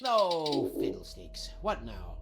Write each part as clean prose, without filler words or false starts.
Oh, fiddlesticks. What now?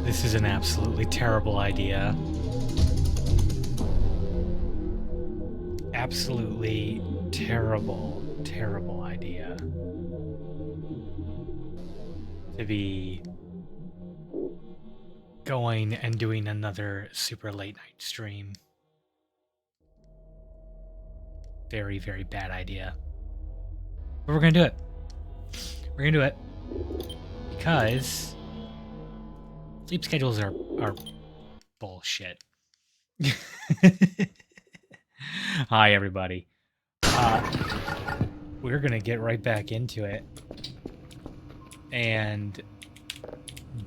This is an absolutely terrible idea. Absolutely terrible, terrible idea. To be going and doing another super late night stream. Very, very bad idea. But we're gonna do it. We're gonna do it. Because sleep schedules are bullshit. Hi, everybody. We're gonna get right back into it and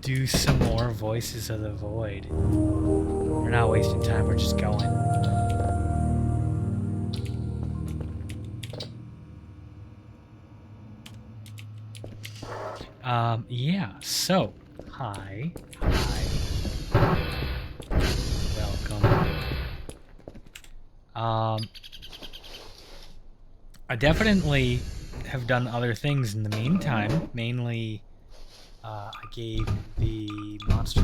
do some more Voices of the Void. We're not wasting time, we're just going. Yeah, so, hi. Welcome. I definitely have done other things in the meantime. Mainly, I gave the Monster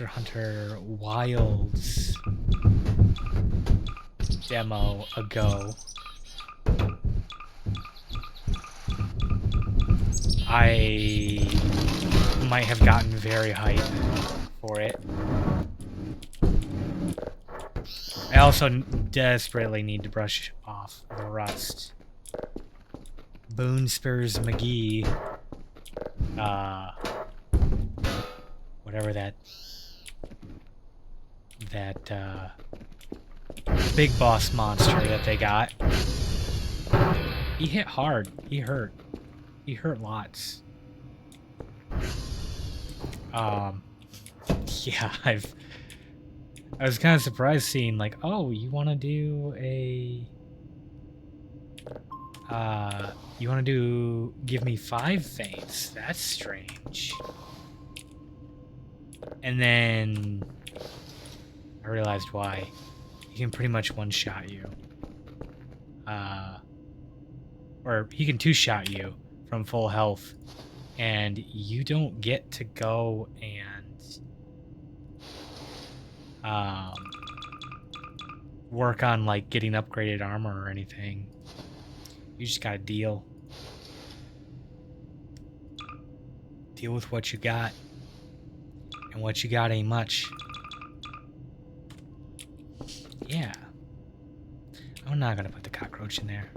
Hunter Wilds demo a go. I might have gotten very hyped for it. I also desperately need to brush off the rust Boonspurs McGee, whatever that big boss monster that they got. He hit hard. He hurt. He hurt lots. Yeah, I was kind of surprised seeing like, oh, you want to do a give me 5 faints. That's strange. And then I realized why. He can pretty much one-shot you. Or he can 2-shot you from full health, and you don't get to go and work on like getting upgraded armor or anything. You just gotta deal with what you got, and what you got ain't much. Yeah, I'm not gonna put the cockroach in there.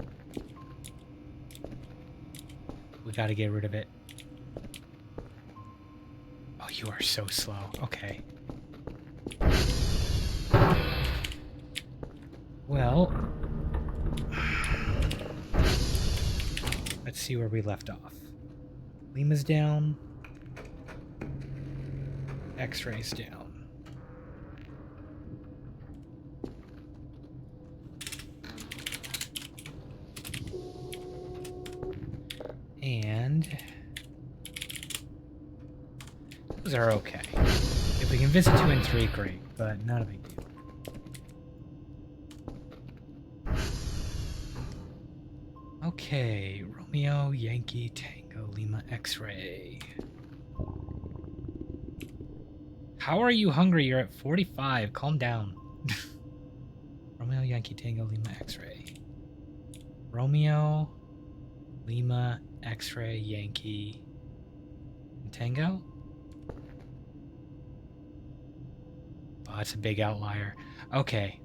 We gotta get rid of it. Oh, you are so slow. Okay. Well, let's see where we left off. Lima's down. X-ray's down. And those are okay. If we can visit 2 and 3, great, but not a big deal. Okay, Romeo, Yankee, Tango, Lima, X-ray. How are you hungry? You're at 45. Calm down. Romeo, Yankee, Tango, Lima, X-ray. Romeo, Lima, X-ray, Yankee, and Tango? Oh, that's a big outlier. Okay.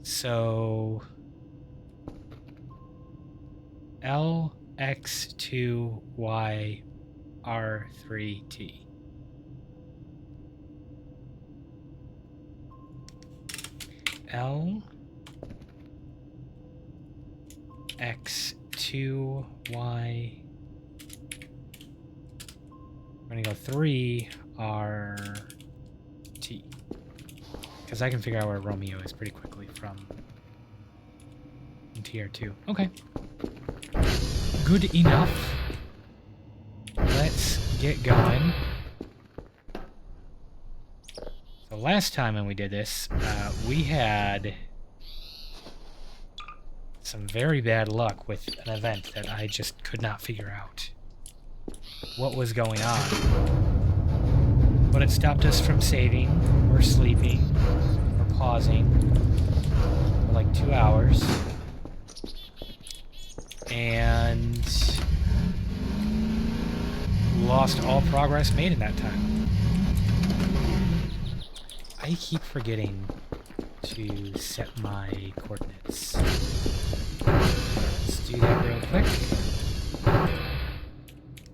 So LX2YR3T. LX2Y. We're gonna go 3RT. Because I can figure out where Romeo is pretty quickly from tier 2. Okay. Good enough. Let's get going. So last time when we did this, we had some very bad luck with an event that I just could not figure out what was going on. But it stopped us from saving, or sleeping, or pausing for like 2 hours. And lost all progress made in that time. I keep forgetting to set my coordinates. Let's do that real quick.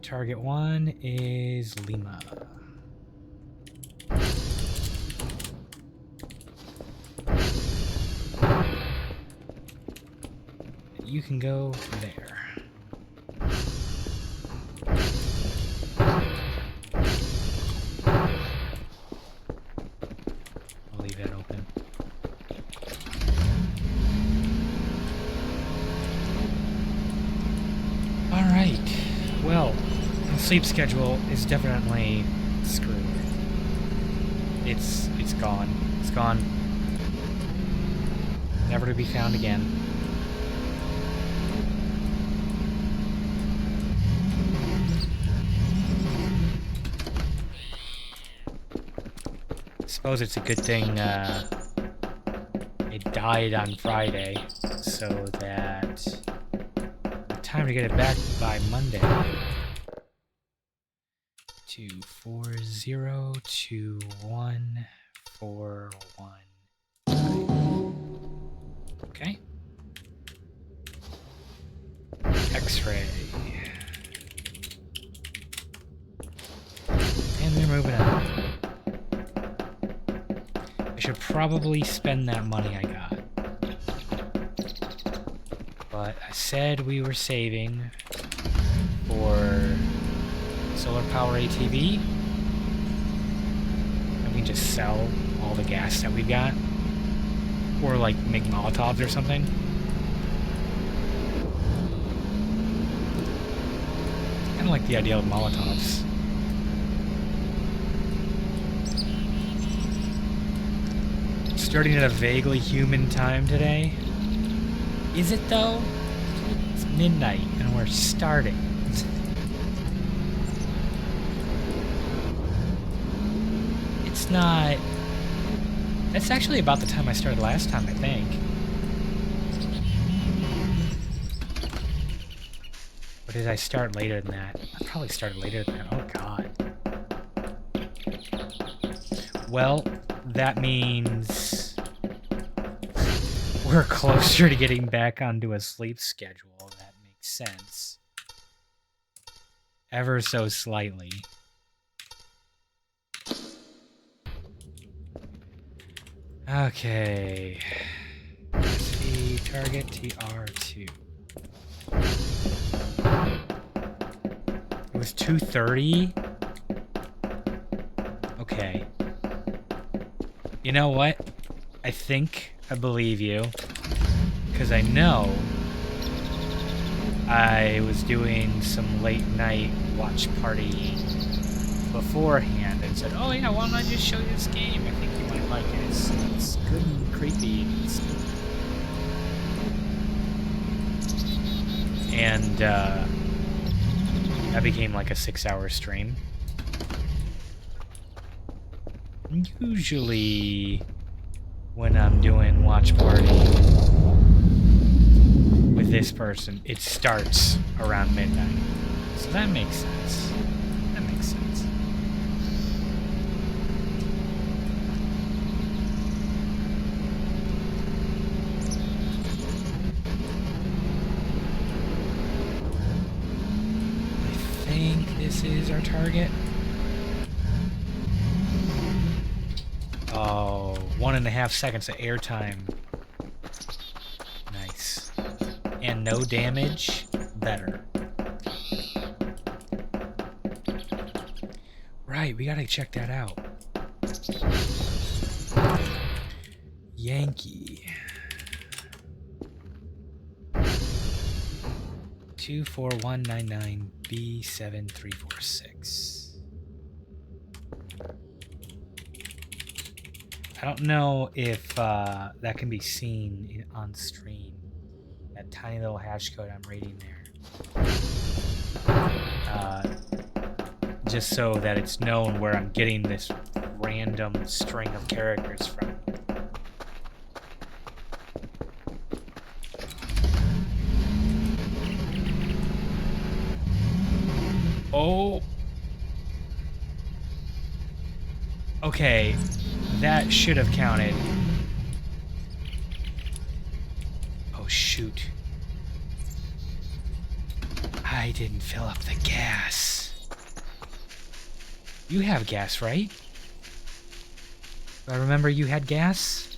Target 1 is Lima. You can go there. I'll leave that open. Alright. Well, the sleep schedule is definitely screwed. It's gone. It's gone. Never to be found again. I suppose it's a good thing it died on Friday, so that the time to get it back by Monday. 2402141. Okay. X-ray. And we're moving on. I should probably spend that money I got. But I said we were saving for solar power ATV. And we can just sell all the gas that we've got. Or like make Molotovs or something. I kind of like the idea of Molotovs. Starting at a vaguely human time today. Is it though? It's midnight and we're starting. It's not... That's actually about the time I started last time, I think. Or did I start later than that? I probably started later than that. Oh god. Well, that means we're closer to getting back onto a sleep schedule. That makes sense. Ever so slightly. Okay. See, target TR2. It was 2:30? Okay. You know what? I think I believe you. Because I know I was doing some late night watch party beforehand and said, oh yeah, why don't I just show you this game? I think you might like it. It's good and creepy and spooky. And that became like a 6-hour stream. Usually when I'm doing watch party with this person, it starts around midnight. So that makes sense. That makes sense. I think this is our target. Oh, 1.5 seconds of airtime. Nice. And no damage. Better. Right, we gotta check that out. Yankee. 24199B7346. I don't know if that can be seen on stream. That tiny little hash code I'm reading there. Just so that it's known where I'm getting this random string of characters from. Oh. Okay. That should have counted. Oh, shoot. I didn't fill up the gas. You have gas, right? Do I remember you had gas?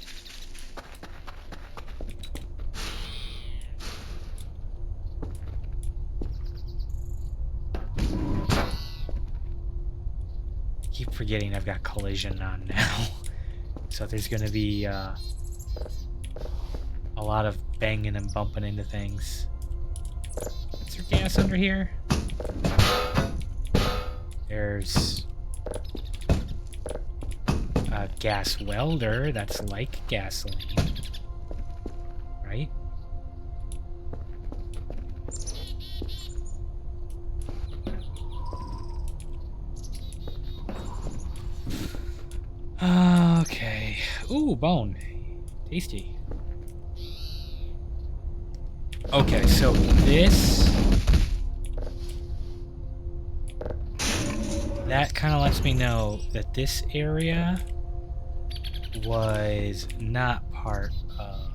I keep forgetting I've got collision on now. So there's gonna be a lot of banging and bumping into things. Is there gas under here? There's a gas welder that's like gasoline, right? Okay. Ooh, bone. Tasty. Okay, so this... That kind of lets me know that this area was not part of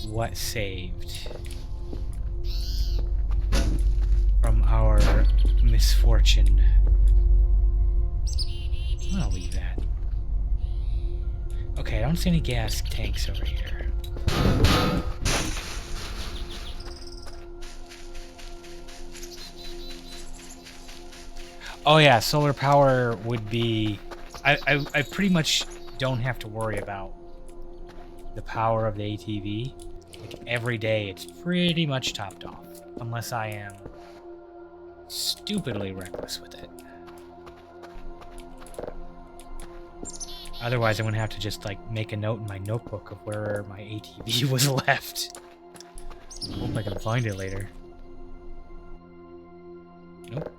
what saved. our misfortune. I'm gonna leave that. Okay, I don't see any gas tanks over here. Oh yeah, solar power would be... I pretty much don't have to worry about the power of the ATV. Like, every day it's pretty much topped off. Unless I am stupidly reckless with it. Otherwise, I'm gonna have to just, like, make a note in my notebook of where my ATV was left. Hope I can find it later. Nope.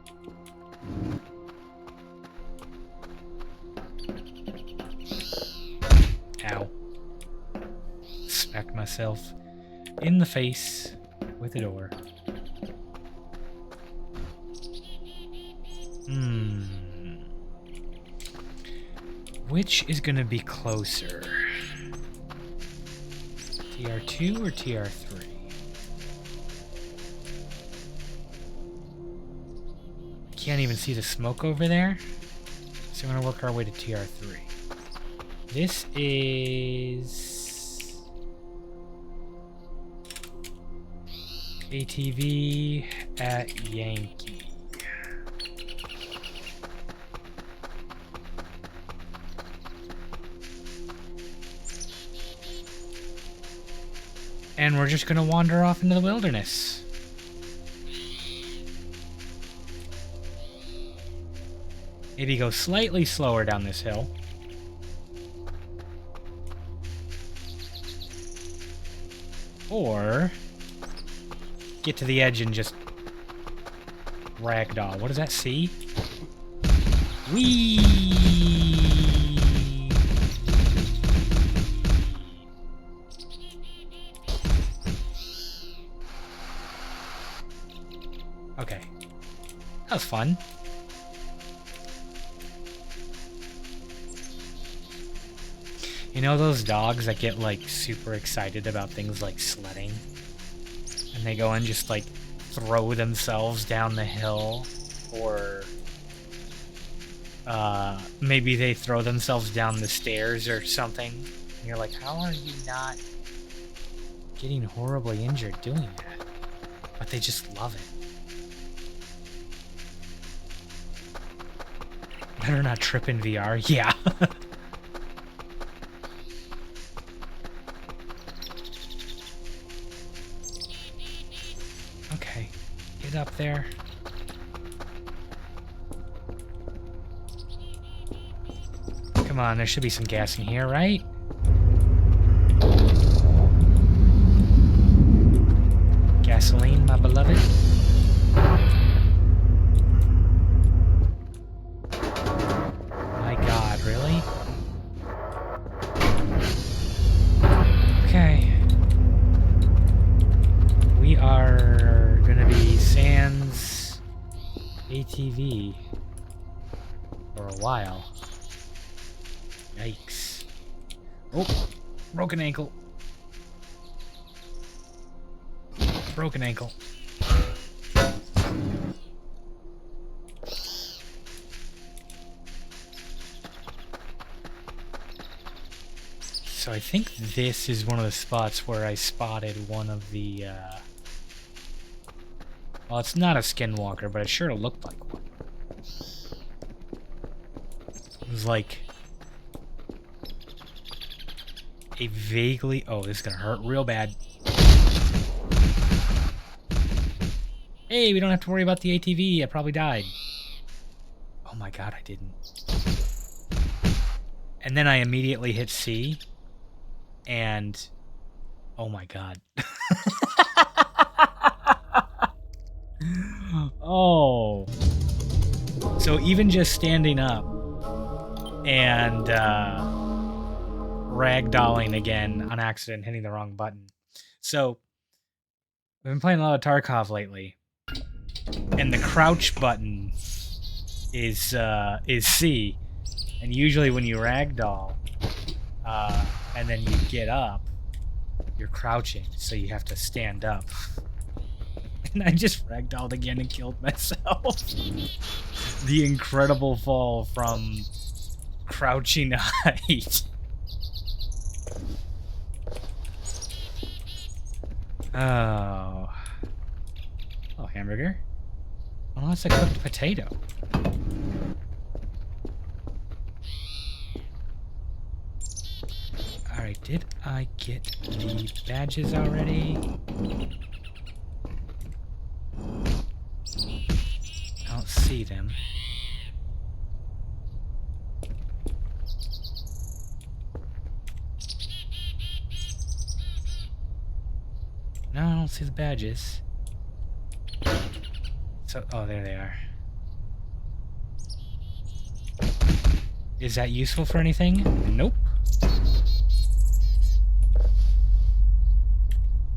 Ow. Smacked myself in the face with the door. Which is gonna be closer? TR2 or TR3? Can't even see the smoke over there. So we're gonna work our way to TR3. This is ATV at Yankee. And we're just gonna wander off into the wilderness. Maybe go slightly slower down this hill. Or get to the edge and just ragdoll. What does that see? Whee! Okay. That was fun. You know those dogs that get, like, super excited about things like sledding? And they go and just, like, throw themselves down the hill? Or, maybe they throw themselves down the stairs or something? And you're like, how are you not getting horribly injured doing that? But they just love it. Better not trip in VR? Yeah. Okay, get up there. Come on, there should be some gas in here, right? Gasoline, my beloved. My God, really? Okay. We are gonna be sans ATV for a while. Yikes. Oh, broken ankle. Broken ankle. So I think this is one of the spots where I spotted one of the, well, it's not a skinwalker, but it sure looked like one. It was like a vaguely... Oh, this is gonna hurt real bad. Hey, we don't have to worry about the ATV. I probably died. Oh my God, I didn't. And then I immediately hit C. And... Oh my God. Oh. So even just standing up and ragdolling again on accident, hitting the wrong button. So we've been playing a lot of Tarkov lately, and the crouch button is C, and usually when you ragdoll and then you get up, you're crouching, so you have to stand up. And I just ragdolled again and killed myself. The incredible fall from crouching height. Oh. Oh, hamburger. Oh, that's a cooked potato. Alright, did I get the badges already? I don't see them. No, I don't see the badges. So, oh, there they are. Is that useful for anything? Nope.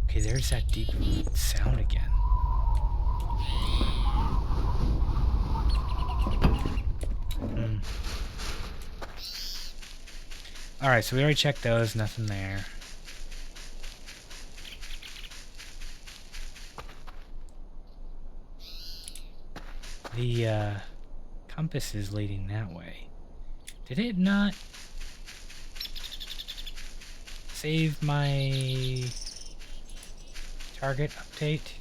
Okay, there's that deep sound again. Alright, so we already checked those, nothing there. The compass is leading that way. Did it not save my target update?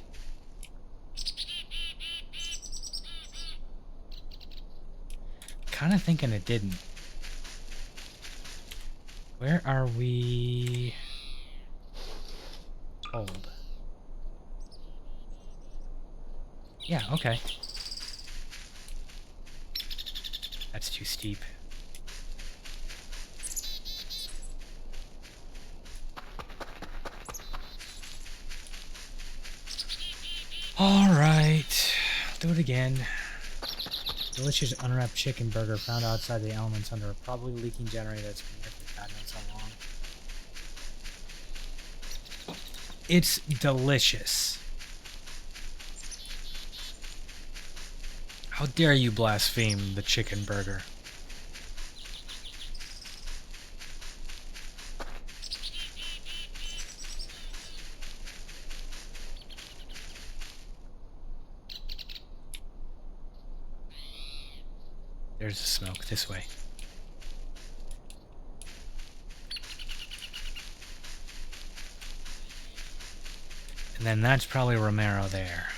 Kinda thinking it didn't. Where are we? Hold. Yeah, okay. That's too steep. Alright. Do it again. Delicious unwrapped chicken burger found outside the elements under a probably leaking generator that's been there for God knows how long. It's delicious. How dare you blaspheme the chicken burger? There's the smoke. This way. And then that's probably Romero there.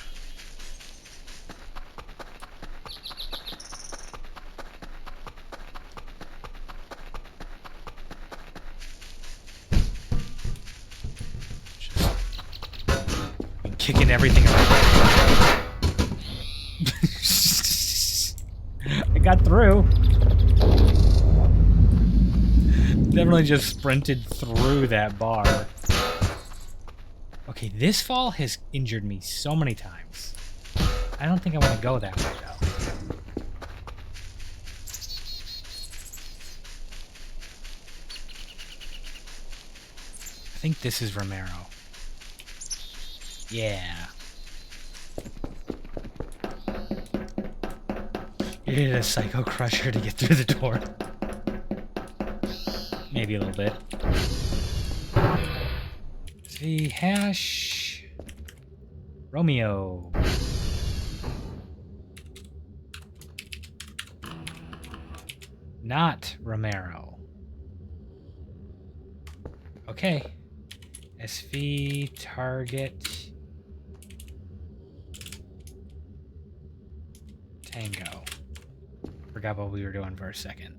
Just kicking everything around. I got through. Definitely just sprinted through that bar. Okay, this fall has injured me so many times. I don't think I want to go that way, though. I think this is Romero. Yeah. You needed a Psycho Crusher to get through the door. Maybe a little bit. See, hash... Romeo. Not Romero. Okay. SV, target... Tango. Forgot what we were doing for a second.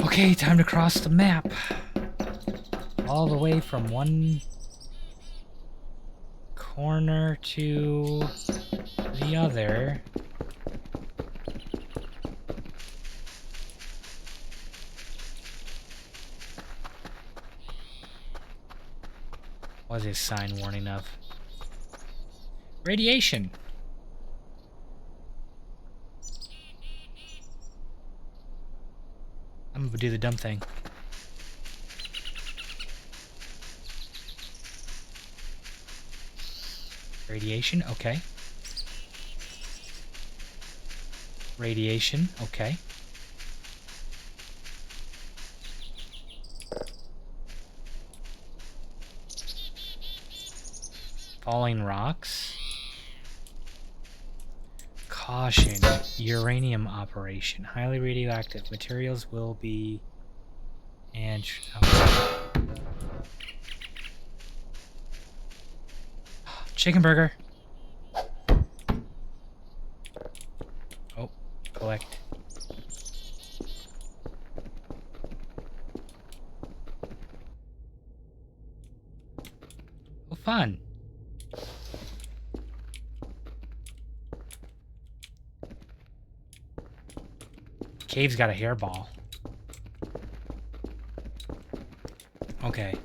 Okay, time to cross the map. All the way from one corner to the other. What is this sign warning of? Radiation. I'm gonna do the dumb thing. Radiation, okay. Radiation, okay. Falling rocks. Caution, uranium operation. Highly radioactive materials will be... And... Oh. Chicken burger. Oh, collect. Oh, fun. Cave's got a hairball. Okay.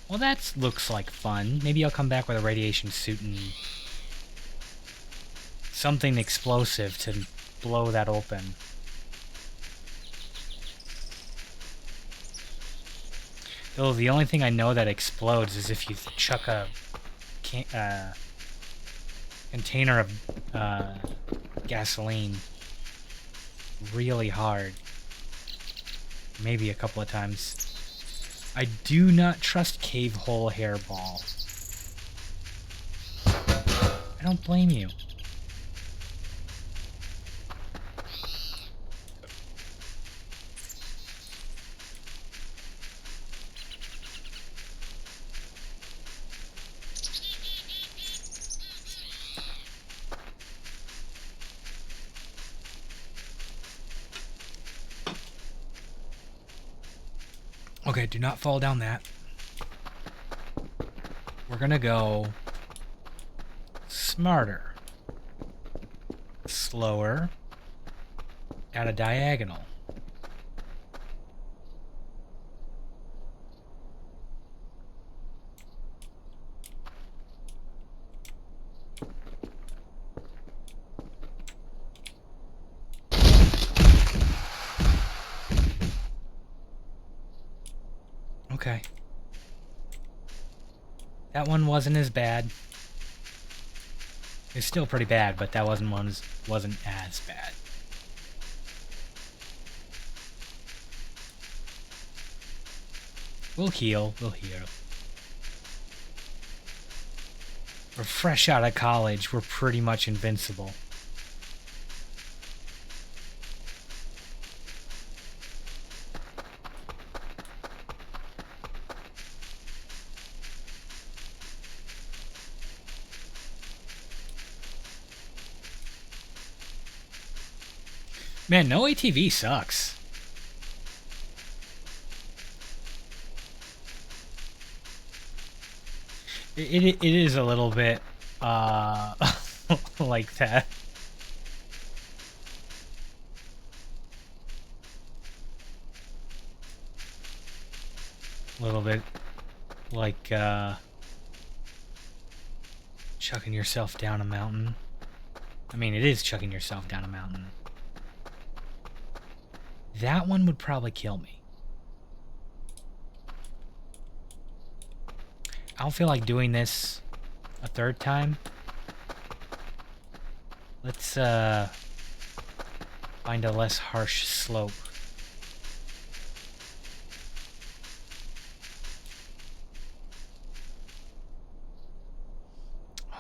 Well, that looks like fun. Maybe I'll come back with a radiation suit and something explosive to blow that open. Though the only thing I know that explodes is if you chuck a container of gasoline really hard. Maybe a couple of times. I do not trust cave hole hairball. I don't blame you. Okay, do not fall down that. We're gonna go smarter, slower, at a diagonal. Okay. That one wasn't as bad. It's still pretty bad, but that wasn't as bad. We'll heal. We'll heal. We're fresh out of college. We're pretty much invincible. Man, no ATV sucks. It is a little bit like that. A little bit like chucking yourself down a mountain. I mean, it is chucking yourself down a mountain. That one would probably kill me. I don't feel like doing this a third time. Let's find a less harsh slope.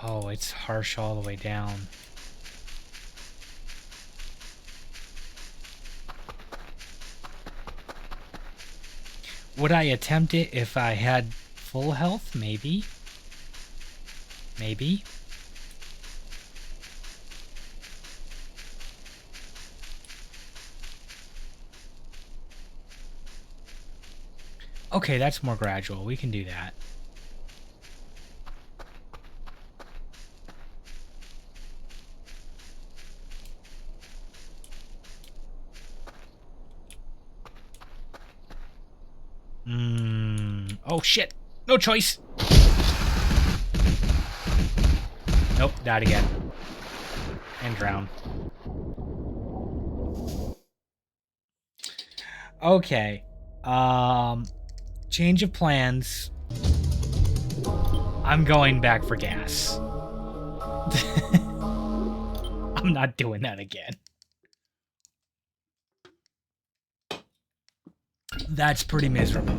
Oh, it's harsh all the way down. Would I attempt it if I had full health? Maybe. Maybe. Okay, that's more gradual. We can do that. Oh shit! No choice! Nope, died again. And drown. Okay. Change of plans. I'm going back for gas. I'm not doing that again. That's pretty miserable.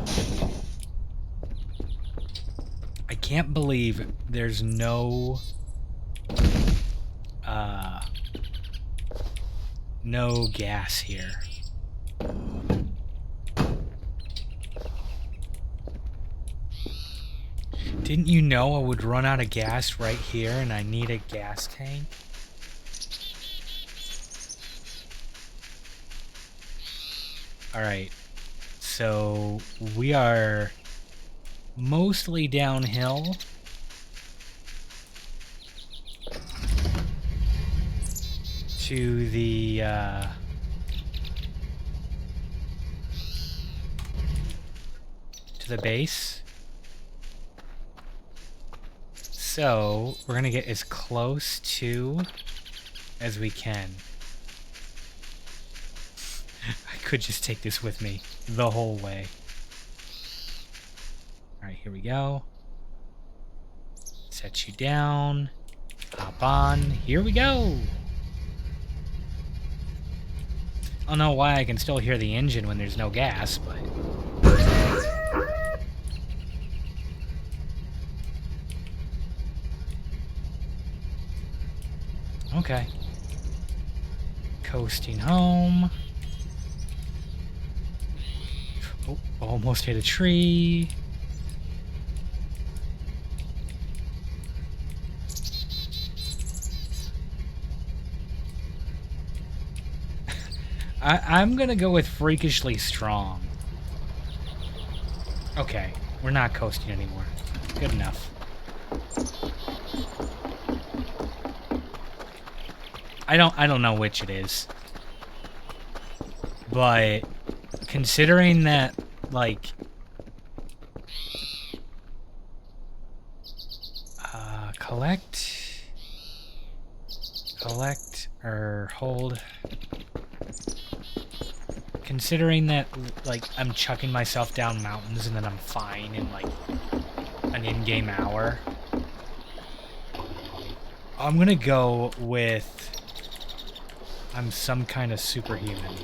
can't believe there's no gas here. Didn't you know I would run out of gas right here and I need a gas tank? Alright, so we are mostly downhill. To the base. So we're gonna get as close to as we can. I could just take this with me the whole way. Alright, here we go. Set you down. Hop on. Here we go! I don't know why I can still hear the engine when there's no gas, but... Okay. Coasting home. Oh, almost hit a tree. I'm gonna go with freakishly strong. Okay, we're not coasting anymore. Good enough. I don't know which it is. But considering that, like, collect or hold. Considering that, like, I'm chucking myself down mountains and then I'm fine in, like, an in-game hour, I'm gonna go with I'm some kind of superhuman.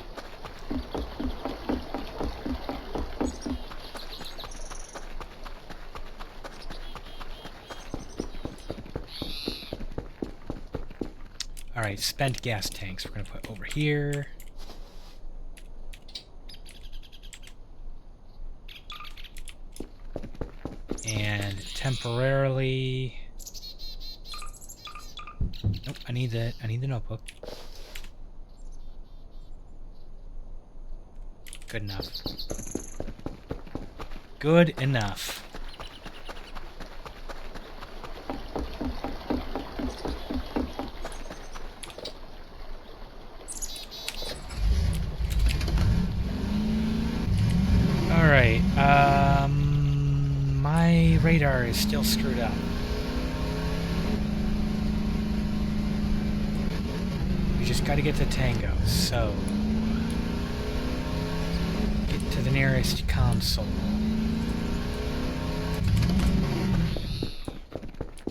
Alright, spent gas tanks we're gonna put over here. And temporarily... Nope, I need the notebook. Good enough. Good enough. Alright, my radar is still screwed up. We just gotta get to Tango, so... get to the nearest console.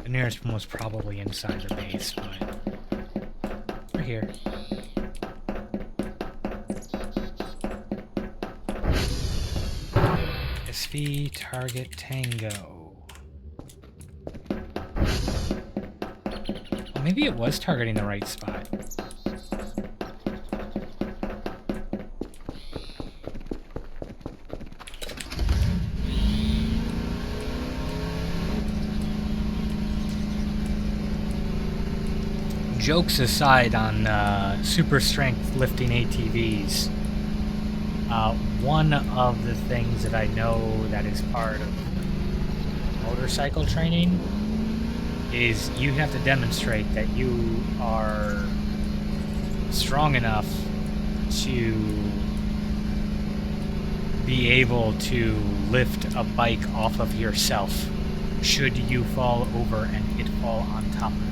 The nearest one was probably inside the base, but... we're here. SV target Tango. Well, maybe it was targeting the right spot. Jokes aside on super strength lifting ATVs, one of the things that I know that is part of motorcycle training is you have to demonstrate that you are strong enough to be able to lift a bike off of yourself should you fall over and it fall on top of it.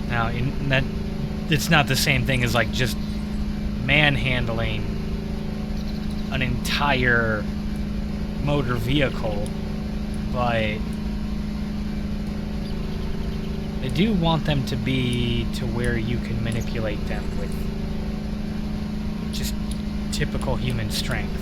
Now, that it's not the same thing as, like, just manhandling an entire motor vehicle, but they do want them to be to where you can manipulate them with just typical human strength.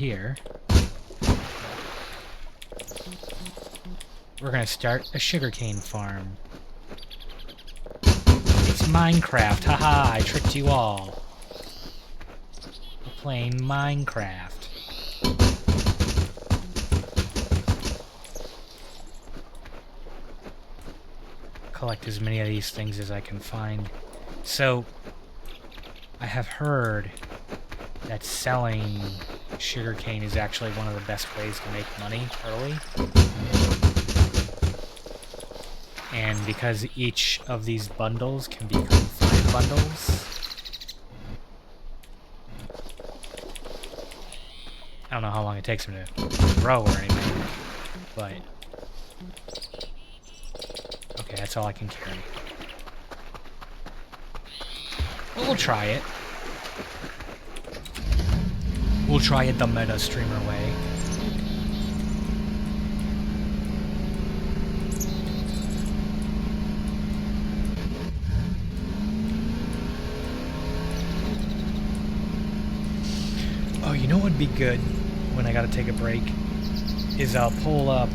here. We're gonna start a sugarcane farm. It's Minecraft, haha, I tricked you all. We're playing Minecraft. Collect as many of these things as I can find. So, I have heard that selling sugarcane is actually one of the best ways to make money early. And because each of these bundles can become 5 bundles, I don't know how long it takes them to grow or anything, but okay, that's all I can carry. But we'll try it. We'll try it the meta streamer way. Oh, you know what would be good when I gotta take a break? Is I'll pull up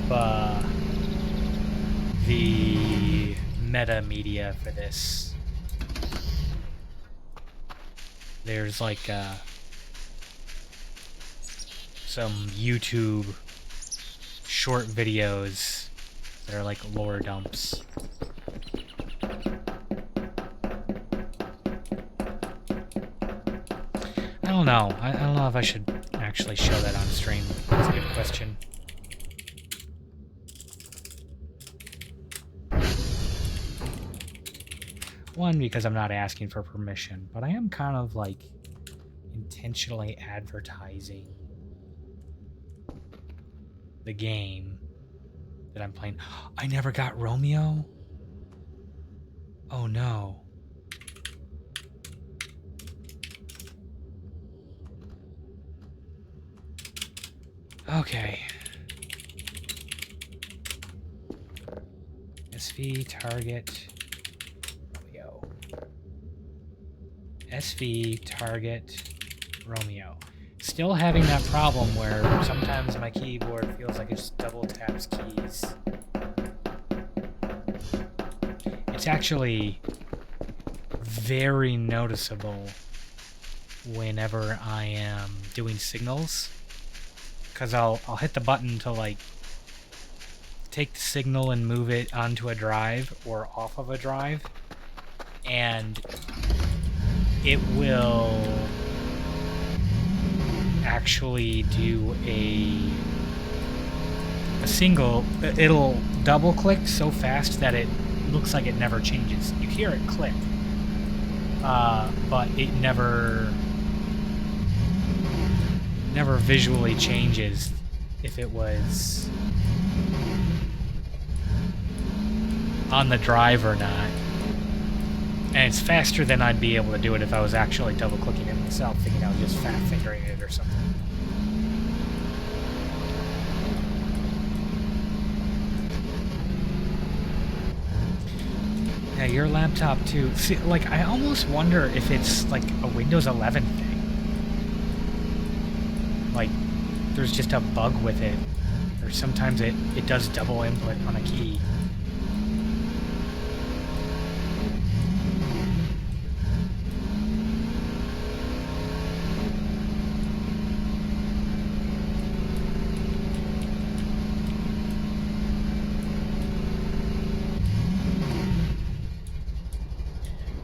the meta media for this. There's like some YouTube short videos that are like lore dumps. I don't know. I don't know if I should actually show that on stream. That's a good question. One, because I'm not asking for permission, but I am kind of like intentionally advertising the game that I'm playing. I never got Romeo? Oh no. Okay. SV target Romeo. SV target Romeo. Still having that problem where sometimes my keyboard feels like it just double taps keys. It's actually very noticeable whenever I am doing signals, because I'll hit the button to like take the signal and move it onto a drive or off of a drive, and it will actually do a single, it'll double click so fast that it looks like it never changes. You hear it click, but it never visually changes if it was on the drive or not. And it's faster than I'd be able to do it if I was actually double clicking it myself, thinking I was just fat fingering it or something. Yeah, your laptop too. See, like, I almost wonder if it's like a Windows 11 thing. Like, there's just a bug with it. Or sometimes it does double input on a key.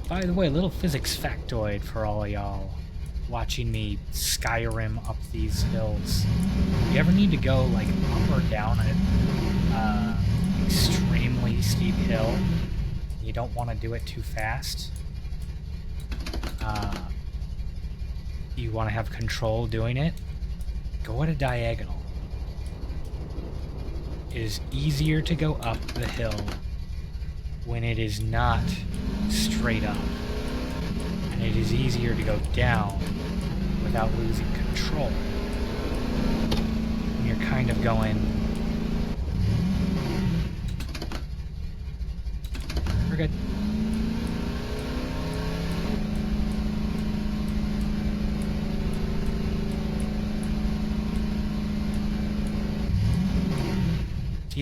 By the way, little physics factoid for all of y'all watching me Skyrim up these hills. You ever need to go like up or down an extremely steep hill, you don't want to do it too fast, you want to have control doing it, go at a diagonal. It is easier to go up the hill when it is not straight up, and it is easier to go down without losing control. And you're kind of going, we're good.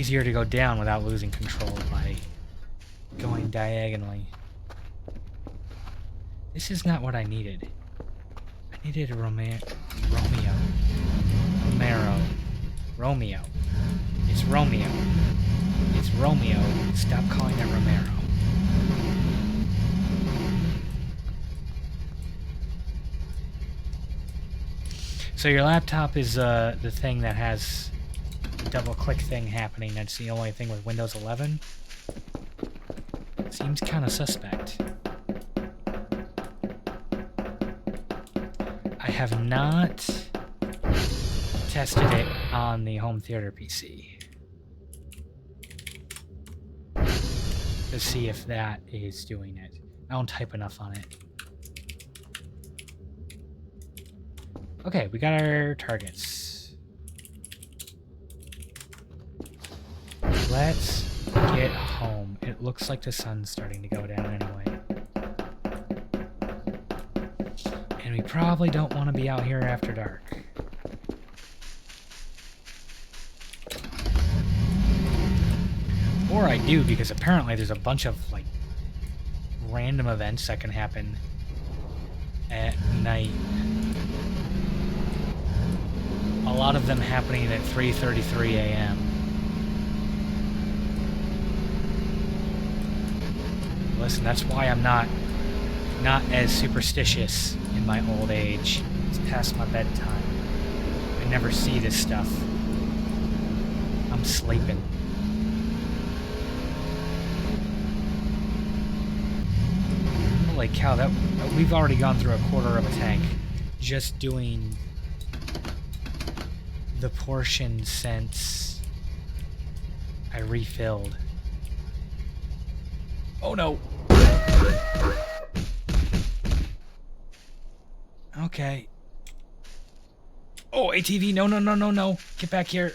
easier to go down without losing control by going diagonally. This is not what I needed. I needed a Romeo. Romeo. It's Romeo. It's Romeo. Stop calling it Romero. So your laptop is the thing that has the double-click thing happening. That's the only thing with Windows 11. Seems kind of suspect. I have not tested it on the home theater PC to see if that is doing it. I don't type enough on it. Okay, we got our targets. Let's get home. It looks like the sun's starting to go down anyway. And we probably don't want to be out here after dark. Or I do, because apparently there's a bunch of, like, random events that can happen at night. A lot of them happening at 3:33 a.m. Listen, that's why I'm not as superstitious in my old age. It's past my bedtime. I never see this stuff. I'm sleeping. Holy cow, that we've already gone through a quarter of a tank just doing the portion since I refilled. Oh no! Okay. Oh, ATV, no, no, no, no, no. Get back here.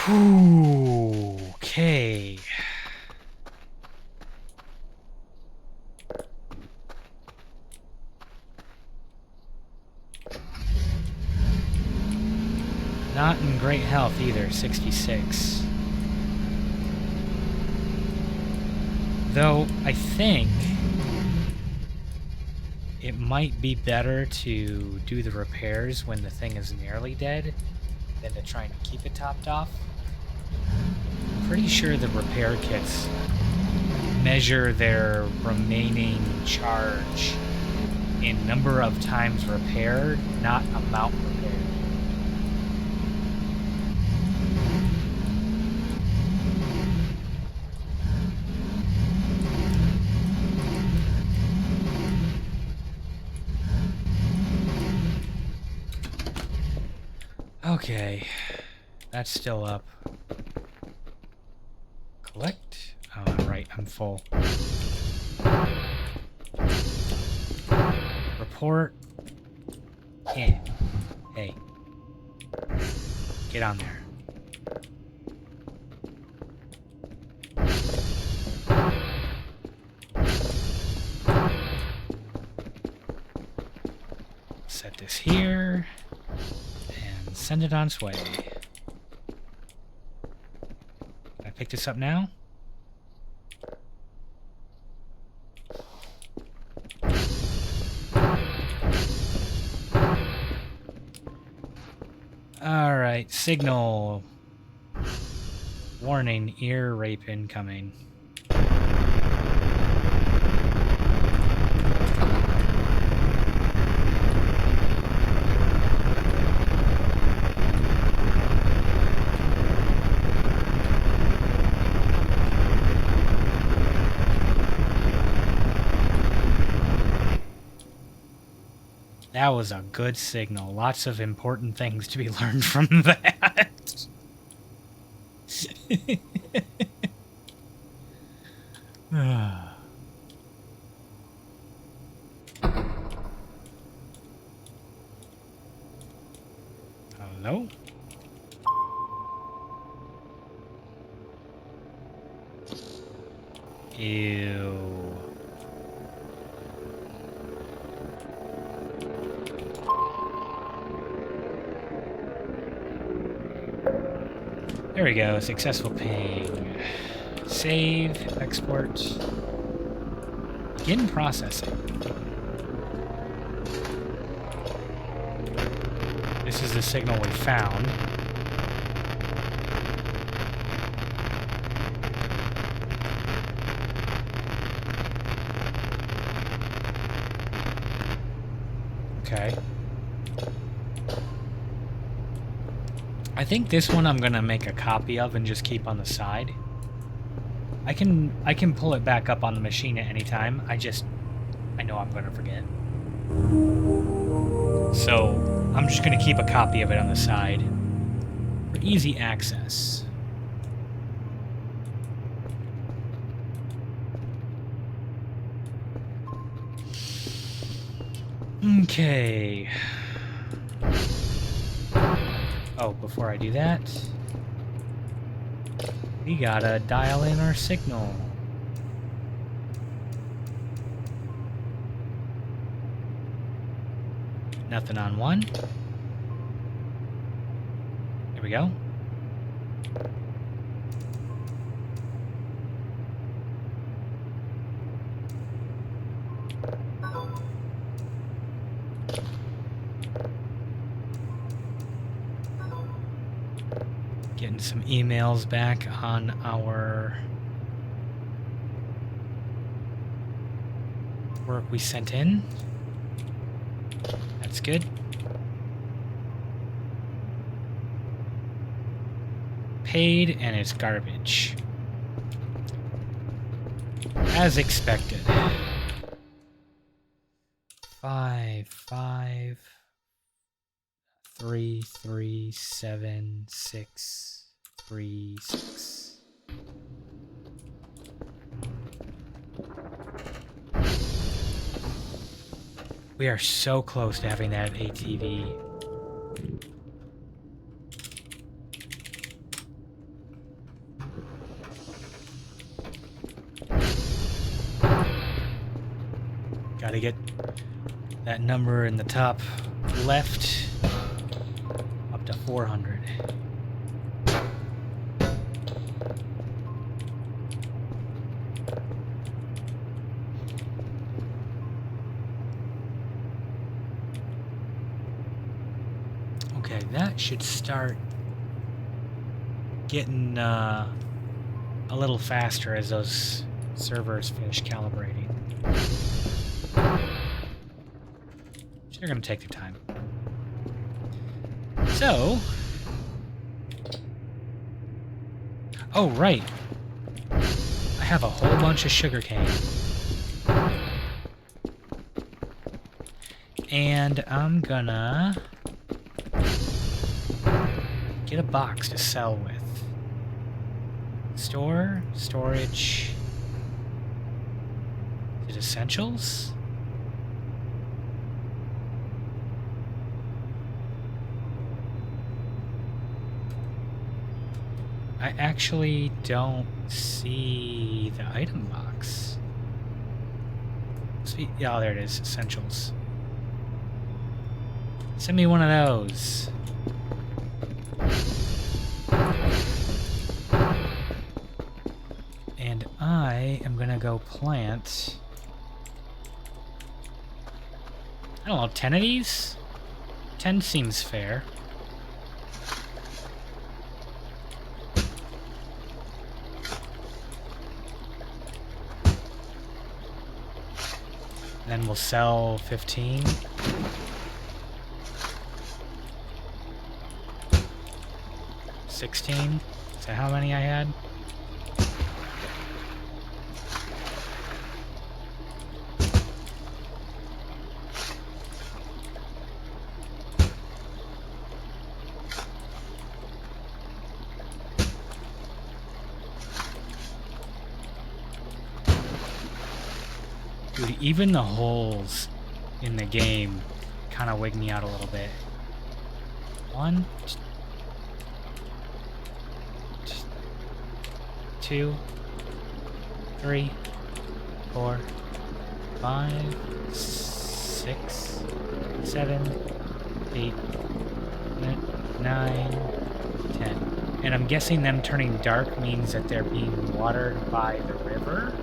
Whew, okay. Not in great health either, 66. Though, I think it might be better to do the repairs when the thing is nearly dead than to try and keep it topped off. I'm pretty sure the repair kits measure their remaining charge in number of times repaired, not amount repaired. Okay, that's still up. Collect? Oh, right, I'm full. Report. Yeah. Hey. Get on there. Set this here. And send it on its way. Can I pick this up now? Alright, signal. Warning, ear rape incoming. That was a good signal. Lots of important things to be learned from that. Hello? Ew. There we go. Successful ping. Save. Export. Begin processing. This is the signal we found. Okay. I think this one I'm gonna make a copy of and just keep on the side. I can pull it back up on the machine at any time. I know I'm gonna forget. So I'm just gonna keep a copy of it on the side for easy access. Okay. Oh, before I do that, we gotta dial in our signal. Nothing on one. There we go. Getting some emails back on our work we sent in. That's good. Paid, and it's garbage. As expected. 5, 5, 3, 3, 7, 6, 3, 6. We are so close to having that ATV. Gotta get that number in the top left up to 400. Okay, that should start getting a little faster as those servers finish calibrating. They're going to take their time. So... Oh, right. I have a whole bunch of sugarcane. And I'm gonna... get a box to sell with. Store, storage... Is it essentials? I actually don't see the item box. Yeah, oh, there it is. Essentials. Send me one of those. And I am gonna go plant... I don't know, 10 of these? 10 seems fair. Then we'll sell 15. $16. Is that how many I had? Dude, even the holes in the game kind of wig me out a little bit. 1, 2, 3, 4, 5, 6, 7, 8, 9, 10. And I'm guessing them turning dark means that they're being watered by the river.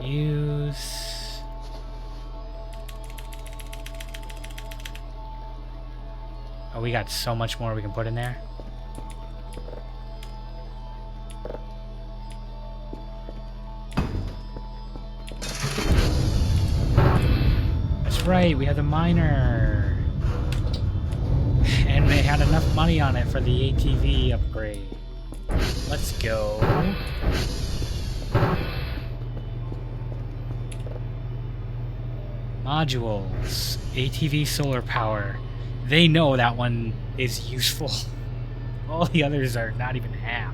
Use... Oh, we got so much more we can put in there. That's right, we have the miner. And they had enough money on it for the ATV upgrade. Let's go. Modules. ATV solar power. They know that one is useful. All the others are not even half.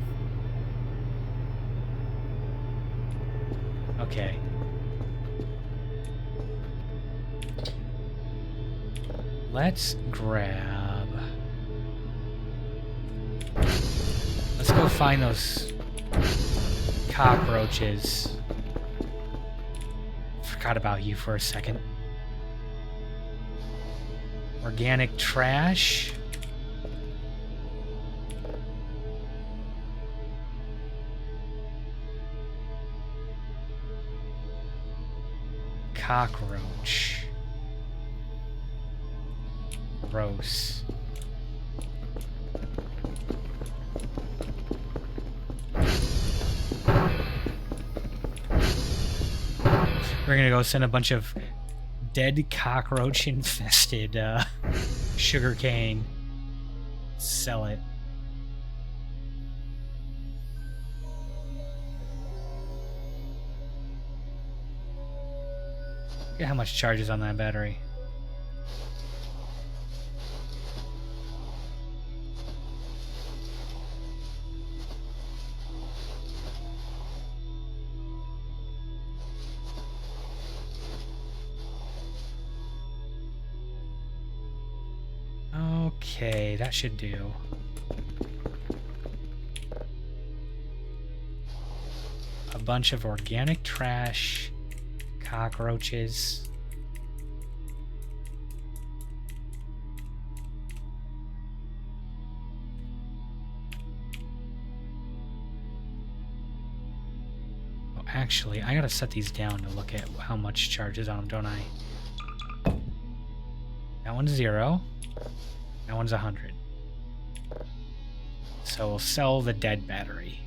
Okay. Let's grab... Let's go find those cockroaches. Forgot about you for a second. Organic trash. Cockroach. Gross. We're gonna go send a bunch of dead cockroach infested sugar cane. Sell it. Look at how much charge is on that battery. Okay, that should do. A bunch of organic trash, cockroaches. Oh, actually, I gotta set these down to look at how much charge is on them, don't I? That one's 0. That one's 100. So we'll sell the dead battery.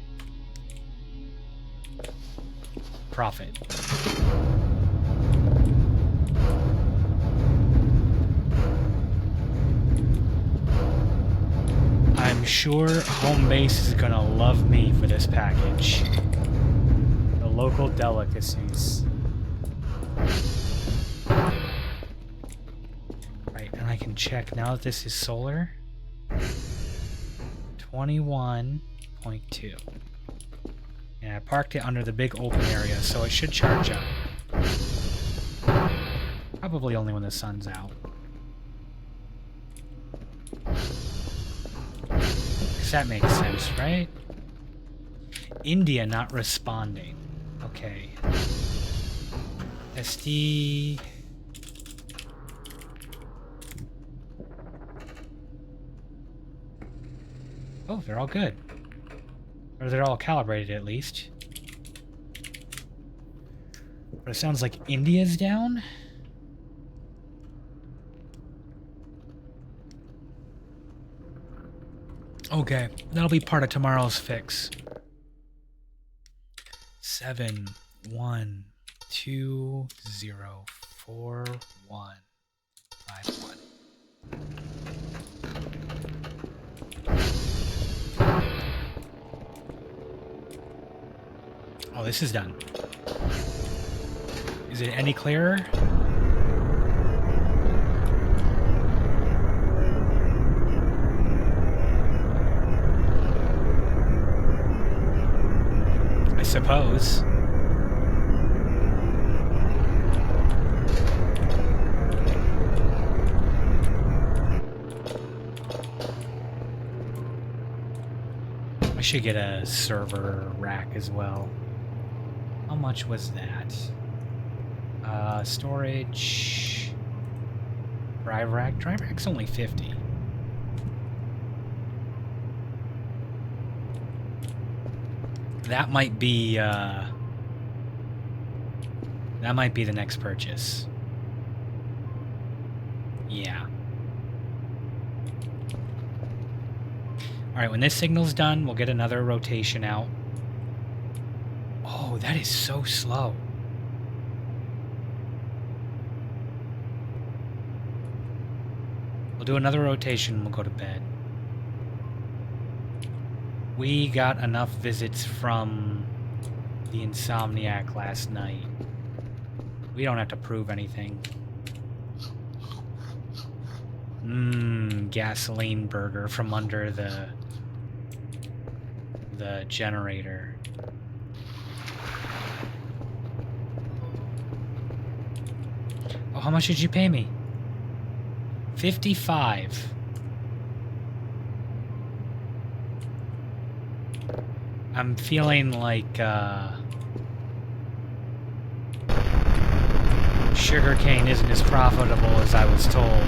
Profit. I'm sure home base is gonna love me for this package. The local delicacies. Right, and I can check now that this is solar. 21.2. And I parked it under the big open area, so it should charge up. Probably only when the sun's out. Because that makes sense, right? India not responding. Okay. SD... Oh, they're all good. Or they're all calibrated, at least. But it sounds like India's down? Okay, that'll be part of tomorrow's fix. 7 1 2 0 4 1 5 1. Oh, this is done. Is it any clearer? I suppose. I should get a server rack as well. How much was that? Storage. Drive rack. Drive rack's only 50. That might be the next purchase. Yeah. Alright, when this signal's done, we'll get another rotation out. Oh, that is so slow. We'll do another rotation and we'll go to bed. We got enough visits from the Insomniac last night. We don't have to prove anything. Gasoline burger from under the generator. Oh, how much did you pay me? 55. I'm feeling like sugarcane isn't as profitable as I was told.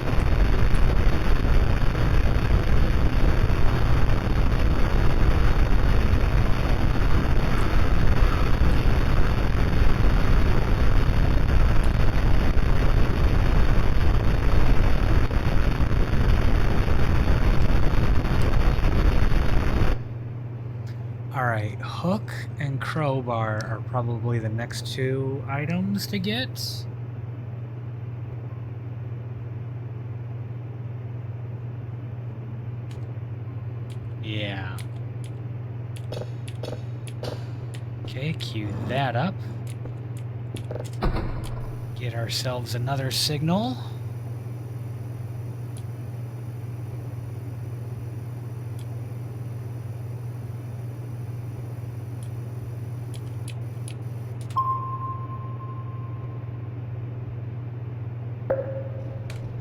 Alright, hook and crowbar are probably the next two items to get. Yeah. Okay, cue that up. Get ourselves another signal.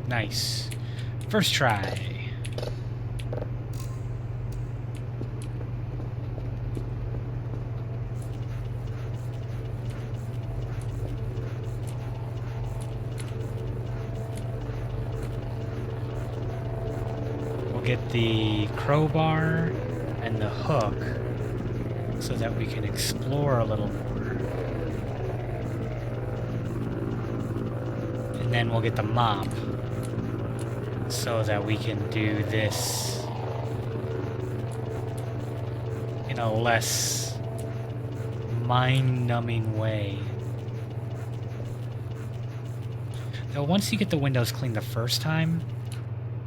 Nice. First try. We'll get the crowbar and the hook so that we can explore a little more. And then we'll get the mop so that we can do this in a less mind-numbing way. Though once you get the windows cleaned the first time,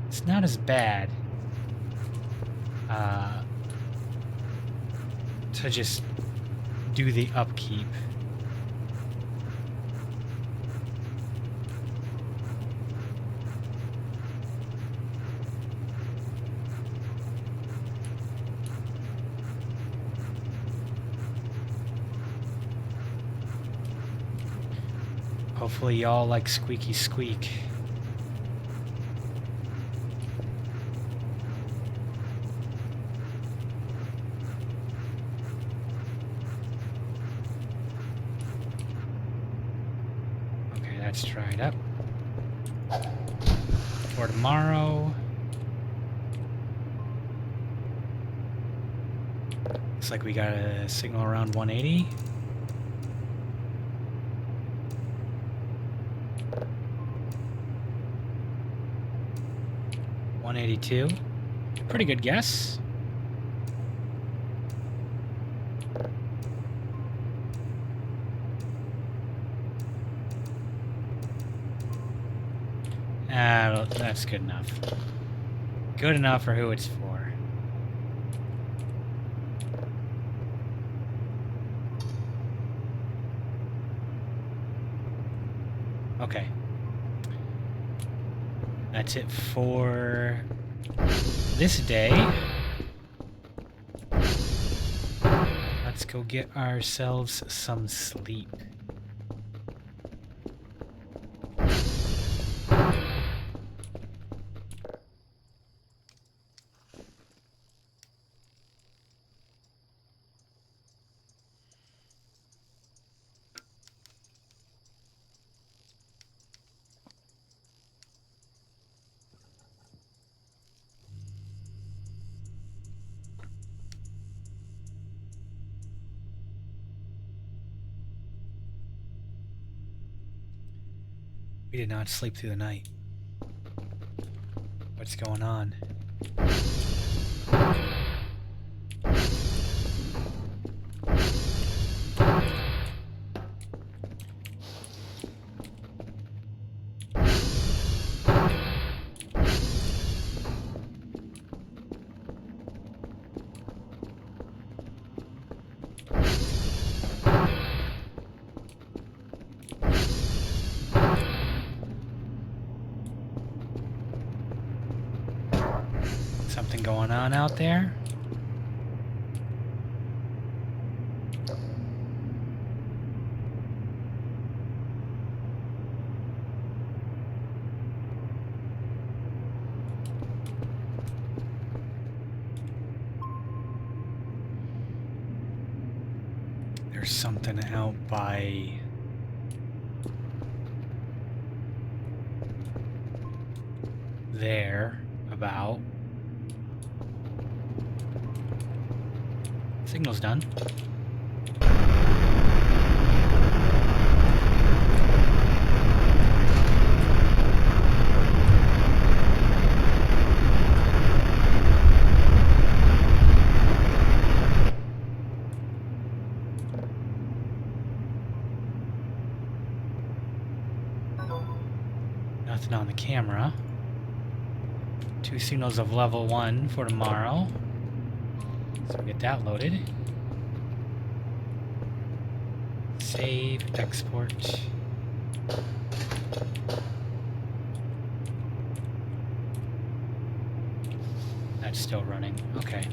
it's not as bad to just do the upkeep. Hopefully y'all like squeaky squeak. Okay, that's dried up. For tomorrow. Looks like we got a signal around 180. $182. Pretty good guess. That's good enough. Good enough for who it's for. Okay. That's it for this day. Let's go get ourselves some sleep. We did not sleep through the night. What's going on? Something going on out there? There's something out by there about. Signal's done. Nothing on the camera. 2 signals of level 1 for tomorrow. So we get that loaded. Save, export. That's still running. Okay.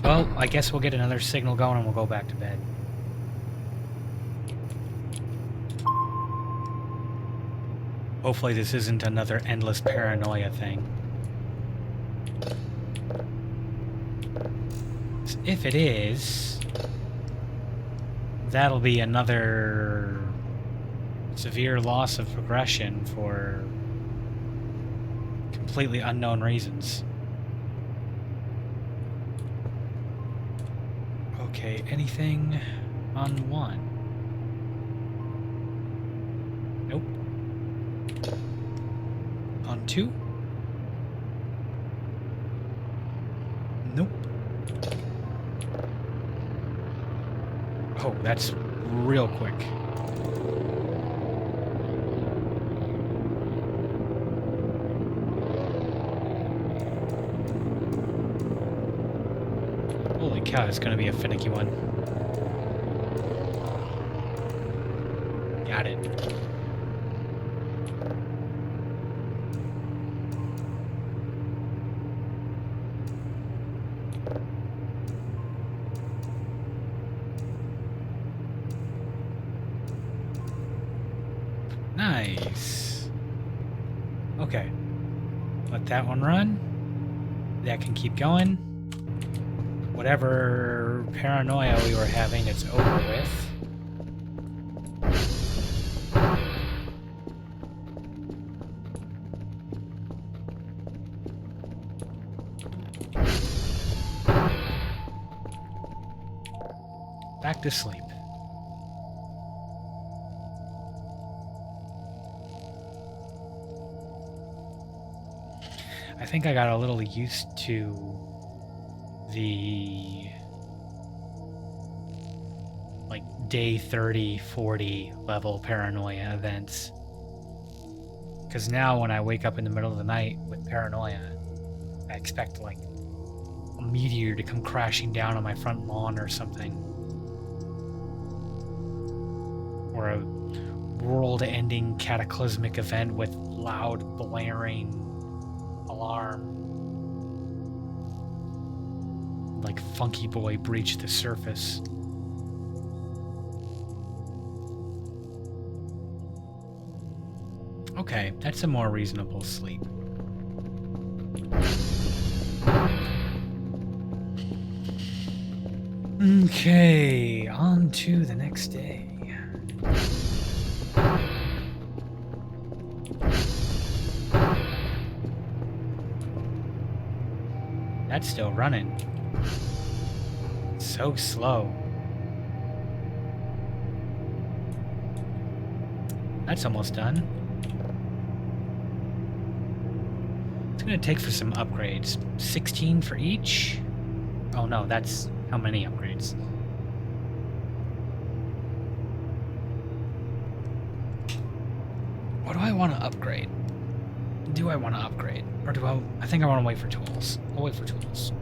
Well, I guess we'll get another signal going and we'll go back to bed. Hopefully this isn't another endless paranoia thing. If it is, that'll be another severe loss of progression for completely unknown reasons. Okay, anything on 1? Nope. On 2? Nope. Oh, that's real quick. Holy cow, it's gonna be a finicky one. Got it. Nice. Okay. Let that one run. That can keep going. Whatever paranoia we were having, it's over with. Back to sleep. I think I got a little used to the like day 30, 40 level paranoia events. Because now when I wake up in the middle of the night with paranoia, I expect like a meteor to come crashing down on my front lawn or something. Or a world-ending cataclysmic event with loud blaring alarm. Like Funky Boy breached the surface. Okay, that's a more reasonable sleep. Okay, on to the next day. That's still running. So slow. That's almost done. gonna take for some upgrades? 16 for each? Oh no, that's how many upgrades? What do I want to upgrade? Do I want to upgrade? Or do I think I want to wait for tools. I'll wait for tools.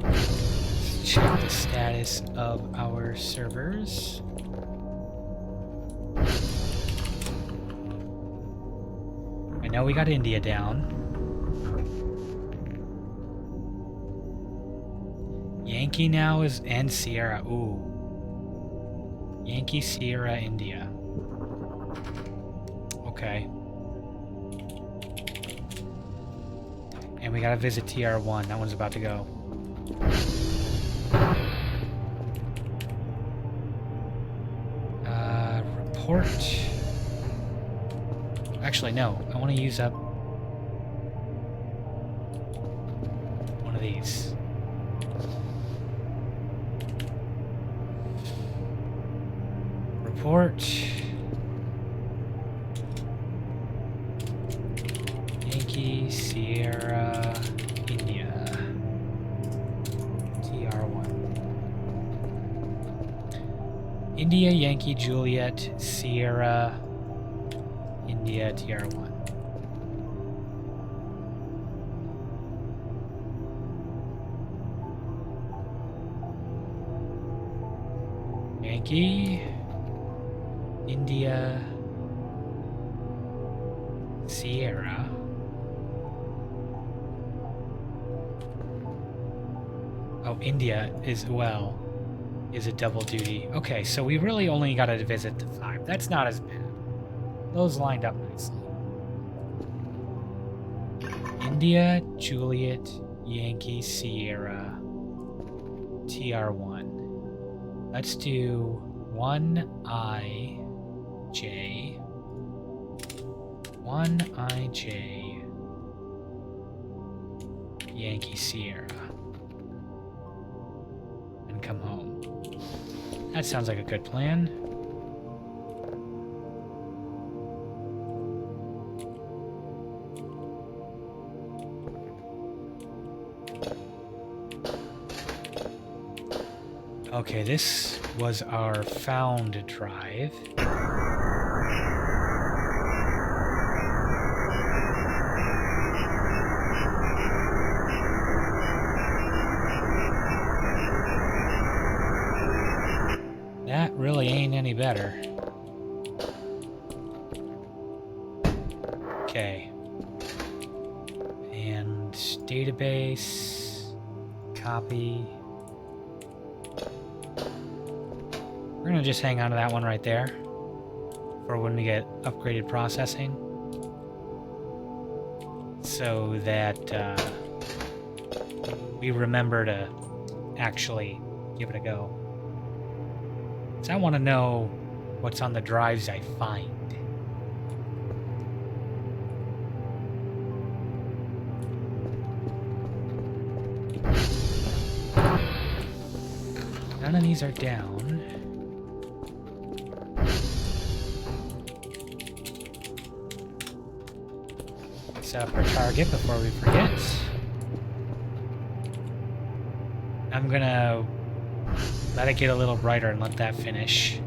Let's check the status of our servers. I know we got India down. Yankee now is, and Sierra. Ooh. Yankee, Sierra, India. Okay. And we gotta visit TR1. That one's about to go. Report. Actually, no. I want to use up one of these. Report. Yankee, Sierra, India. TR1. India, Yankee, Juliet, Sierra, India, TR1. Yankee, India, Sierra. Oh, India is a double duty. Okay, so we really only got to visit the 5. That's not as bad. Those lined up nicely. India, Juliet, Yankee, Sierra, TR1. Let's do 1IJ. 1IJ. Yankee, Sierra. And come home. That sounds like a good plan. Okay, this was our found drive. That really ain't any better. Okay. And database, copy. We're gonna just hang on to that one right there for when we get upgraded processing, so that we remember to actually give it a go. So I want to know what's on the drives I find. None of these are down. Set up our target before we forget. I'm gonna let it get a little brighter and let that finish.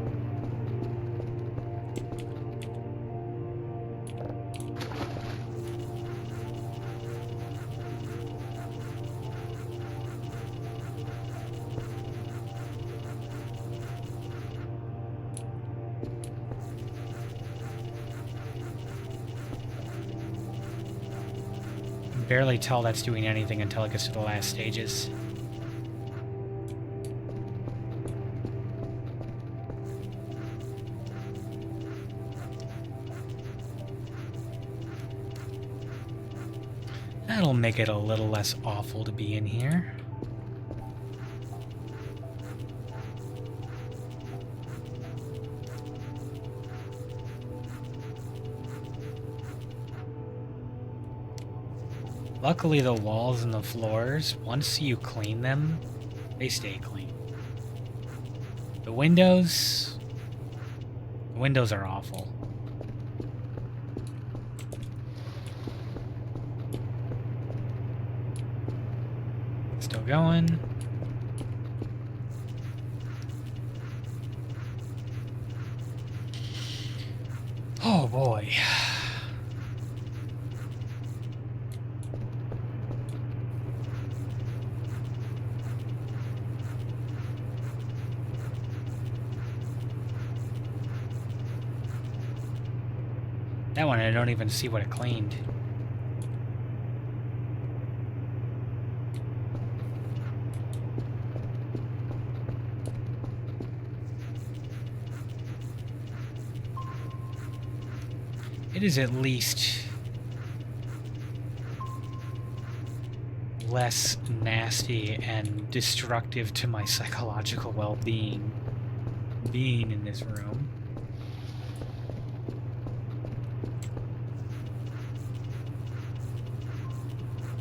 Barely tell that's doing anything until it gets to the last stages. That'll make it a little less awful to be in here. Luckily, the walls and the floors, once you clean them, they stay clean. The The windows are awful. Still going. Oh boy. That one, I don't even see what it cleaned. It is at least less nasty and destructive to my psychological well-being being in this room.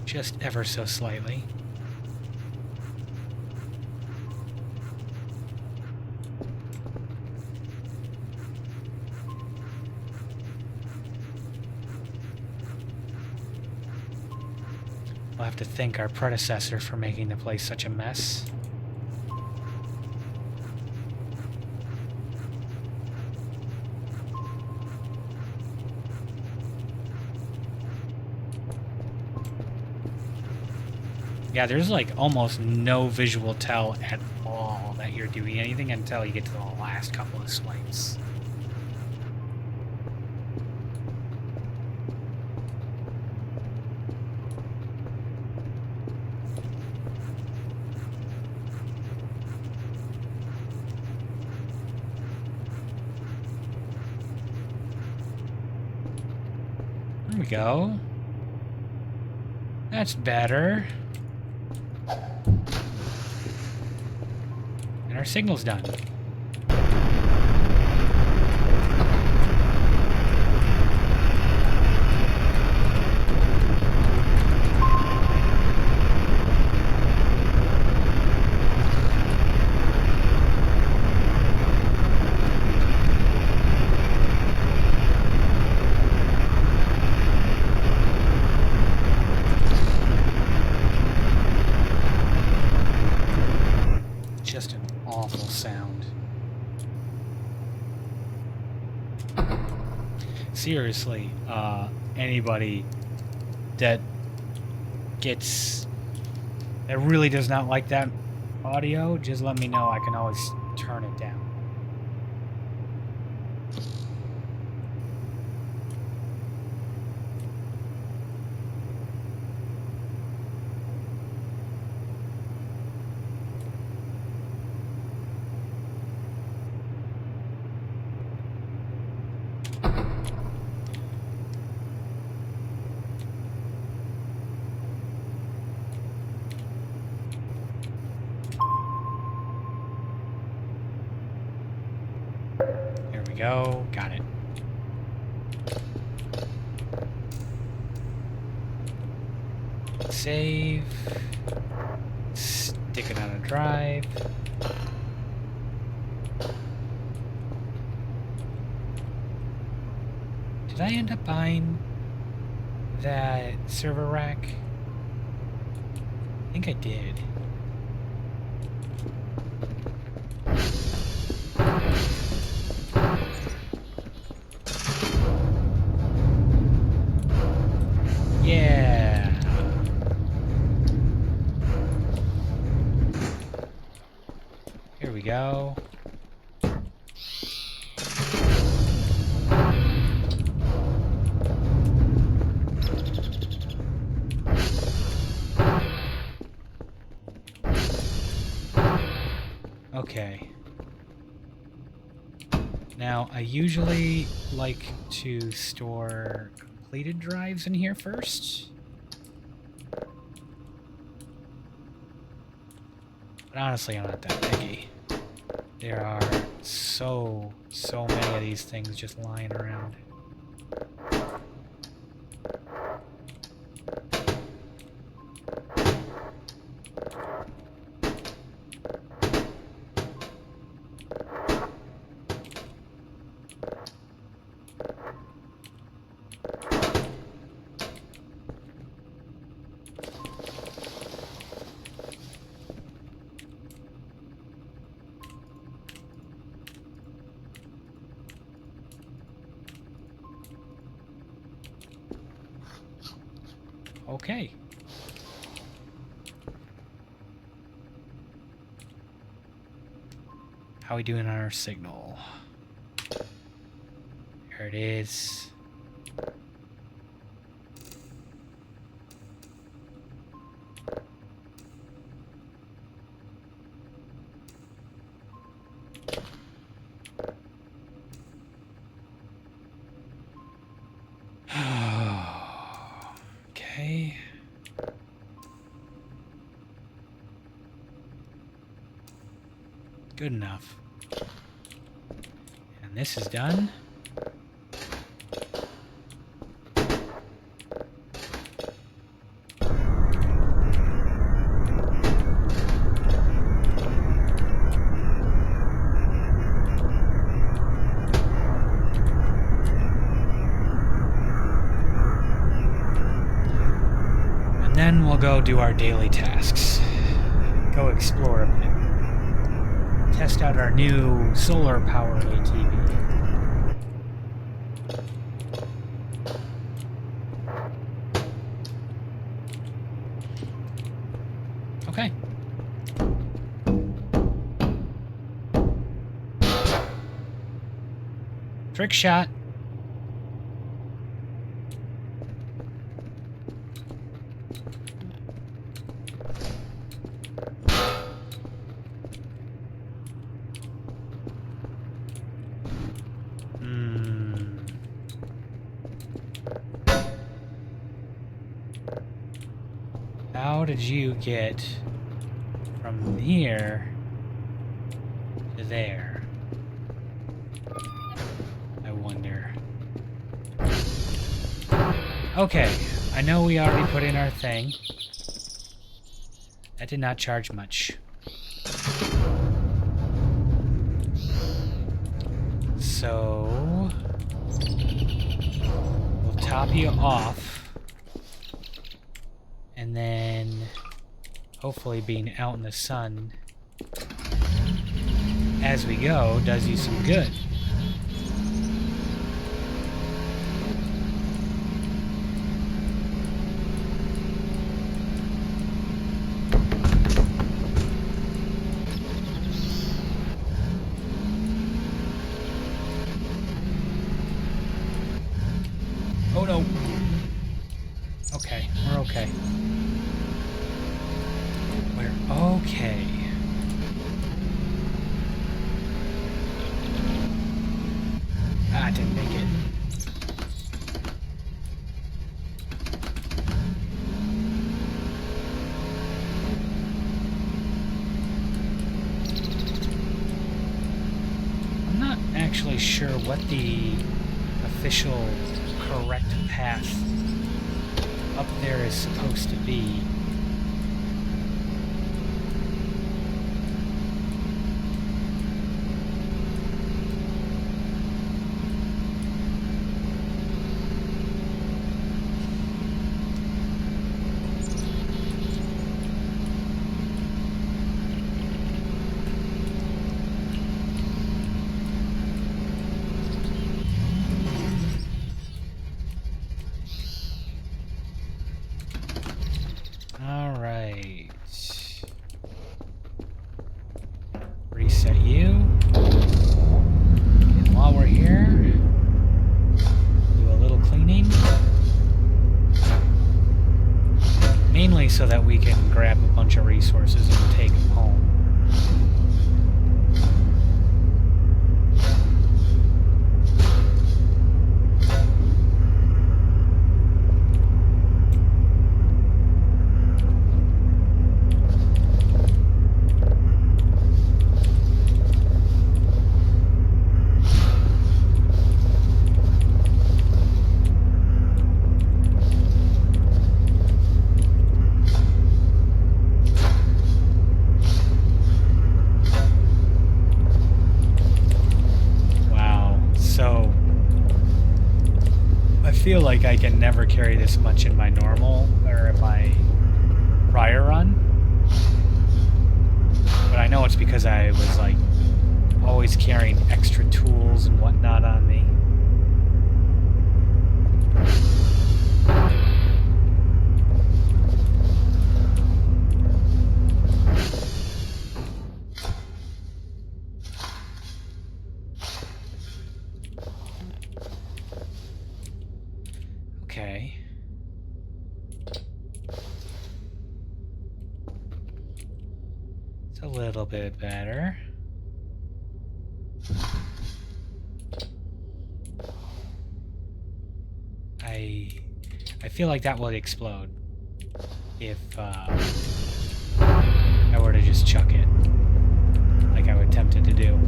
Just ever so slightly. We'll have to thank our predecessor for making the place such a mess. Yeah, there's like almost no visual tell at all that you're doing anything until you get to the last couple of swipes. There we go. That's better. And our signal's done. Just an awful sound. Seriously, anybody that really does not like that audio, just let me know. I can always turn it down. There we go. Got it. Save. Stick it on a drive. Did I end up buying that server rack? I think I did. Yeah. Here we go. Okay. Now, I usually like to store completed drives in here first. But honestly, I'm not that picky. There are so many of these things just lying around. Okay. How are we doing on our signal? There it is. Okay. Good enough. And this is done. And then we'll go do our daily tasks. Go explore a bit. Test out our new solar-powered ATV. Okay. Trick shot. How did you get from here to there? I wonder. Okay, I know we already put in our thing. That did not charge much. So we'll top you off. And then, hopefully being out in the sun as we go does you some good. Oh no. Okay, we're okay. We're okay. Ah, I didn't make it. I'm not actually sure what the official correct path up there is supposed to be. Reset you. And while we're here, do a little cleaning. Mainly so that we can grab a bunch of resources and take them home. I feel like I can never carry this much in my normal, or in my prior run. But I know it's because I was, like, always carrying extra tools and whatnot on me. little bit better. I feel like that would explode if I were to just chuck it, like I would tempted to do.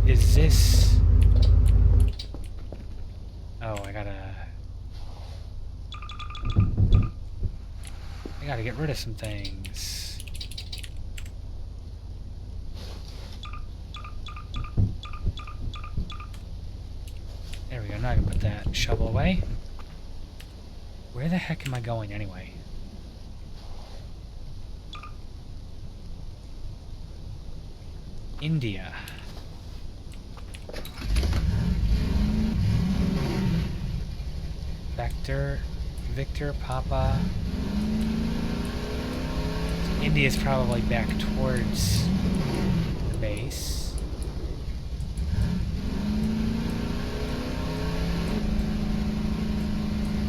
Is this... Oh, I gotta get rid of some things. There we go, now I can put that shovel away. Where the heck am I going anyway? India. Victor, Papa. So India's probably back towards the base.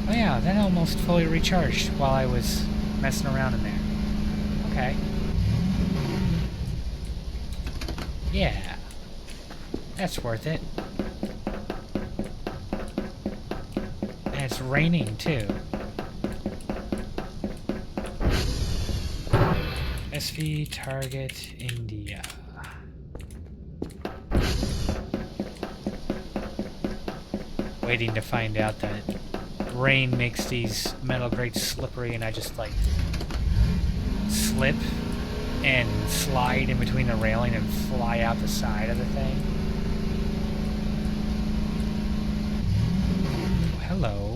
Oh yeah, that almost fully recharged while I was messing around in there. Okay. Yeah. That's worth it. It's raining too. SV target India. Waiting to find out that rain makes these metal grates slippery and I just like slip and slide in between the railing and fly out the side of the thing. Oh, hello.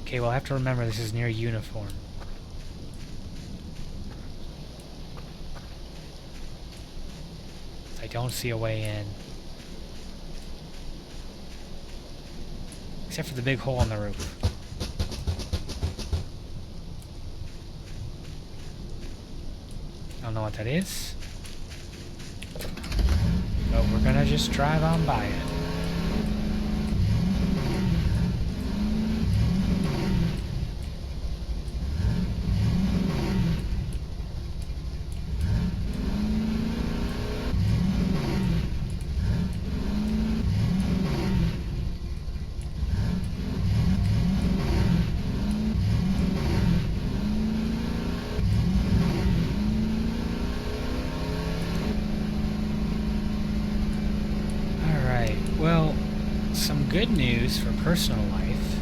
Okay, well I have to remember this is near uniform. I don't see a way in. Except for the big hole in the roof. I don't know what that is. But we're gonna just drive on by it. Well, some good news for personal life.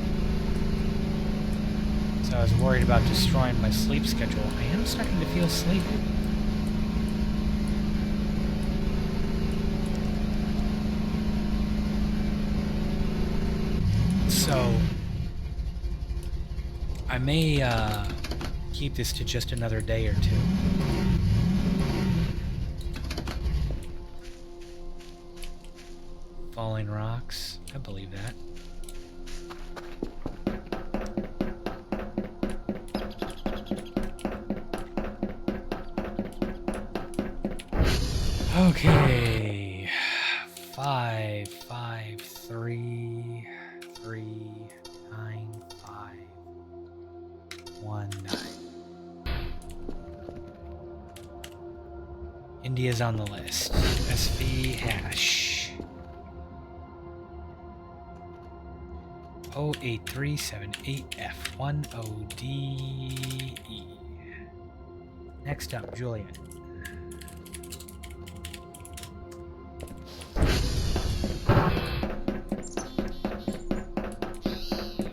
So I was worried about destroying my sleep schedule. I am starting to feel sleepy. So I may keep this to just another day or two. Falling rocks. I believe that. Okay. 5, 5, 3, 3, 9, 5, 1, 9. India's on the list. SV hash. 08378F10DE. Next up, Julian.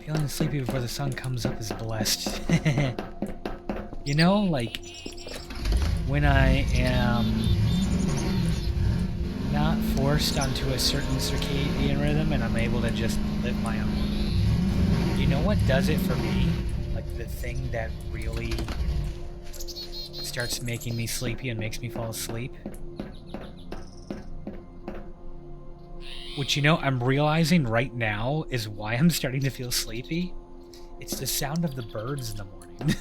Feeling sleepy before the sun comes up is blessed. You know, like, when I am not forced onto a certain circadian rhythm and I'm able to just live my own. You know what does it for me? Like the thing that really starts making me sleepy and makes me fall asleep. Which, you know, I'm realizing right now is why I'm starting to feel sleepy. It's the sound of the birds in the morning.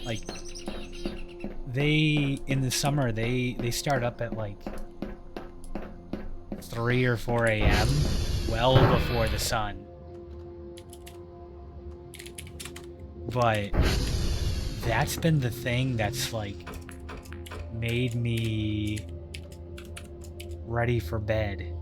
Like, in the summer, they start up at like 3 or 4 a.m., well before the sun. But that's been the thing that's like made me ready for bed.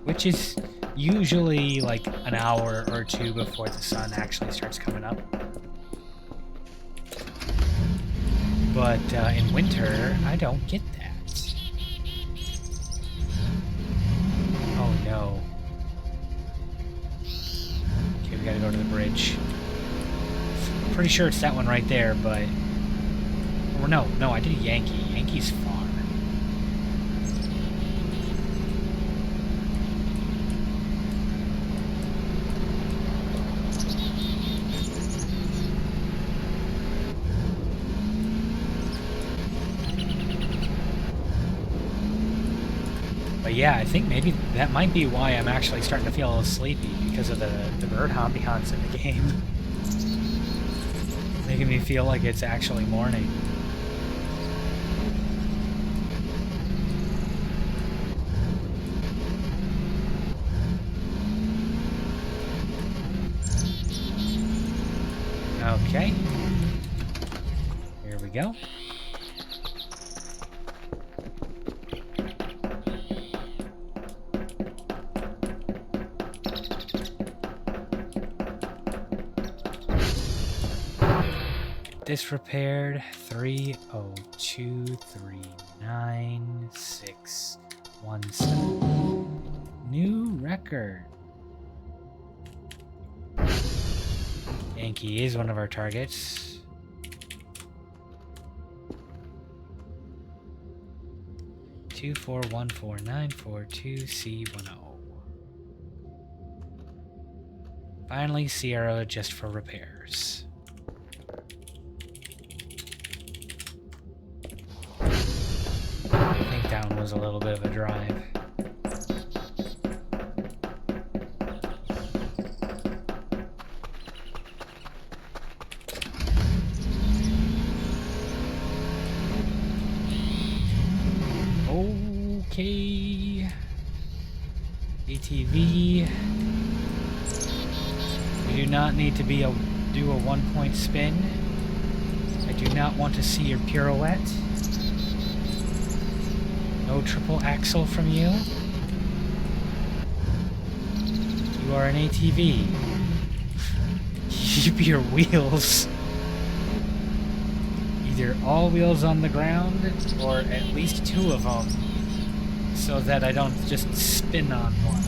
Which is usually like an hour or two before the sun actually starts coming up. But in winter, I don't get that. Oh no. Okay, we gotta go to the bridge. I'm pretty sure it's that one right there, but... Or no, I did Yankee. Yankee's far. But yeah, I think maybe that might be why I'm actually starting to feel a little sleepy, because of the bird ambiance in the game. Making me feel like it's actually morning. Okay. Here we go. Disrepaired 302399617. New record. Yankee is one of our targets. Two 4144942C10. Finally, Sierra just for repairs. I think that one was a little bit of a drive. Okay. ATV. We do not need to do a 1-point spin. I do not want to see your pirouette. No triple axle from you. You are an ATV. Keep your wheels either all wheels on the ground or at least 2 of them, so that I don't just spin on one.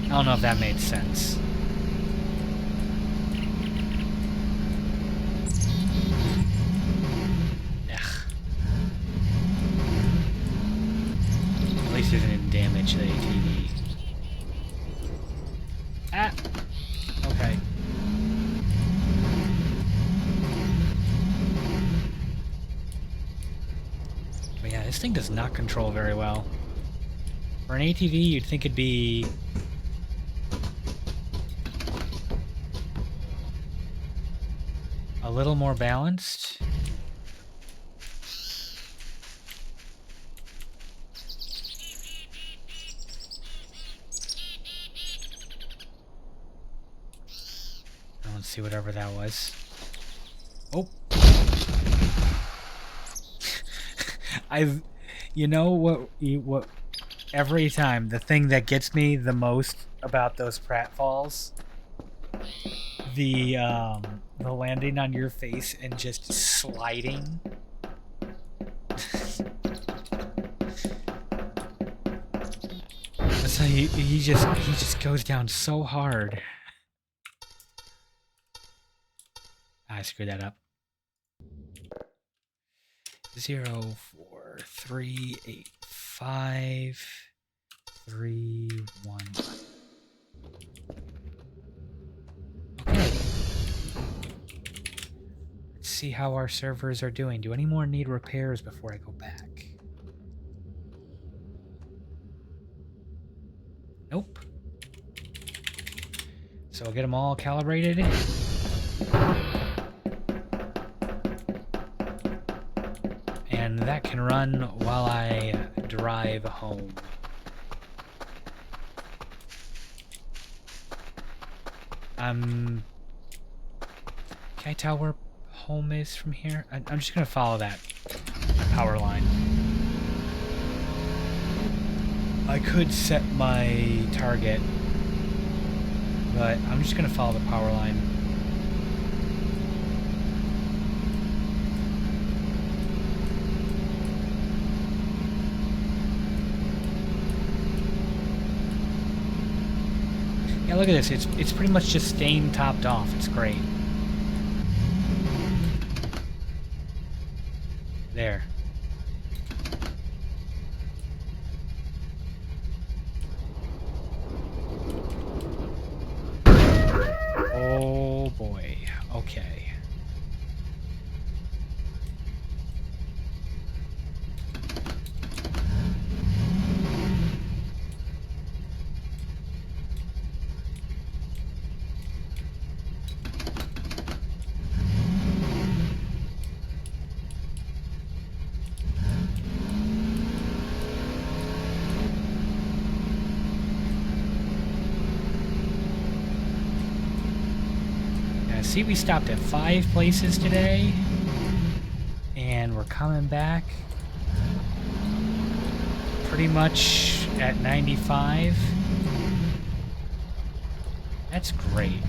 I don't know if that made sense. At least it didn't damage the ATV. Ah! Okay. But yeah, this thing does not control very well. For an ATV, you'd think it'd be... a little more balanced. Let's see whatever that was. Oh. You know what, every time, the thing that gets me the most about those pratfalls, the landing on your face and just sliding. So he just goes down so hard. screw that up. 0, 4, 3, 8, 5, 3, 1. Okay. Let's see how our servers are doing. Do any more need repairs before I go back? Nope. So I'll get them all calibrated. And that can run while I drive home. Can I tell where home is from here? I'm just gonna follow that power line. I could set my target, but I'm just gonna follow the power line. Yeah, look at this. It's pretty much just staying topped off. It's great. There. Oh boy. Okay. See, we stopped at 5 places today, and we're coming back pretty much at 95. That's great.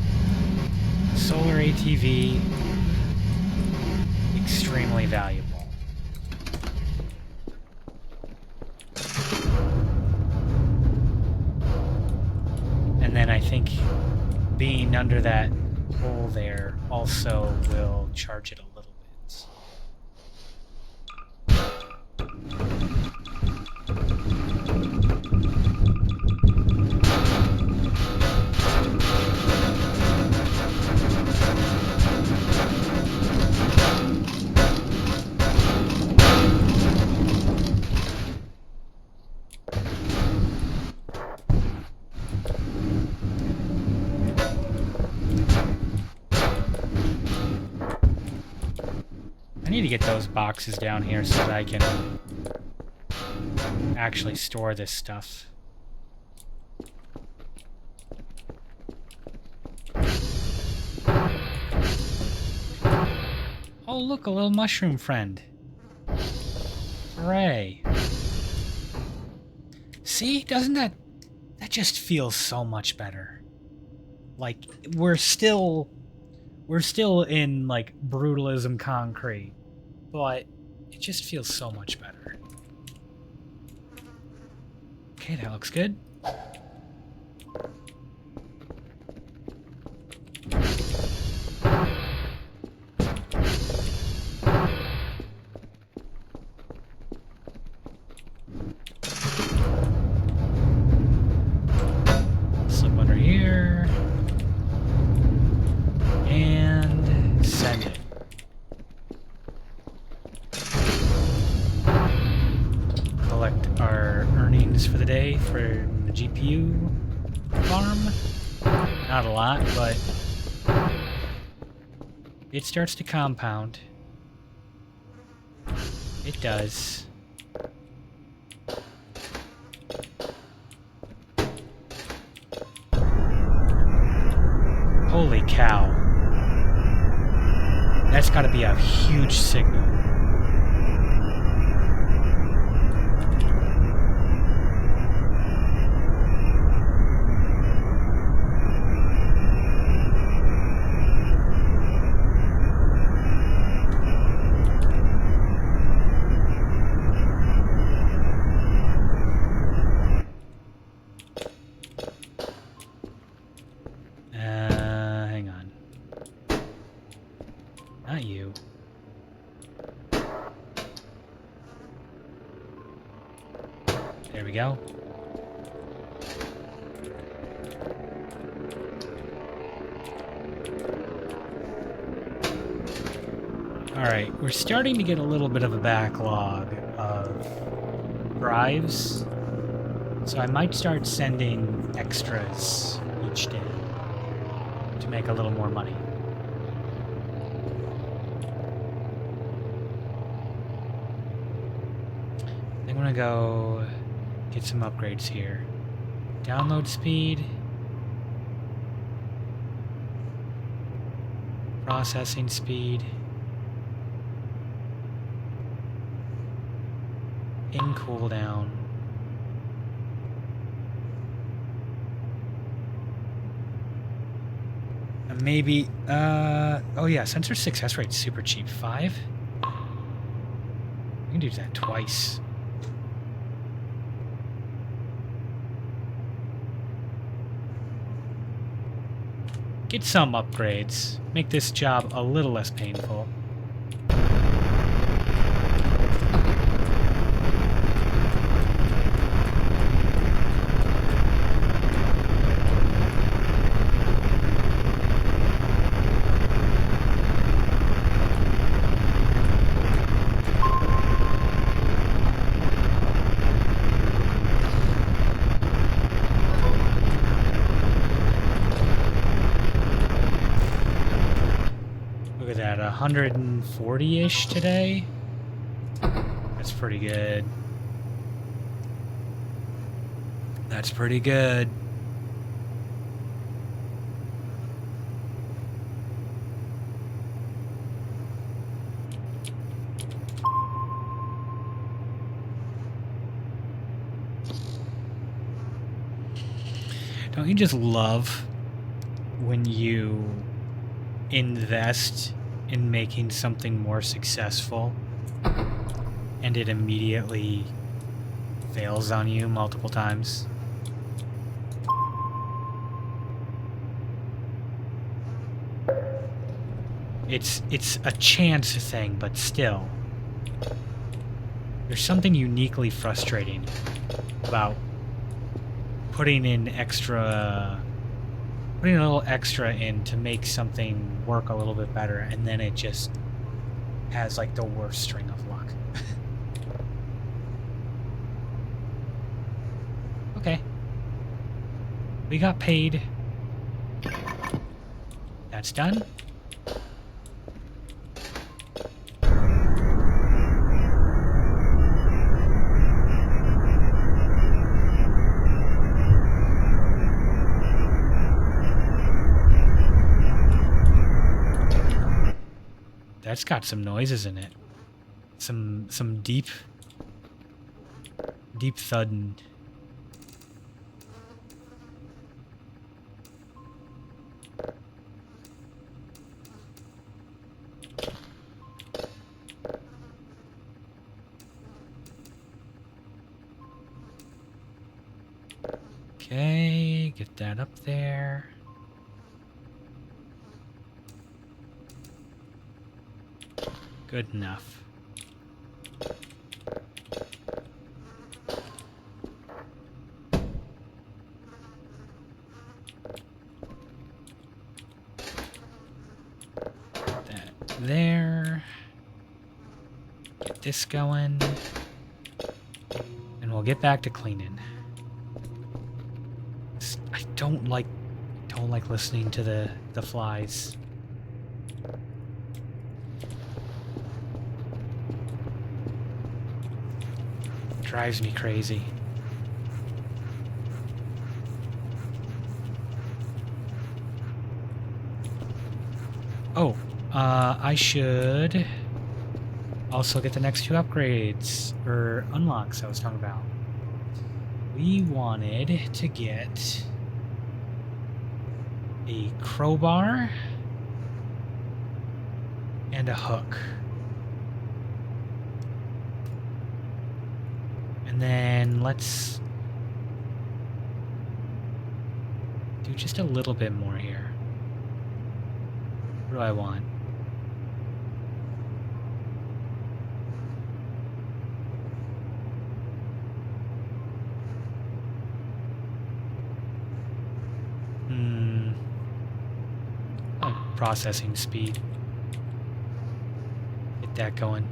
Solar ATV, extremely valuable. And then I think being under that hole there also will charge it a little bit. I need to get those boxes down here so that I can actually store this stuff. Oh, look, a little mushroom friend. Hooray. See, doesn't that just feels so much better. Like, we're still in, like, brutalism concrete, but it just feels so much better. Okay, that looks good. Slip under here. And send it. Collect our earnings for the day for the GPU farm. Not a lot, but it starts to compound. It does. Holy cow. That's gotta be a huge signal. Hang on. There we go. Alright, we're starting to get a little bit of a backlog of drives, so I might start sending extras each day to make a little more money. I'm gonna go get some upgrades here. Download speed, processing speed, in cooldown. Maybe, oh yeah, sensor success rate's super cheap. 5? We can do that twice. Get some upgrades. Make this job a little less painful. Look at that, 140-ish today. That's pretty good. That's pretty good. Don't you just love when you invest in making something more successful and it immediately fails on you multiple times? It's a chance thing, but still. There's something uniquely frustrating about putting a little extra in to make something work a little bit better, and then it just has like the worst string of luck. Okay. We got paid. That's done. That's got some noises in it. Some deep thudding. Okay, get that up there. Good enough. That there. Get this going. And we'll get back to cleaning. I don't like listening to the flies. Drives me crazy. Oh, I should also get the next 2 upgrades, or unlocks I was talking about. We wanted to get a crowbar and a hook. And then let's do just a little bit more here. What do I want? processing speed. Get that going.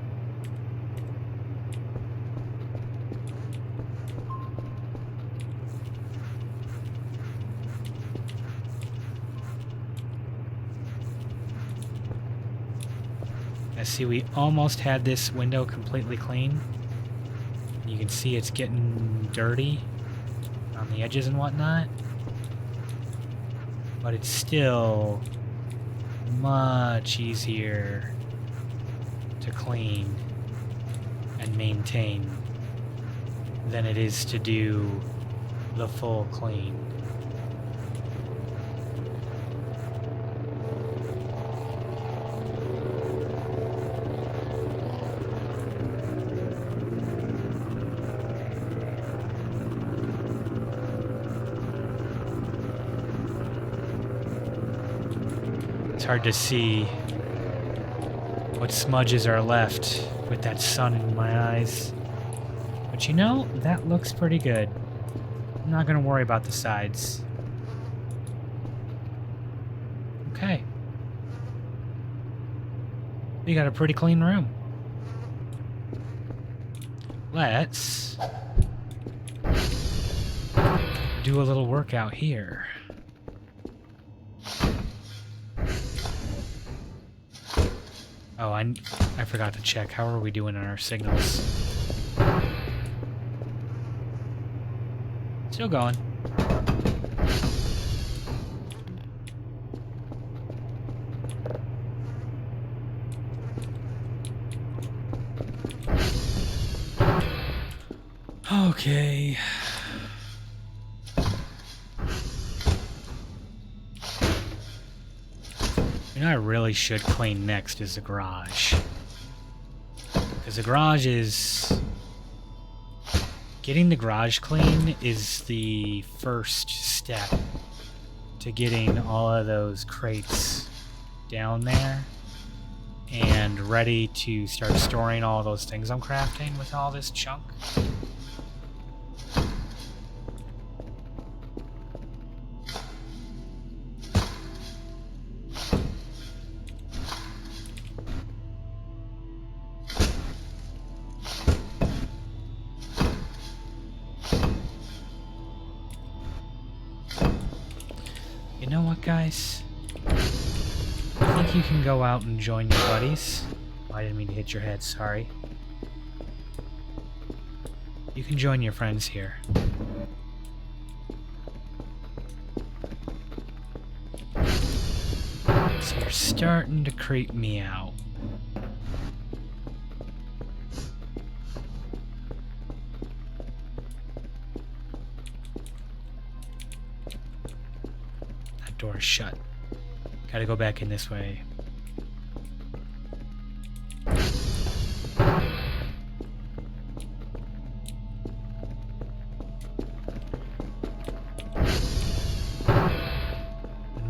I see we almost had this window completely clean. You can see it's getting dirty on the edges and whatnot. But it's still much easier to clean and maintain than it is to do the full clean. It's hard to see what smudges are left with that sun in my eyes. But you know, that looks pretty good. I'm not going to worry about the sides. Okay. We got a pretty clean room. Let's do a little workout here. Oh, I forgot to check. How are we doing on our signals? Still going. Okay. You know, I really should clean next is the garage. Because the garage is... Getting the garage clean is the first step to getting all of those crates down there and ready to start storing all those things I'm crafting with all this junk. You know what, guys? I think you can go out and join your buddies. Oh, I didn't mean to hit your head, sorry. You can join your friends here. So you're starting to creep me out. Door shut. Gotta go back in this way. And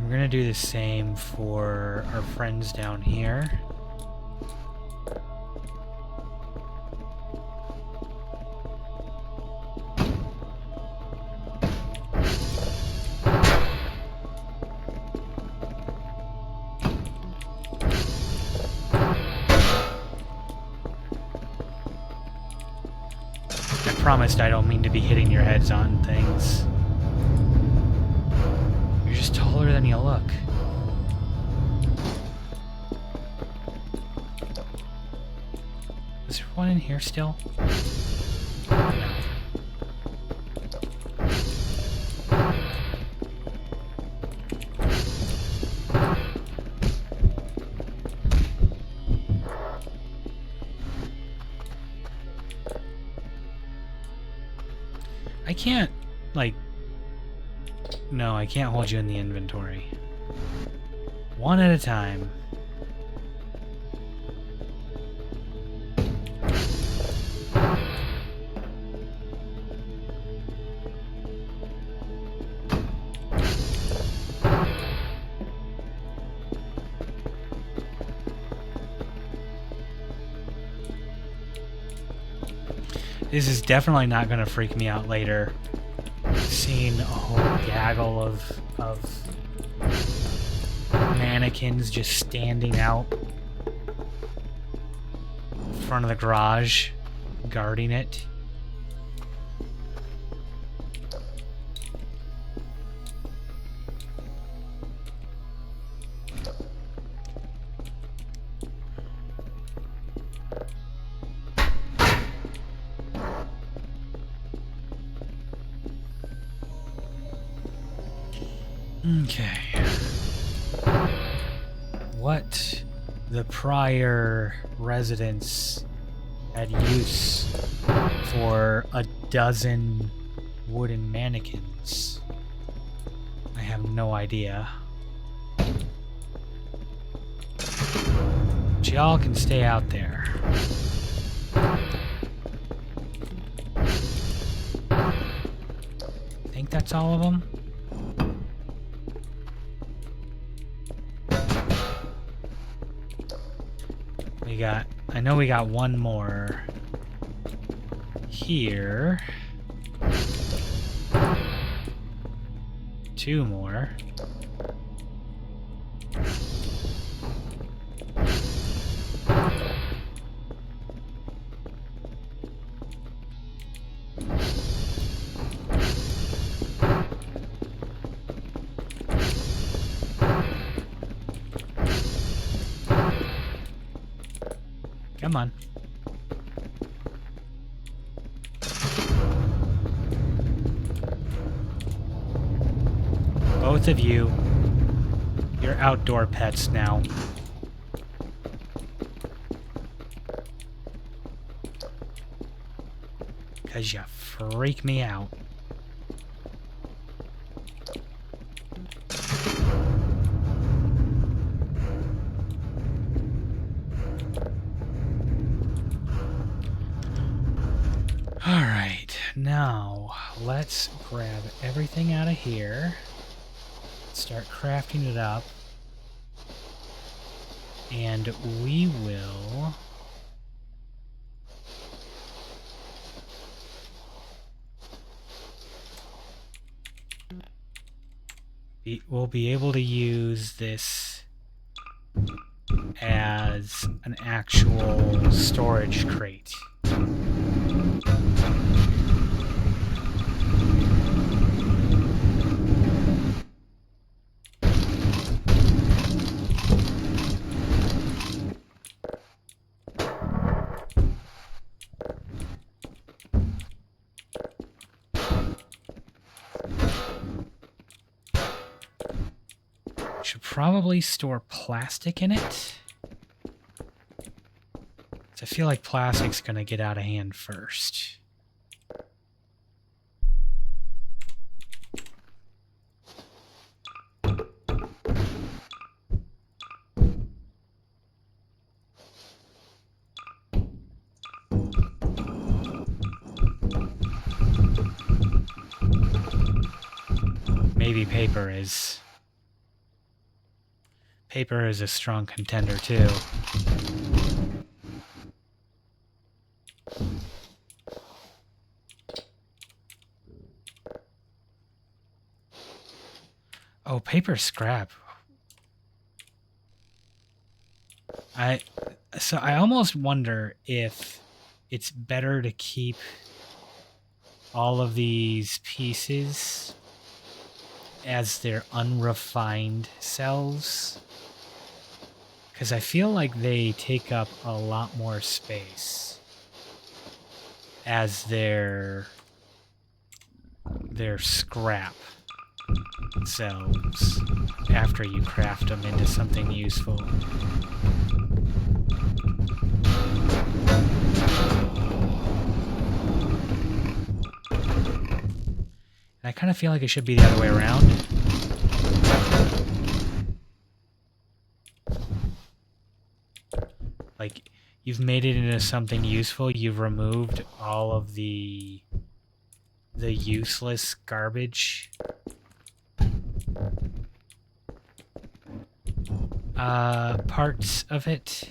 we're gonna do the same for our friends down here. Promised I don't mean to be hitting your heads on things. You're just taller than you look. Is there one in here still? No. I can't, like... No, I can't hold you in the inventory. One at a time. This is definitely not going to freak me out later. Seeing a whole gaggle of mannequins just standing out in front of the garage, guarding it. Okay. What the prior residents had use for a dozen wooden mannequins, I have no idea. But y'all can stay out there. Think that's all of them? I know we got one more here. Two more. Come on. Both of you, you're outdoor pets now. Because you freak me out. Alright, now let's grab everything out of here. Start crafting it up. And we will... we'll be able to use this as an actual storage crate. Should probably store plastic in it. I feel like plastic's gonna get out of hand first. Maybe paper is... Paper is a strong contender, too. Oh, paper scrap. So I almost wonder if it's better to keep all of these pieces as their unrefined selves. Because I feel like they take up a lot more space as their scrap selves after you craft them into something useful. And I kind of feel like it should be the other way around. Like, you've made it into something useful, you've removed all of the useless garbage parts of it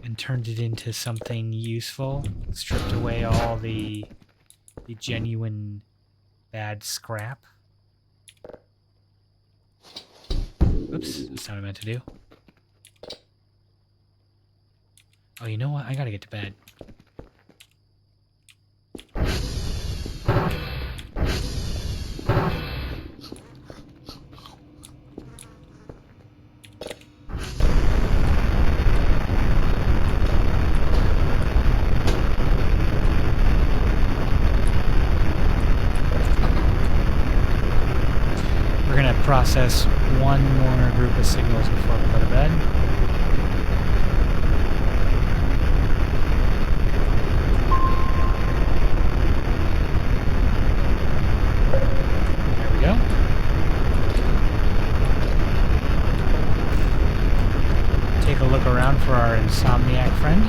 and turned it into something useful, stripped away all the genuine bad scrap. Oops, that's not what I meant to do. Oh, you know what? I gotta get to bed. We're gonna process one more group of signals before we go to bed. There we go. Take a look around for our insomniac friend.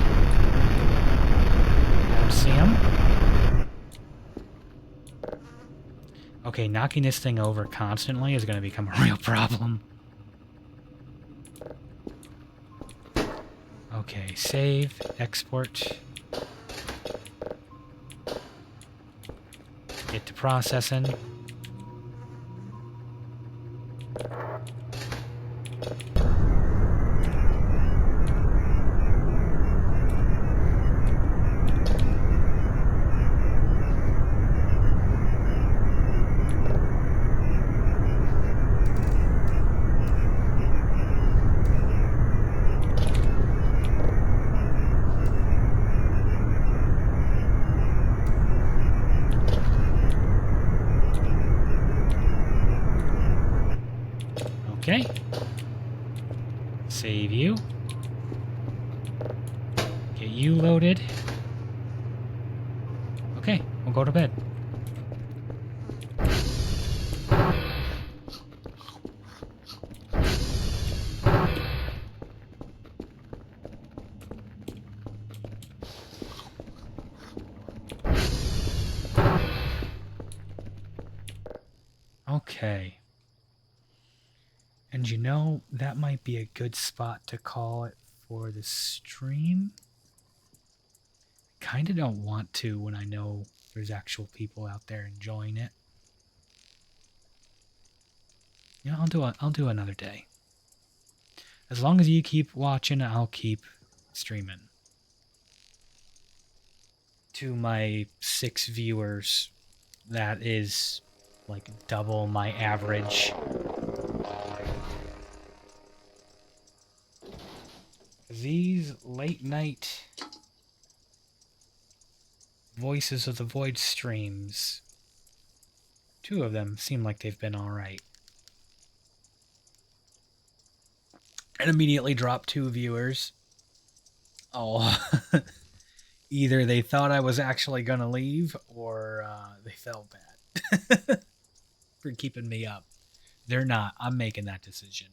I don't see him. Okay, knocking this thing over constantly is going to become a real problem. Okay, save, export. Get to processing. Okay. Save you. Get you loaded. Okay, we'll go to bed. Okay. And you know, that might be a good spot to call it for the stream. Kind of don't want to when I know there's actual people out there enjoying it. Yeah, I'll do another day. As long as you keep watching, I'll keep streaming. To my 6 viewers, that is like double my average. These late night Voices of the Void streams, 2 of them seem like they've been alright. And immediately dropped 2 viewers. Oh, either they thought I was actually gonna leave, or they felt bad for keeping me up. They're not. I'm making that decision.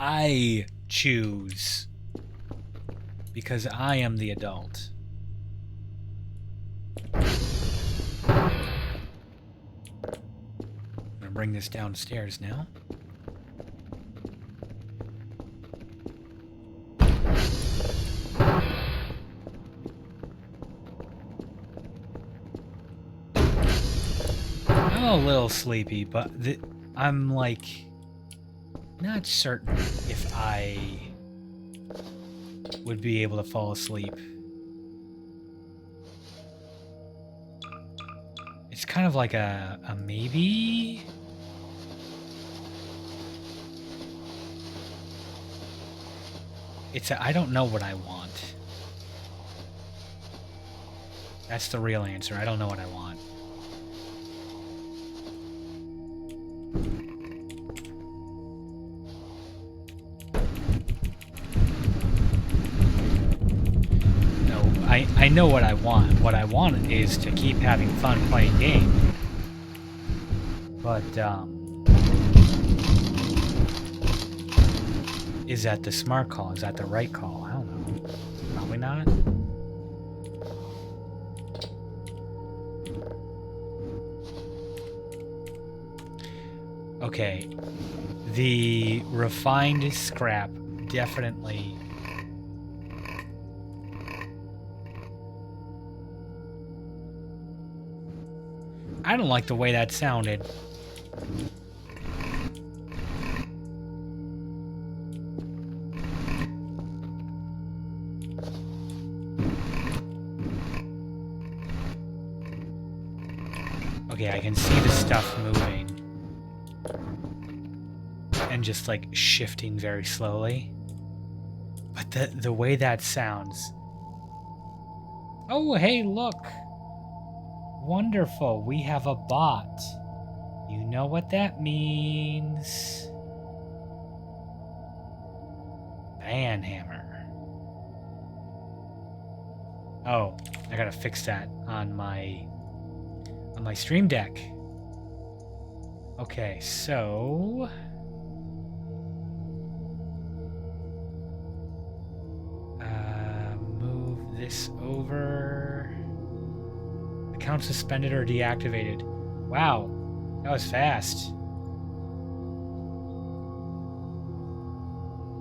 I choose, because I am the adult. I'm gonna bring this downstairs now. I'm a little sleepy, but I'm like not certain if I would be able to fall asleep. It's kind of like a maybe. I don't know what I want. That's the real answer. I don't know what I want. I know what I want. What I want is to keep having fun playing games. But, is that the smart call? Is that the right call? I don't know. Probably not. Okay. The refined scrap definitely... I don't like the way that sounded. Okay, I can see the stuff moving. And just like shifting very slowly. But the way that sounds. Oh, hey, look. Wonderful. We have a bot. You know what that means. Banhammer. Oh, I gotta fix that on my Stream Deck. Okay, so move this over. Account suspended or deactivated. Wow, that was fast.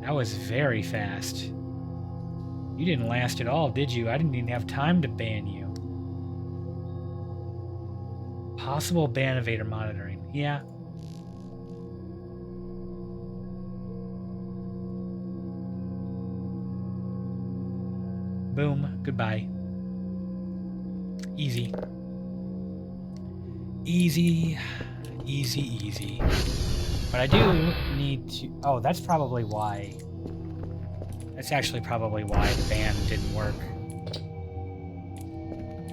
That was very fast. You didn't last at all, did you? I didn't even have time to ban you. Possible ban evader monitoring. Yeah. Boom. Goodbye. Easy. Easy. Easy, easy. But I do need to... Oh, that's probably why... That's actually probably why the ban didn't work.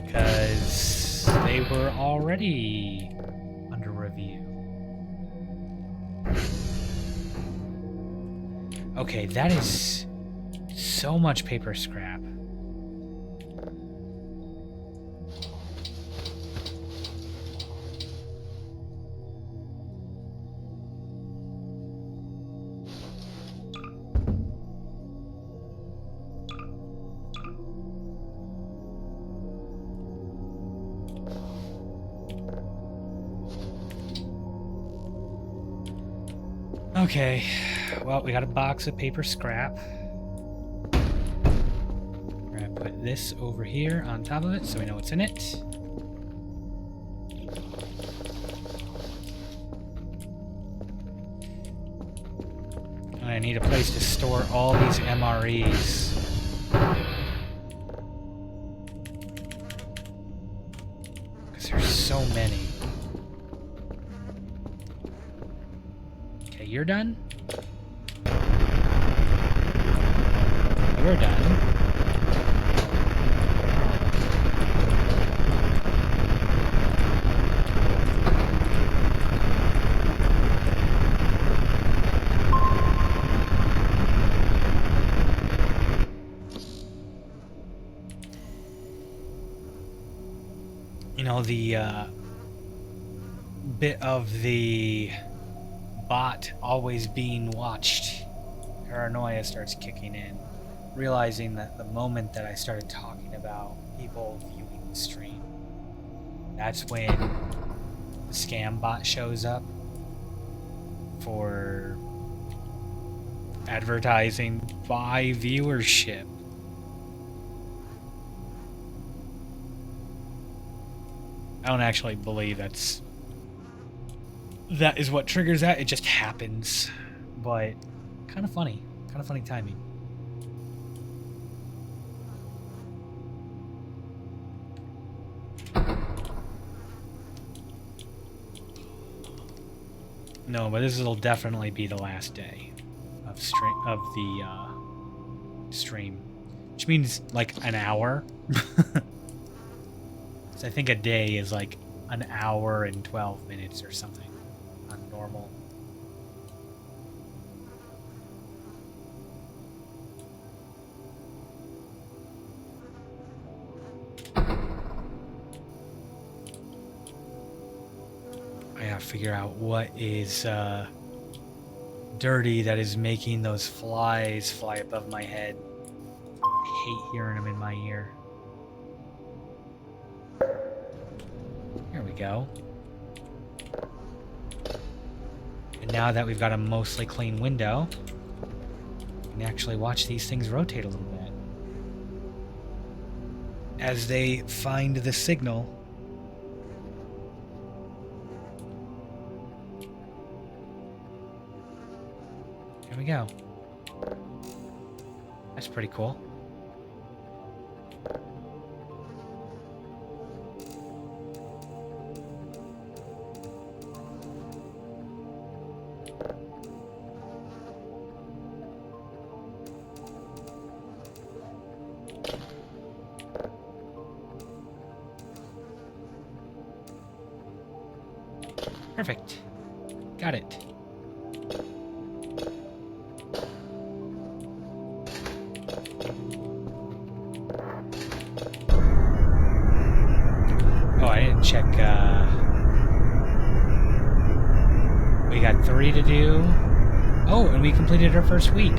Because they were already under review. Okay, that is so much paper scrap. Okay, well, we got a box of paper scrap. We're gonna put this over here on top of it so we know what's in it. And I need a place to store all these MREs. Because there's so many. You're done? You're done. You know, the bit of the bot always being watched, paranoia starts kicking in, realizing that the moment that I started talking about people viewing the stream, that's when the scam bot shows up for advertising by viewership. I don't actually believe that is what triggers that. It just happens. But kind of funny. Kind of funny timing. No, but this will definitely be the last day of the stream. Which means like an hour. So I think a day is like an hour and 12 minutes or something. Normal. I gotta figure out what is dirty that is making those flies fly above my head. I hate hearing them in my ear. Here we go. And now that we've got a mostly clean window, we can actually watch these things rotate a little bit. As they find the signal. Here we go. That's pretty cool. Perfect. Got it. Oh, I didn't check, we got 3 to do. Oh, and we completed our first week.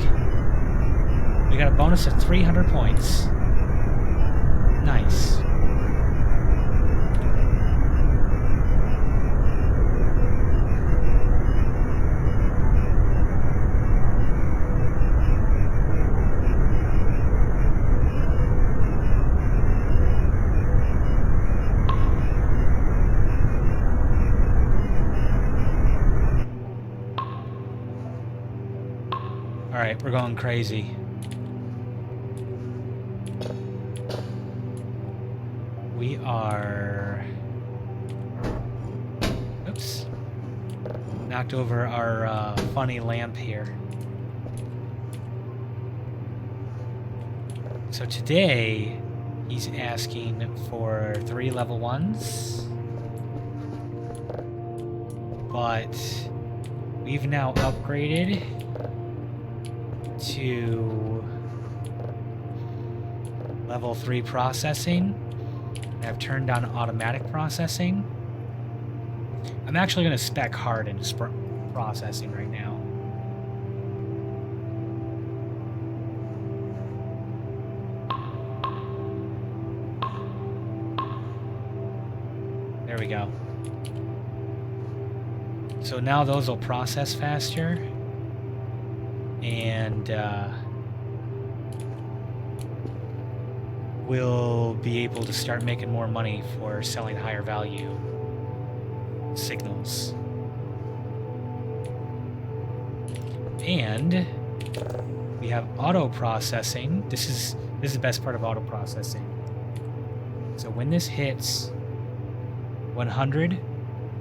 We got a bonus of 300 points. Nice. Alright, we're going crazy. We are... Oops. Knocked over our funny lamp here. So today, he's asking for 3 level 1s. But we've now upgraded to level 3 processing. I've turned on automatic processing. I'm actually going to spec hard into processing right now. There we go. So now those will process faster. And we'll be able to start making more money for selling higher value signals. And we have auto processing. This is the best part of auto processing. So when this hits 100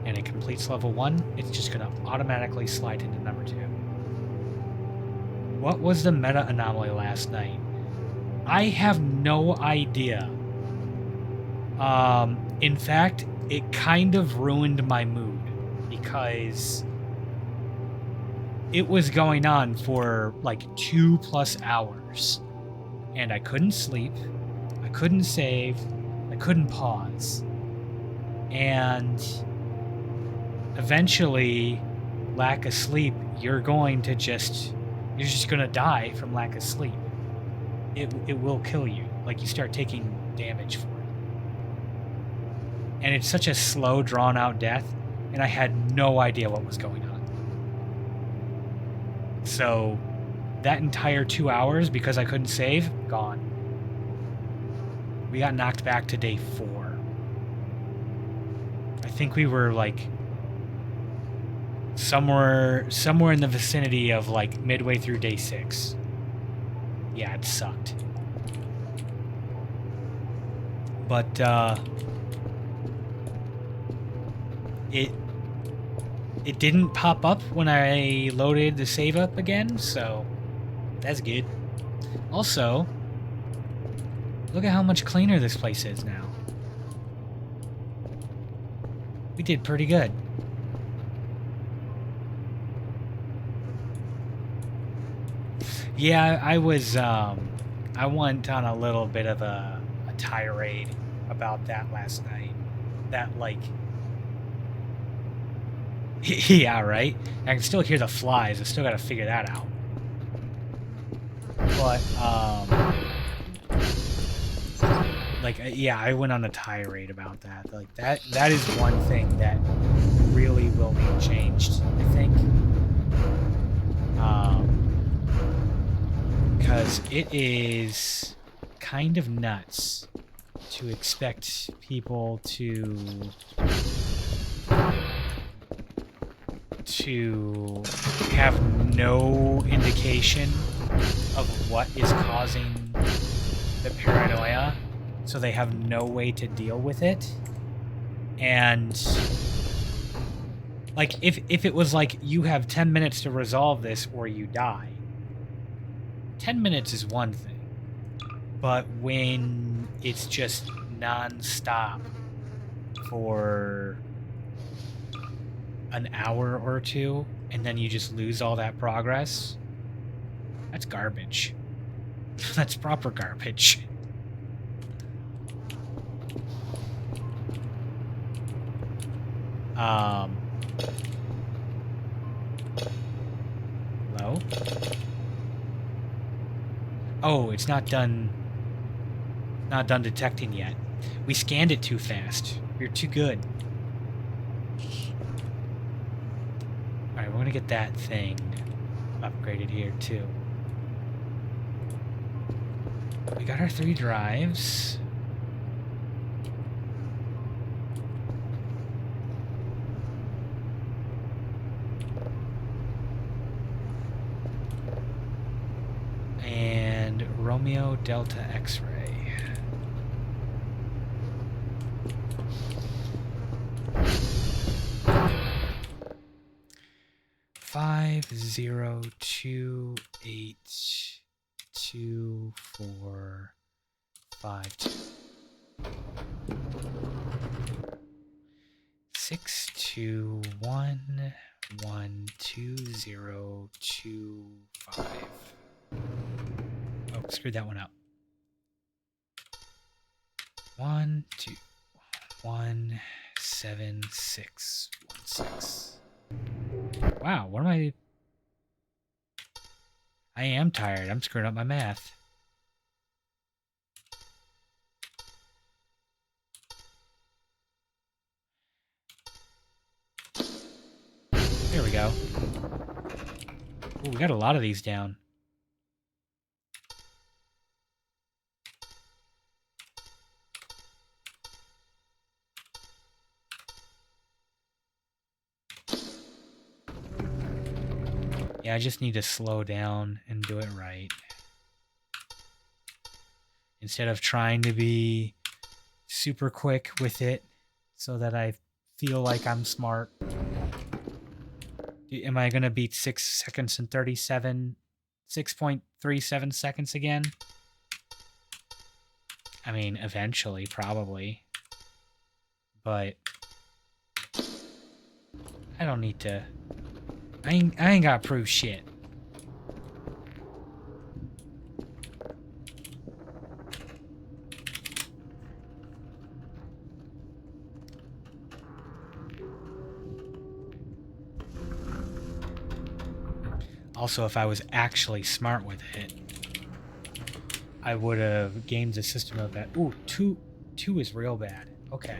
and it completes level 1, it's just going to automatically slide into number 2. What was the meta anomaly last night? I have no idea. In fact, it kind of ruined my mood because it was going on for like 2+ hours and I couldn't sleep, I couldn't save, I couldn't pause. And eventually, lack of sleep, you're just gonna die from lack of sleep. It will kill you. Like, you start taking damage for it. And it's such a slow, drawn-out death, and I had no idea what was going on. So, that entire 2 hours, because I couldn't save, gone. We got knocked back to day 4. I think we were, like, somewhere in the vicinity of, like, midway through day 6. Yeah, it sucked. But, it didn't pop up when I loaded the save up again, so that's good. Also, look at how much cleaner this place is now. We did pretty good. Yeah, I went on a little bit of a tirade about that last night. That, like... yeah, right? I can still hear the flies. I still gotta figure that out. But, like, yeah, I went on a tirade about that. Like, that is one thing that really will be changed, I think. Because it is kind of nuts to expect people to have no indication of what is causing the paranoia, so they have no way to deal with it. And like, if it was like, you have 10 minutes to resolve this or you die, 10 minutes is one thing. But when it's just non-stop for an hour or two, and then you just lose all that progress, that's garbage. That's proper garbage. Hello? Oh, it's not done. Not done detecting yet. We scanned it too fast. We're too good. Alright, we're gonna get that thing upgraded here too. We got our 3 drives. And Romeo Delta X-ray. 5028245 621120225. Oh, screwed that one up. 1217616. Wow, what am I? I am tired. I'm screwing up my math. There we go. Ooh, we got a lot of these down. Yeah, I just need to slow down and do it right. Instead of trying to be super quick with it so that I feel like I'm smart. Am I going to beat 6 seconds and 6.37 seconds again? I mean, eventually, probably. But I don't need to. I ain't got to prove shit. Also, if I was actually smart with it, I would have gamed the system of that. Ooh, two is real bad. Okay.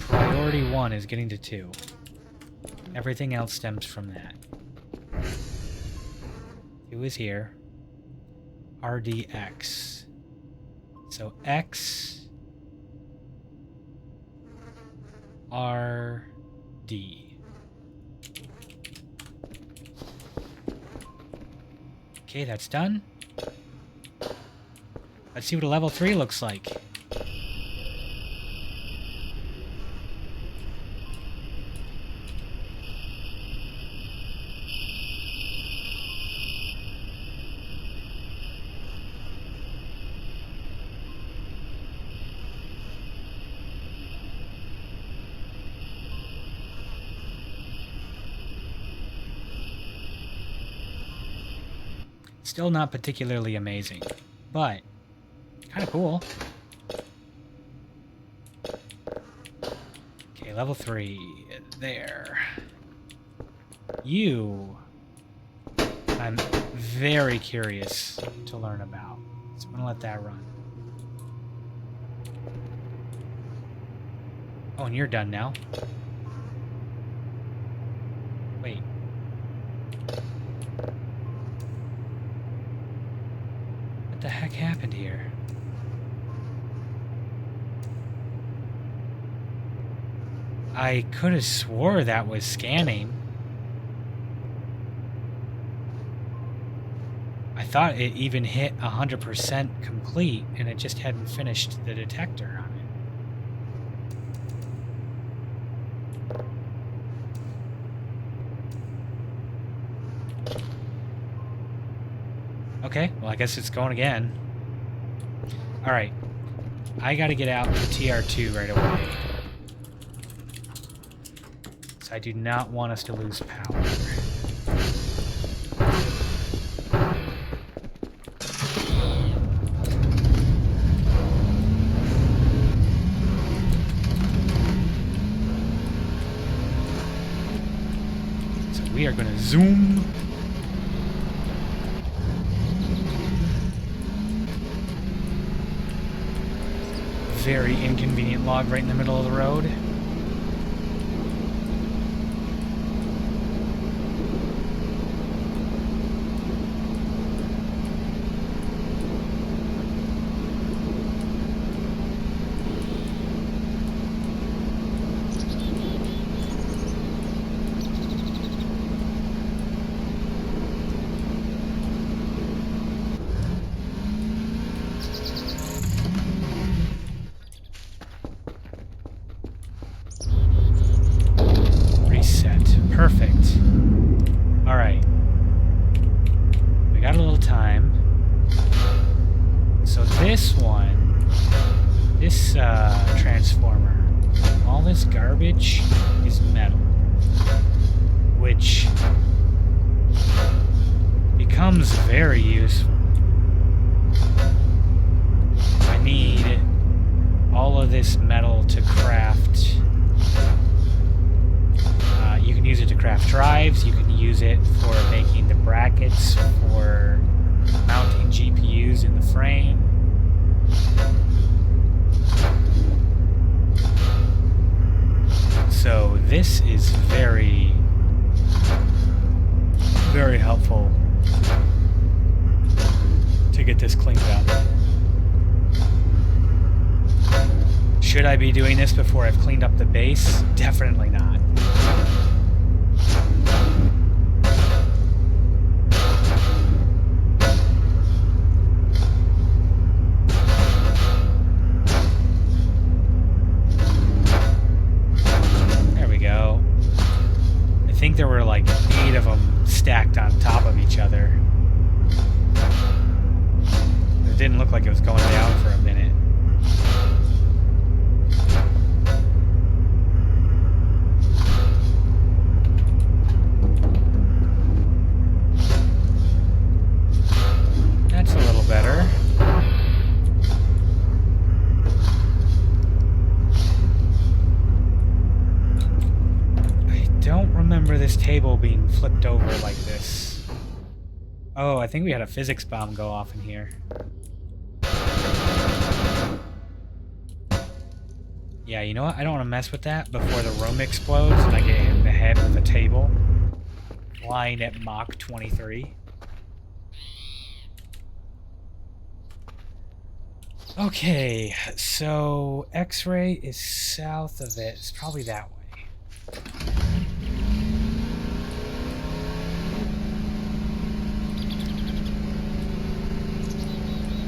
Priority 1 is getting to 2. Everything else stems from that. 2 is here. RDX. So X R D. Okay, that's done. Let's see what a level 3 looks like. Still not particularly amazing, but kind of cool. Okay, level 3. There. You, I'm very curious to learn about. So I'm going to let that run. Oh, and you're done now. Wait. What the heck happened here? I could have swore that was scanning. I thought it even hit 100% complete, and it just hadn't finished the detector on it. Okay, well, I guess it's going again. Alright. I gotta get out to TR2 right away. I do not want us to lose power. So we are going to zoom. Very inconvenient log right in the middle of the road. Perfect. Alright. We got a little time. So this one, this transformer, all this garbage is metal. Which becomes very useful. I need all of this metal to craft. You can use it to craft drives, you can use it for making the brackets for mounting GPUs in the frame. So this is very, very helpful to get this cleaned up. Should I be doing this before I've cleaned up the base? Definitely not. I think there were like 8 of them stacked on top of each other. It didn't look like it was going down for a minute. That's a little better. Don't remember this table being flipped over like this. Oh, I think we had a physics bomb go off in here. Yeah, you know what? I don't want to mess with that before the room explodes and I get hit in the head with a table. Flying at Mach 23. Okay, so X-ray is south of it. It's probably that way.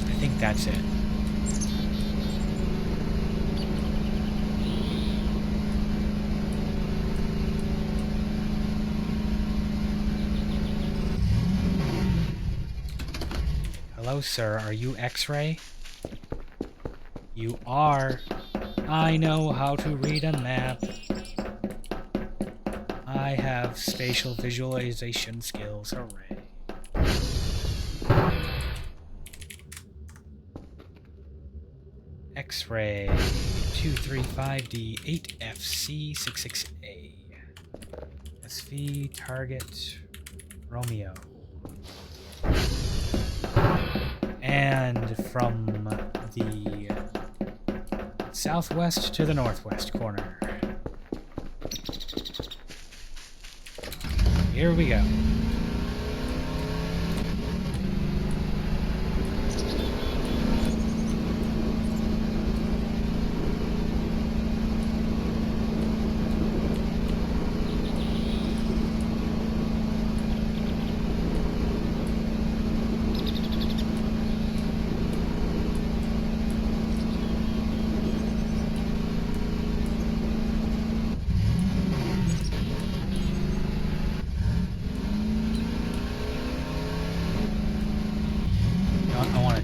I think that's it. Hello, sir. Are you X-ray? You are. I know how to read a map. I have spatial visualization skills. Hooray. X-ray 235D8FC66A. SV target Romeo. And from the southwest to the northwest corner. Here we go.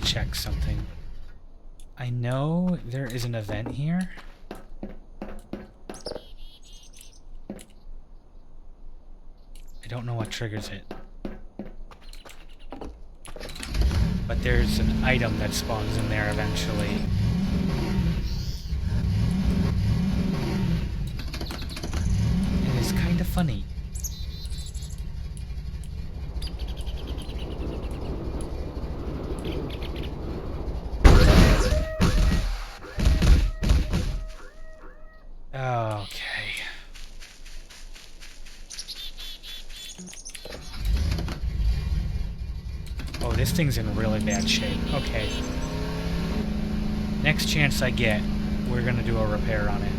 Check something. I know there is an event here. don't know what triggers it. But there's an item that spawns in there eventually. And it's kind of funny. Okay. Oh, this thing's in really bad shape. Okay. Next chance I get, we're gonna do a repair on it.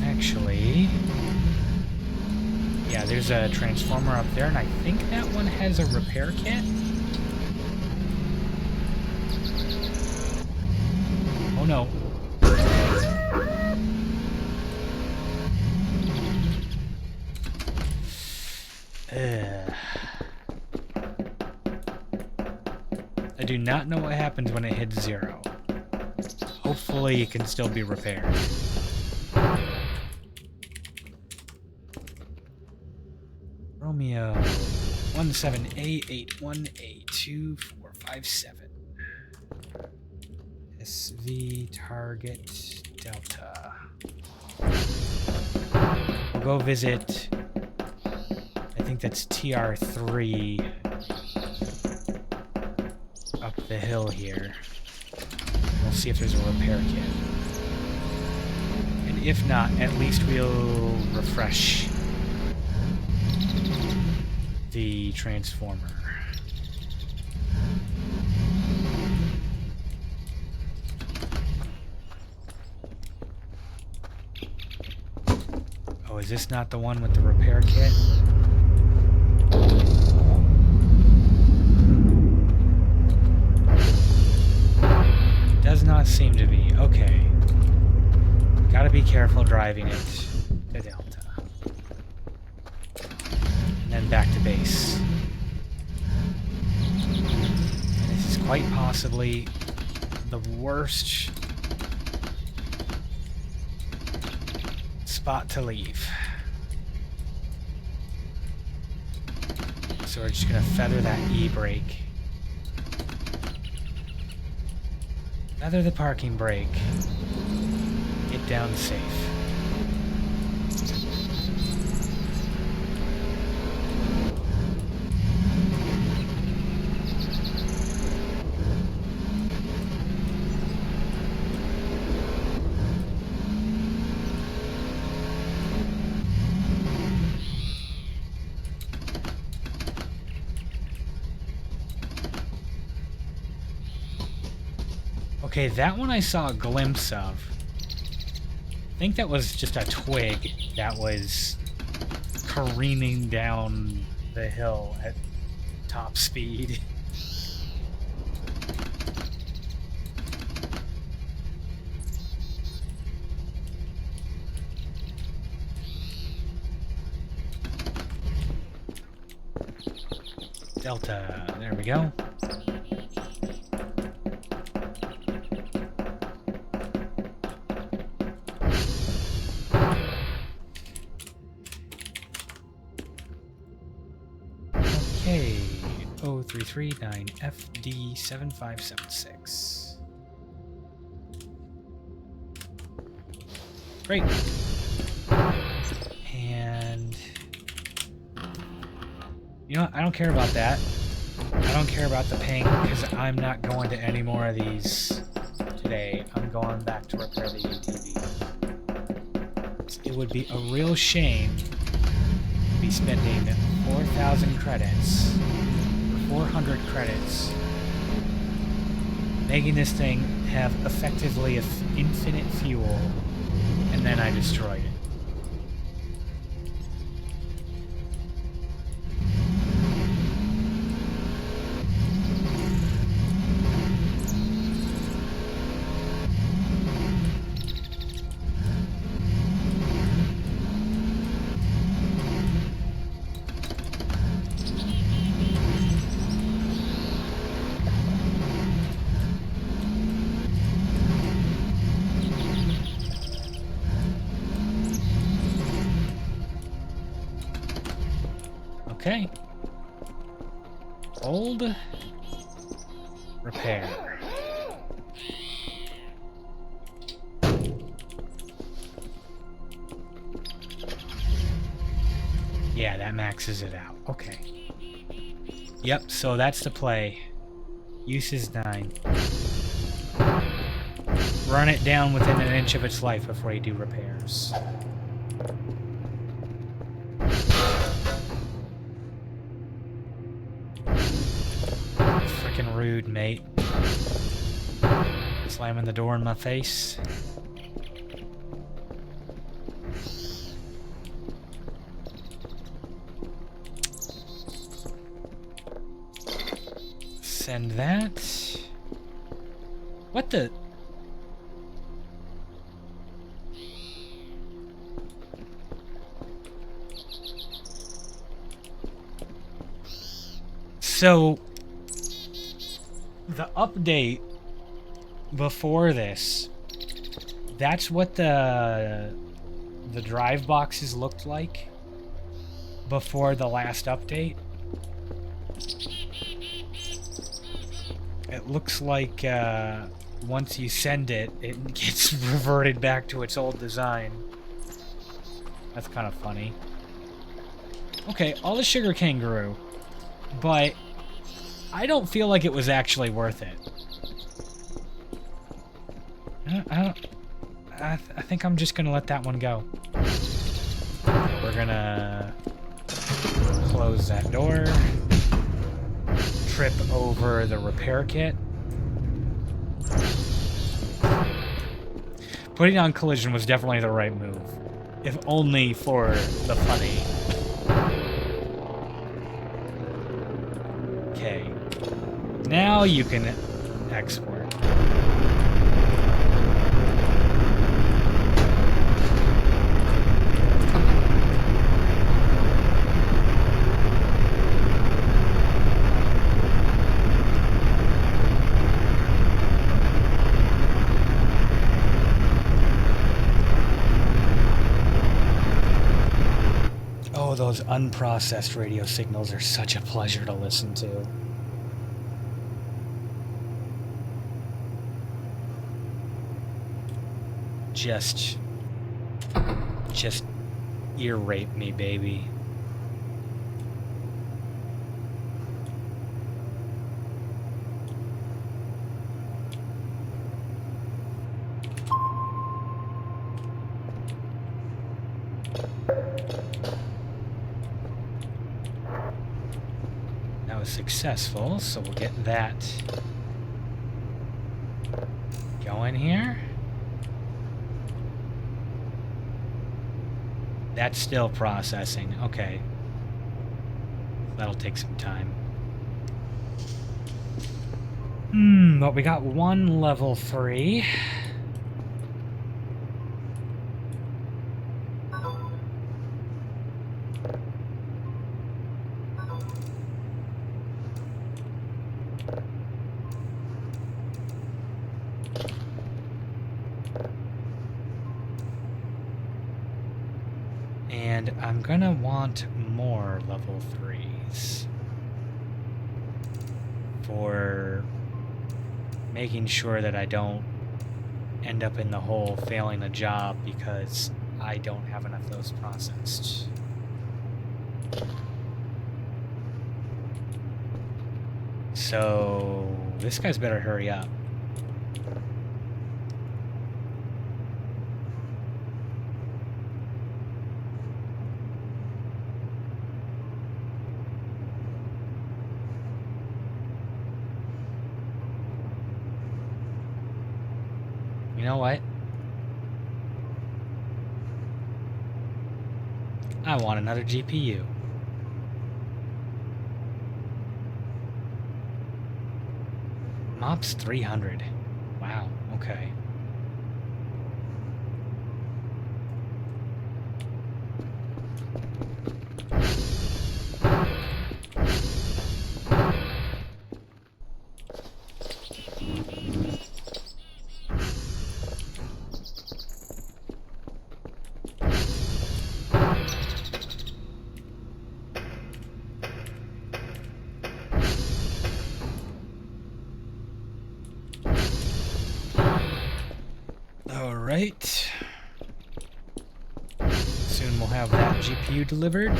Actually... yeah, there's a transformer up there, and I think that one has a repair kit? Oh no. I do not know what happens when it hits 0. Hopefully it can still be repaired. Romeo 17881824557. SV target Delta. We'll go visit, I think that's TR3 up the hill here. We'll see if there's a repair kit. And if not, at least we'll refresh the transformer. Oh, is this not the one with the repair kit? Does not seem to be. Okay. Gotta be careful driving it to Delta. And then back to base. And this is quite possibly the worst spot to leave. So we're just gonna feather that E-brake. Feather the parking brake. Get down safe. Okay, that one I saw a glimpse of. I think that was just a twig that was careening down the hill at top speed. Delta, there we go. Okay, 0339FD7576. Great. And you know what? I don't care about that. I don't care about the ping because I'm not going to any more of these today. I'm going back to repair the UTV. It would be a real shame to be spending 4,000 credits, or 400 credits, making this thing have effectively infinite fuel, and then I destroyed it. Okay. Old. Repair. Yeah, that maxes it out. Okay. Yep, so that's the play. Use is 9. Run it down within an inch of its life before you do repairs. Freaking rude, mate. Slamming the door in my face. Send that. What the? So, the update before this, that's what the drive boxes looked like before the last update. It looks like once you send it, it gets reverted back to its old design. That's kind of funny. Okay, all the sugar cane grew, but I don't feel like it was actually worth it. I think I'm just gonna let that one go. We're gonna close that door. Trip over the repair kit. Putting on collision was definitely the right move. If only for the funny. Okay. Now you can export. Oh, those unprocessed radio signals are such a pleasure to listen to. Just ear rape me, baby. That was successful, so we'll get that going here. That's still processing. Okay. That'll take some time. But we got one level 3. And I'm gonna want more level 3s for making sure that I don't end up in the hole failing a job because I don't have enough of those processed. So this guy's better hurry up. You know what? I want another GPU. Mob's 300. Wow, okay. Alright. Soon we'll have that GPU delivered.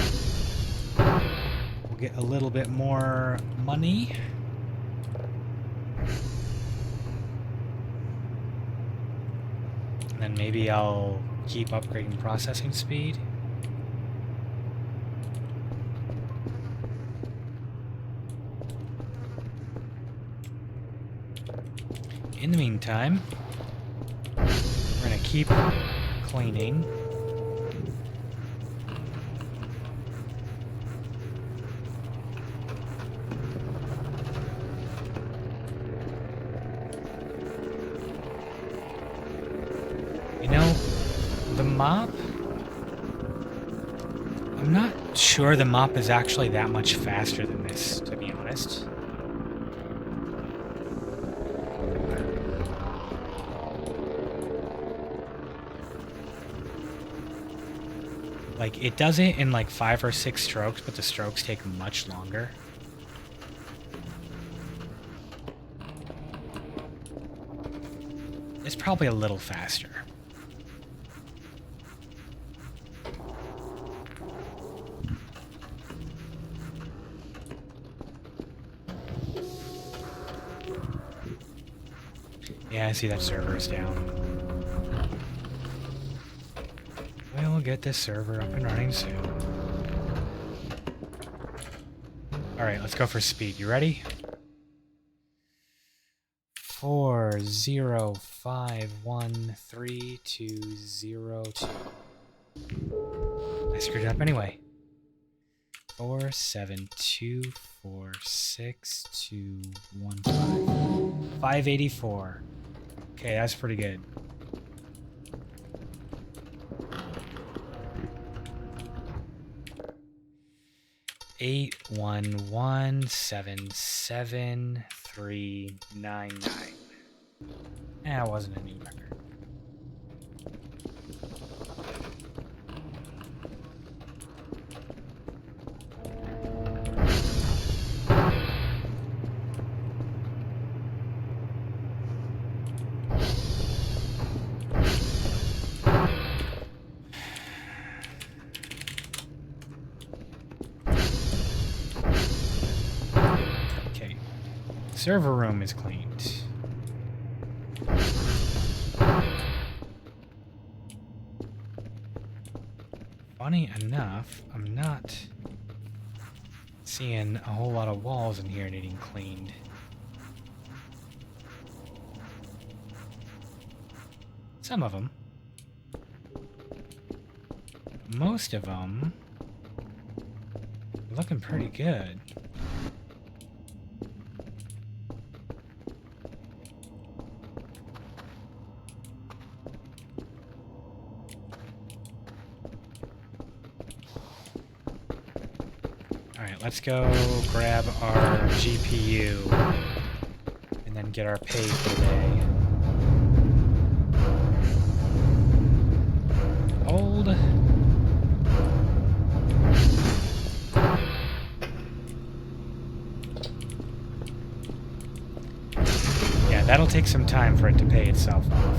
We'll get a little bit more money. And then maybe I'll keep upgrading processing speed. In the meantime, we're gonna keep cleaning. You know, the mop, I'm not sure the mop is actually that much faster than this, to be honest. Like, it does it in like 5 or 6 strokes, but the strokes take much longer. It's probably a little faster. Yeah, I see that server is down. We'll get this server up and running soon. Alright, let's go for speed. You ready? 405132202. I screwed it up anyway. 4724621. 584. Okay, that's pretty good. Eight 1177399. That wasn't a new record. Server room is cleaned. Funny enough, I'm not seeing a whole lot of walls in here needing cleaned. Some of them. Most of them are looking pretty good. Let's go grab our GPU and then get our pay for the day. Hold. Yeah, that'll take some time for it to pay itself off.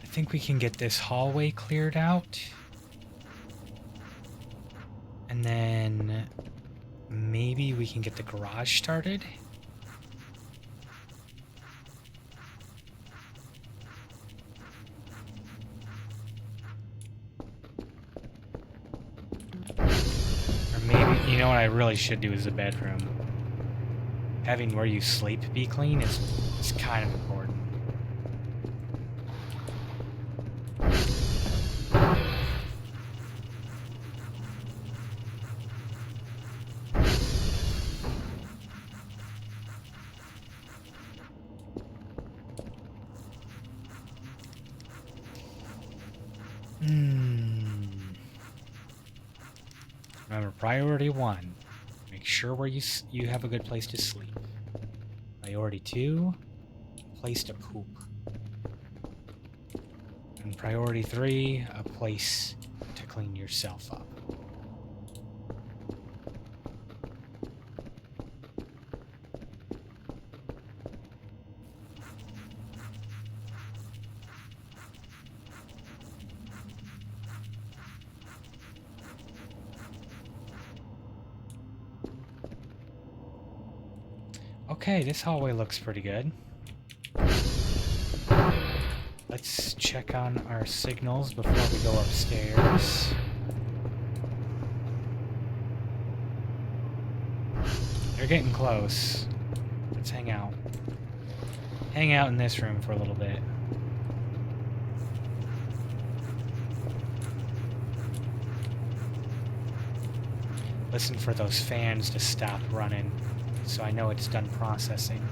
I think we can get this hallway cleared out. And then maybe we can get the garage started. Or maybe, you know what I really should do is the bedroom. Having where you sleep be clean is kind of important. Priority 1, make sure where you have a good place to sleep. Priority 2, place to poop. And priority 3, a place to clean yourself up. Okay, this hallway looks pretty good. Let's check on our signals before we go upstairs. They're getting close. Let's hang out. Hang out in this room for a little bit. Listen for those fans to stop running, so I know it's done processing.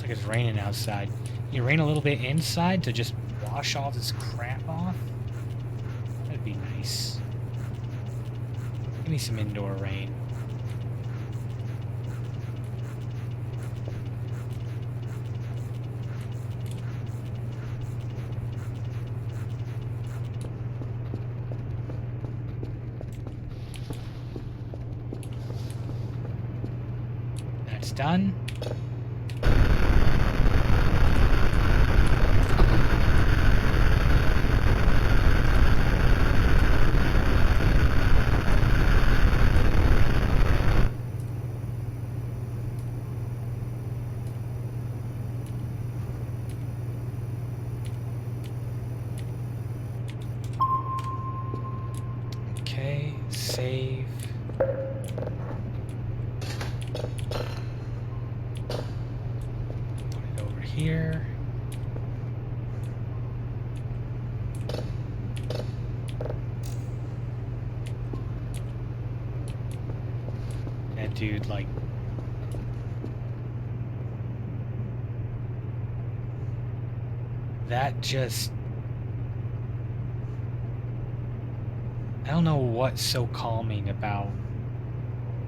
Like it's raining outside. You rain a little bit inside to just wash all this crap off? That'd be nice. Give me some indoor rain. That's done. Okay, save. Put it over here. That dude, like... That just... I don't know what's so calming about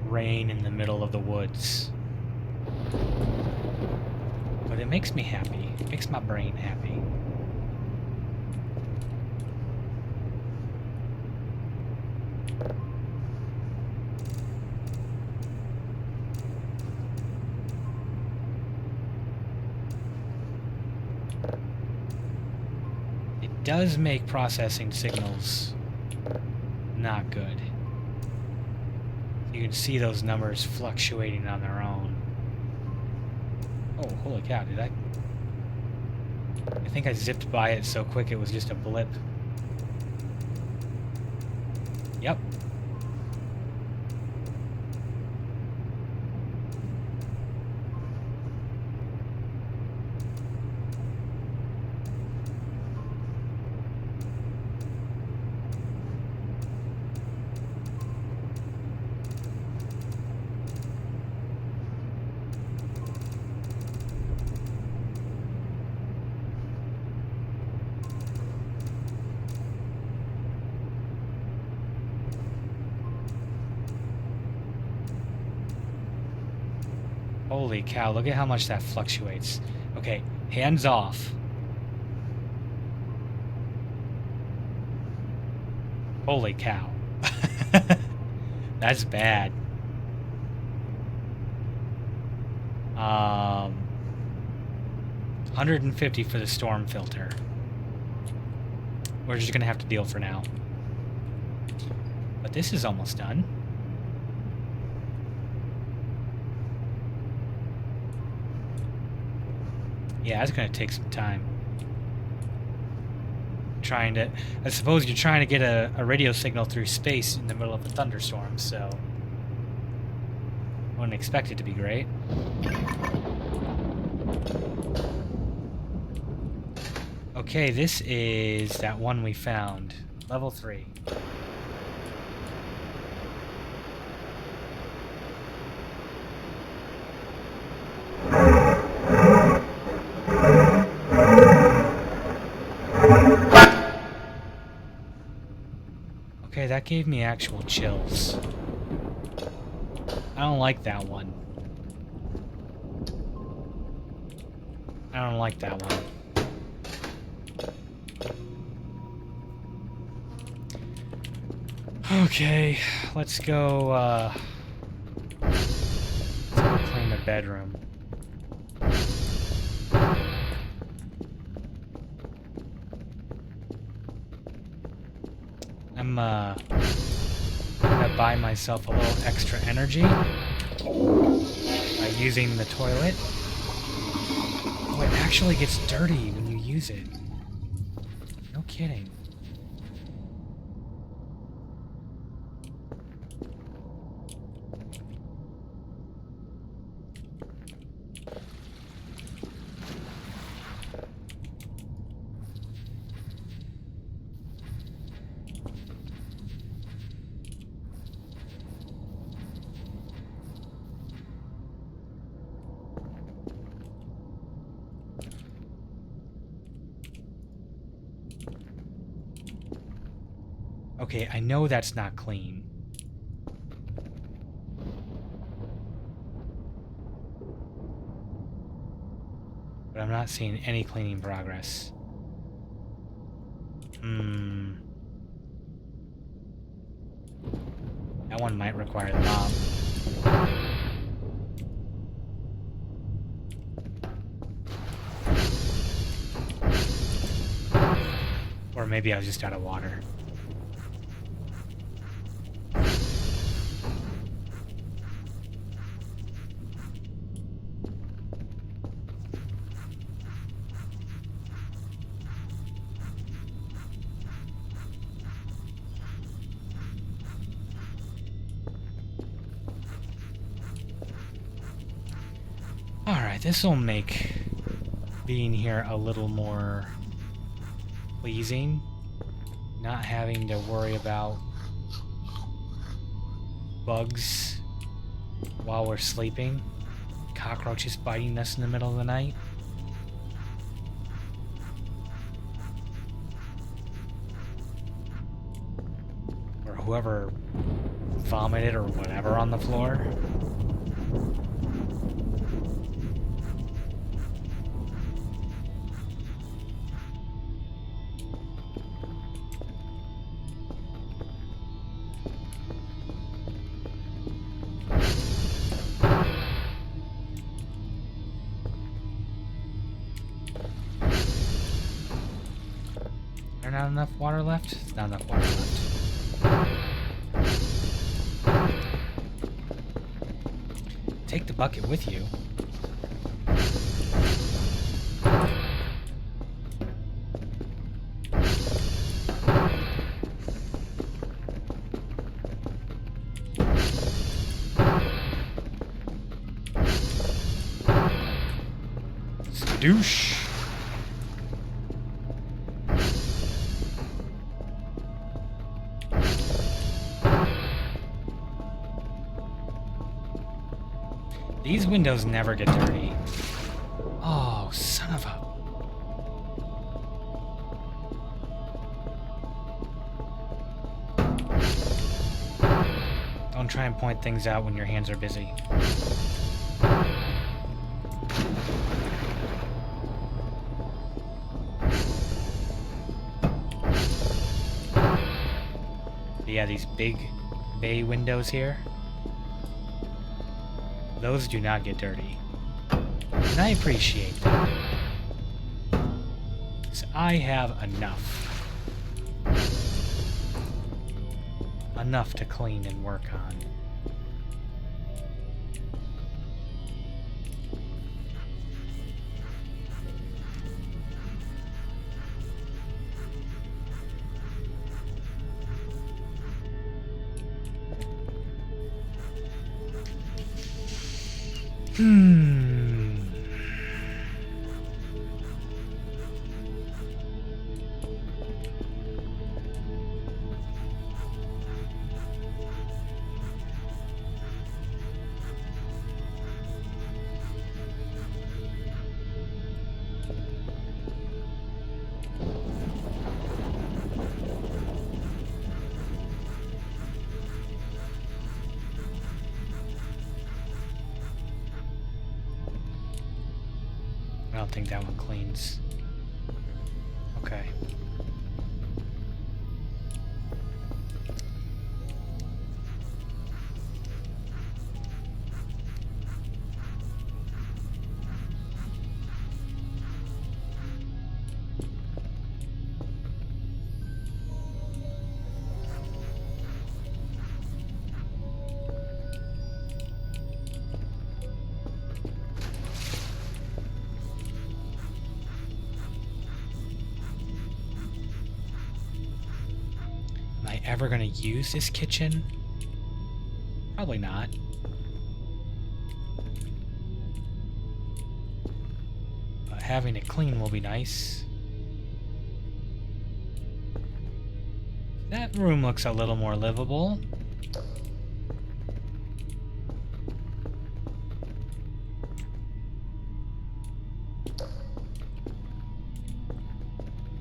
rain in the middle of the woods. But it makes me happy. It makes my brain happy. It does make processing signals not good. You can see those numbers fluctuating on their own. Oh, holy cow, did I think I zipped by it so quick it was just a blip. Yep. Holy cow, look at how much that fluctuates. Okay, hands off. Holy cow. That's bad. 150 for the storm filter. We're just gonna have to deal for now. But this is almost done. Yeah, it's gonna take some time. trying to... I suppose you're trying to get a radio signal through space in the middle of a thunderstorm, so... Wouldn't expect it to be great. Okay, this is that one we found. Level 3. Okay, that gave me actual chills. I don't like that one. I don't like that one. Okay, let's go clean the bedroom. I'm gonna buy myself a little extra energy by using the toilet. Oh, it actually gets dirty when you use it. No kidding. Okay, I know that's not clean. But I'm not seeing any cleaning progress. That one might require the mop. Or maybe I was just out of water. Alright, this will make being here a little more pleasing. Not having to worry about bugs while we're sleeping. Cockroaches biting us in the middle of the night. Or whoever vomited or whatever on the floor. There's not enough water left? There's not enough water left. Take the bucket with you. Douche. These windows never get dirty. Oh, son of a... Don't try and point things out when your hands are busy. Yeah, these big bay windows here. Those do not get dirty. And I appreciate that. So I have enough. Enough to clean and work on. Hmm. I don't think that one cleans. Okay. Am I ever going to use this kitchen? Probably not. But having it clean will be nice. That room looks a little more livable.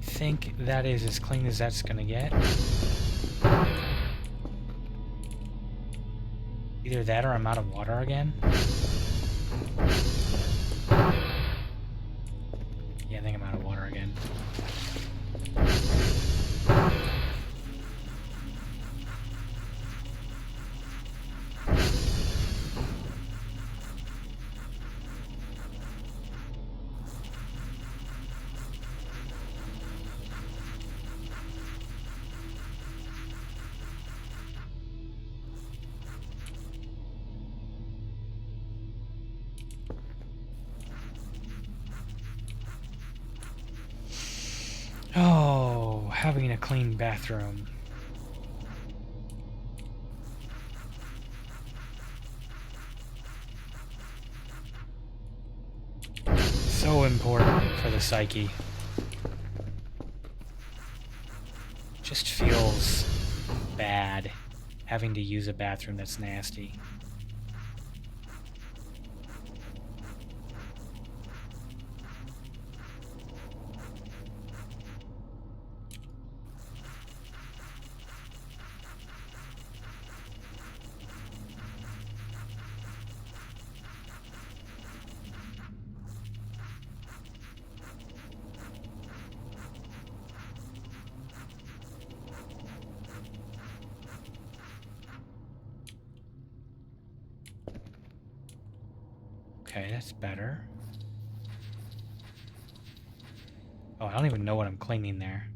I think that is as clean as that's gonna get. Either that or I'm out of water again. Yeah, I think I'm out of water again. Oh, having a clean bathroom. So important for the psyche. Just feels bad having to use a bathroom that's nasty. Okay, that's better. Oh, I don't even know what I'm cleaning there.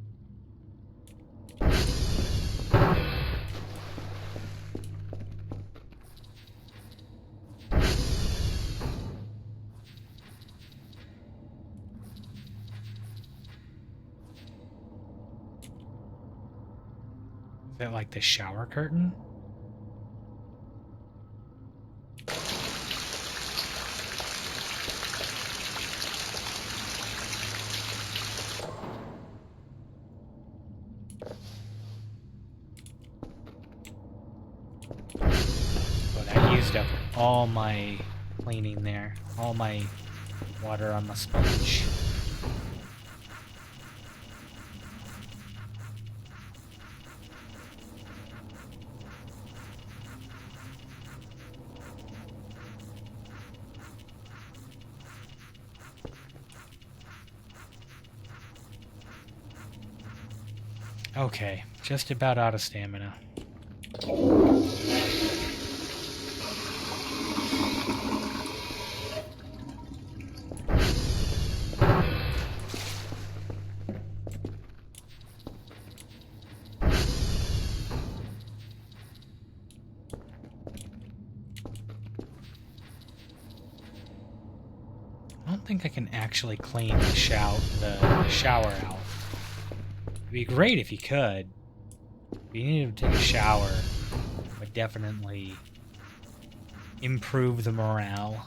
Is that like the shower curtain? Oh, that used up all my cleaning there. All my water on the sponge. Okay, just about out of stamina. I don't think I can actually clean the shower out. It'd be great if you could. If you needed to take a shower, it would definitely improve the morale.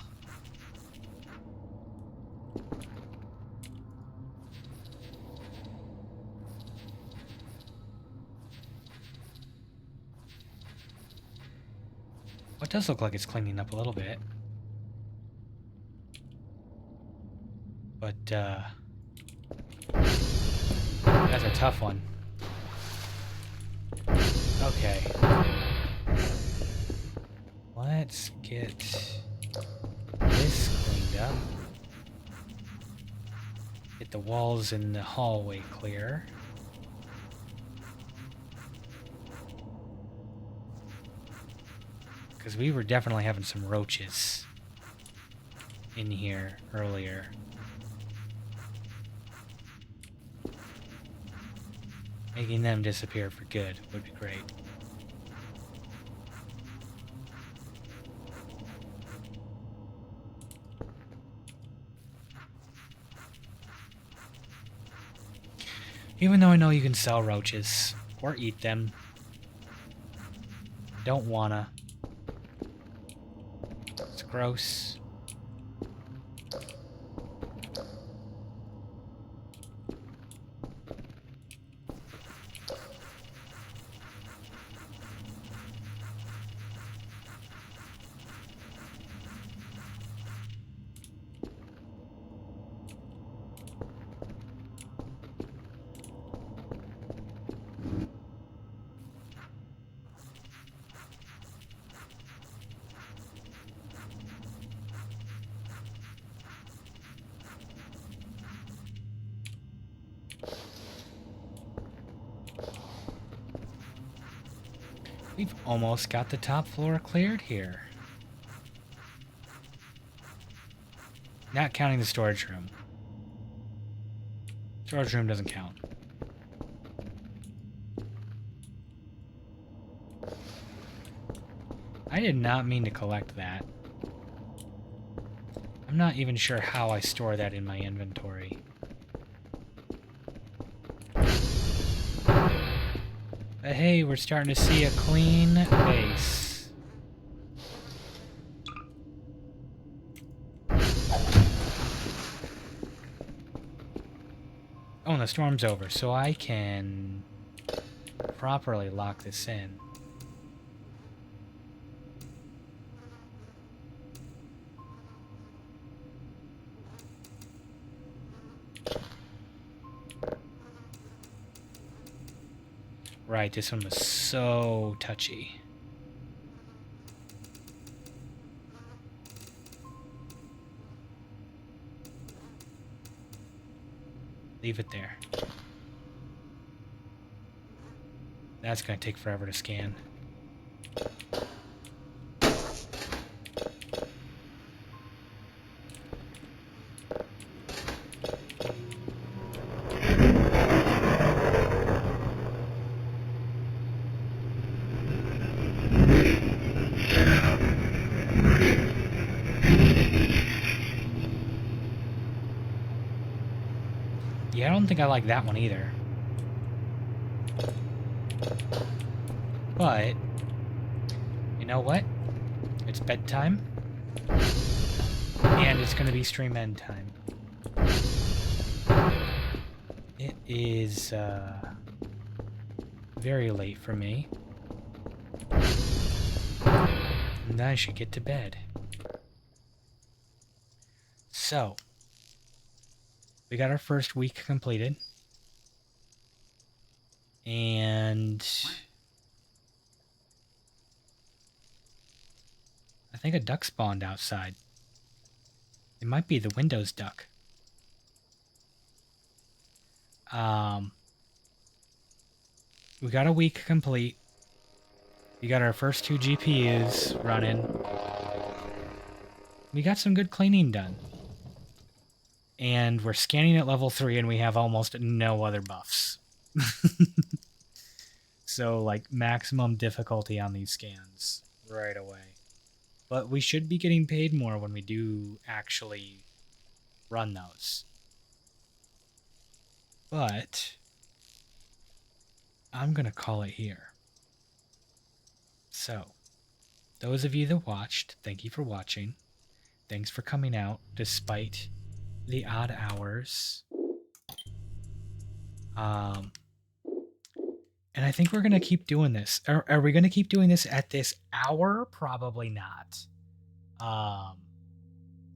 it does look like it's cleaning up a little bit. But, that's a tough one. Okay. Let's get this cleaned up. Get the walls in the hallway clear. Because we were definitely having some roaches in here earlier. Making them disappear for good would be great. Even though I know you can sell roaches or eat them, don't wanna. It's gross. We've almost got the top floor cleared here. Not counting the storage room. Storage room doesn't count. I did not mean to collect that. I'm not even sure how I store that in my inventory. But hey, we're starting to see a clean base. Oh, and the storm's over, so I can properly lock this in. Right, this one was so touchy. Leave it there. That's going to take forever to scan. Yeah, I don't think I like that one either. But, you know what? It's bedtime. And it's going to be stream end time. It is, very late for me. And I should get to bed. So, we got our first week completed. And I think a duck spawned outside. It might be the Windows duck. We got a week complete. We got our first 2 GPUs running. We got some good cleaning done. And we're scanning at level 3 and we have almost no other buffs. So, like, maximum difficulty on these scans right away. But we should be getting paid more when we do actually run those. But I'm going to call it here. So, those of you that watched, thank you for watching. Thanks for coming out despite the odd hours. And I think we're going to keep doing this. Are we going to keep doing this at this hour? Probably not.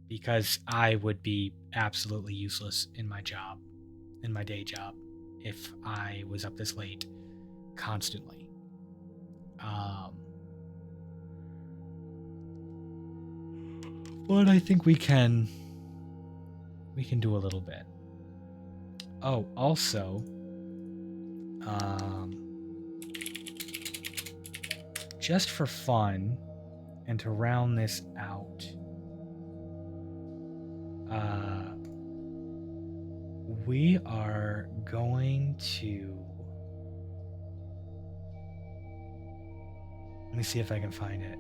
Because I would be absolutely useless in my job, in my day job, if I was up this late constantly. But I think we can do a little bit. Oh, also, just for fun and to round this out, we are going to, let me see if I can find it.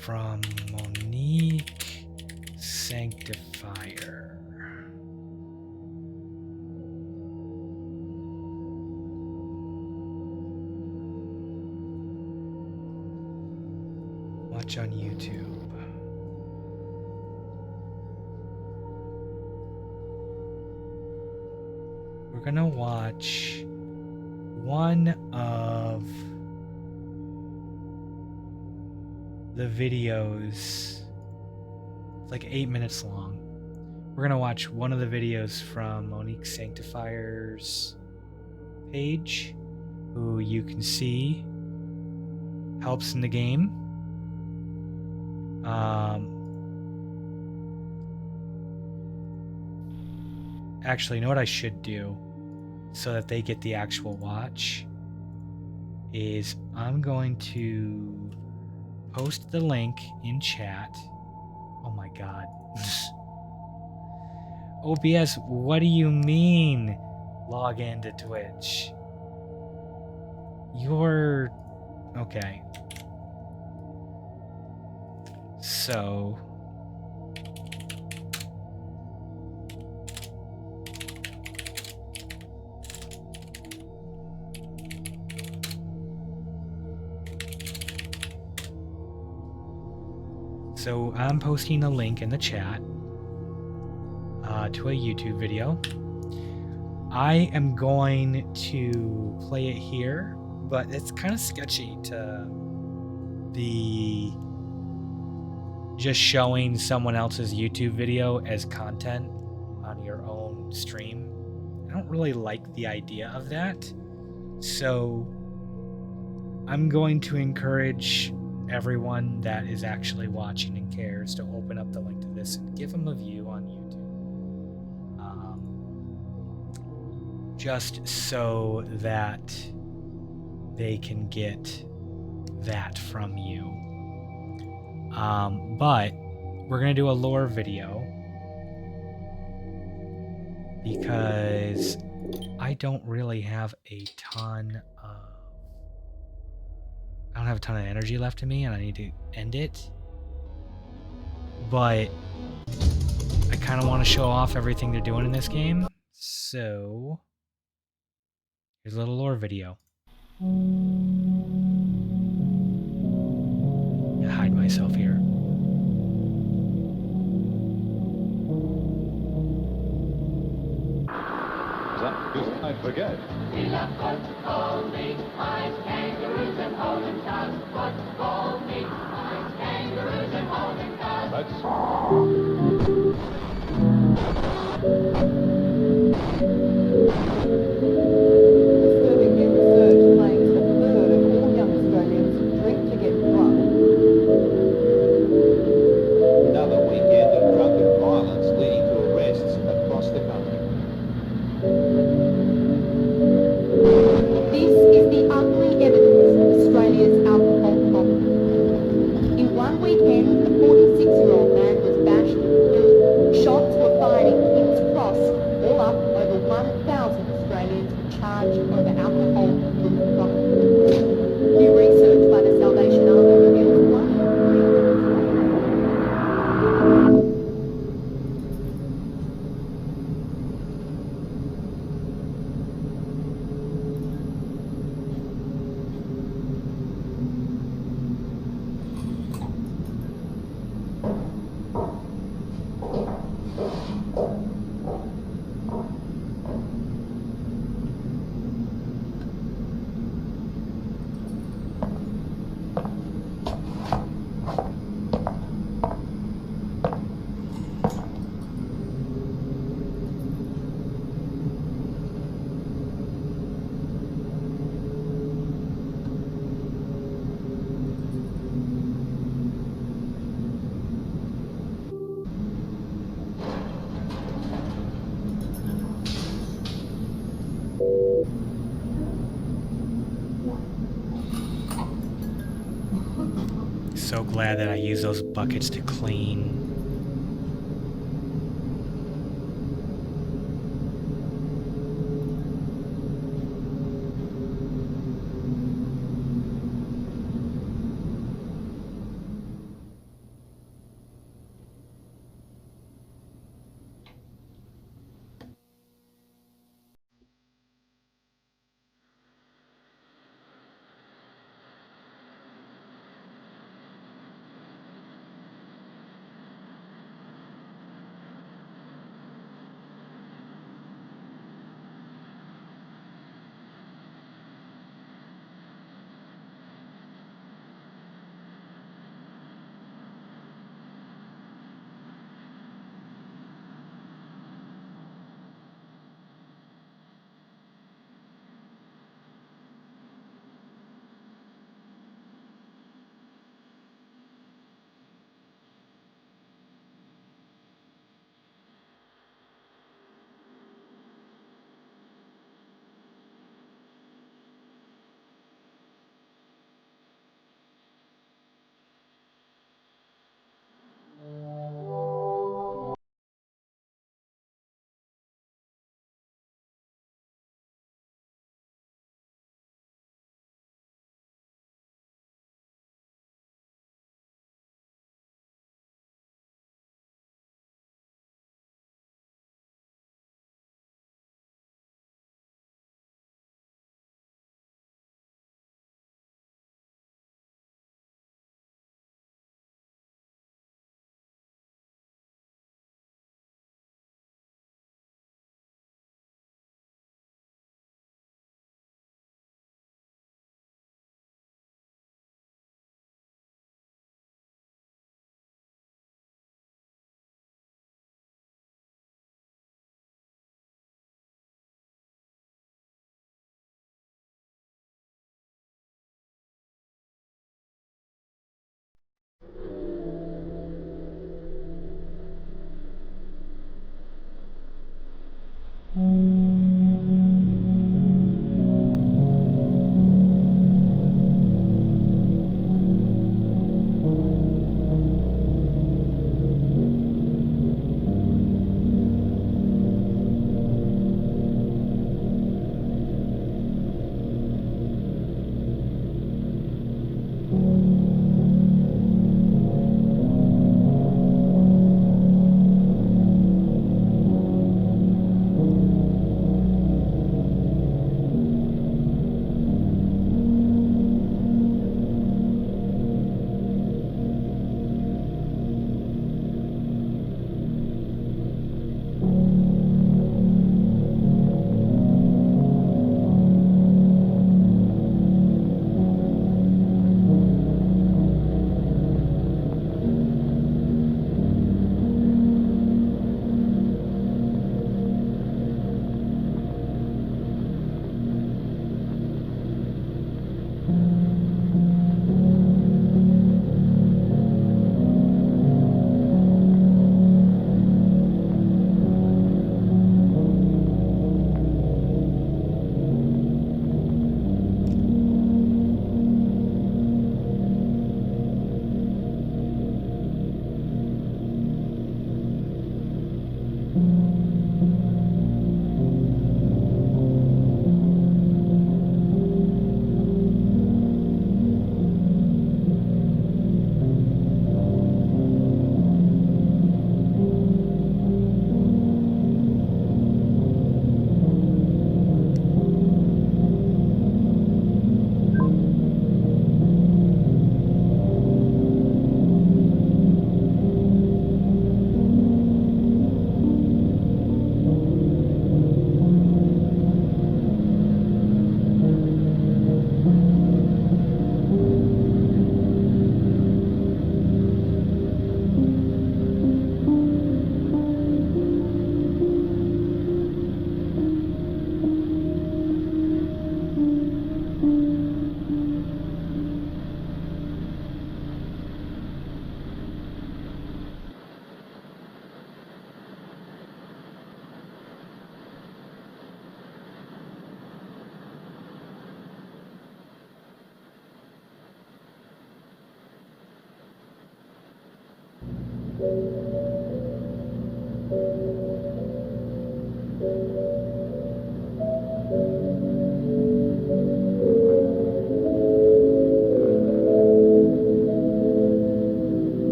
From Monique Sanctifier. Watch on YouTube. We're gonna watch one of the videos. It's like 8 minutes long. We're gonna watch one of the videos from Monique Sanctifier's page, who you can see helps in the game. Actually, you know what I should do so that they get the actual watch is I'm going to post the link in chat. Oh my god. OBS, what do you mean log into Twitch? You're... okay. So... So I'm posting a link in the chat to a YouTube video. I am going to play it here, but it's kind of sketchy to be just showing someone else's YouTube video as content on your own stream. I don't really like the idea of that. So I'm going to encourage everyone that is actually watching and cares to open up the link to this and give them a view on YouTube. Just so that they can get that from you. But we're going to do a lore video because I don't really have a ton of... I don't have a ton of energy left in me and I need to end it. But I kind of want to show off everything they're doing in this game. So here's a little lore video. I'll hide myself here. I forget. We love football meat, pies, kangaroos and Holland cars. Football meat, pies, kangaroos and Holland cars. Disturbing new research claims a third of all young Australians drink to get drunk. Another weekend of drunken violence leading to arrests across the country. This is the ugly evidence of Australia's alcohol problem. In one weekend, a 46-year-old man was bashed and shot so glad that I used those buckets to clean.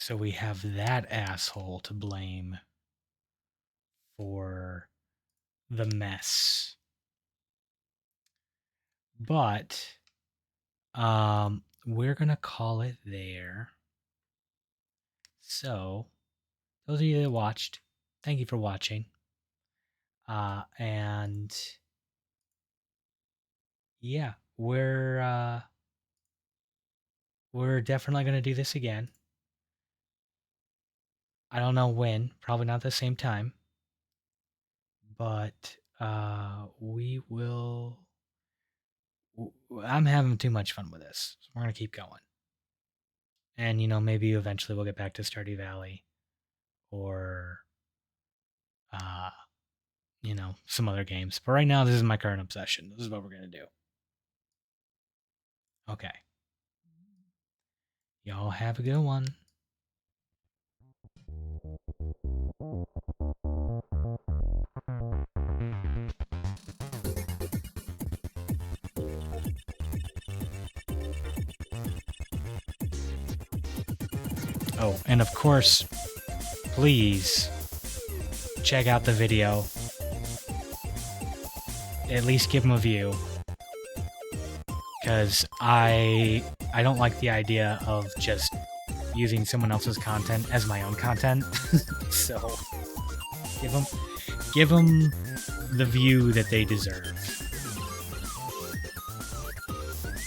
So we have that asshole to blame for the mess. But we're going to call it there. So, those of you that watched, thank you for watching. And yeah, we're definitely going to do this again. I don't know when, probably not the same time. But we will. I'm having too much fun with this. So we're going to keep going. And, maybe eventually we'll get back to Stardew Valley or, some other games. But right now, this is my current obsession. This is what we're going to do. Okay. Y'all have a good one. Oh, and of course, please check out the video. At least give them a view. Because I don't like the idea of just using someone else's content as my own content. So give them the view that they deserve.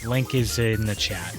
Link is in the chat.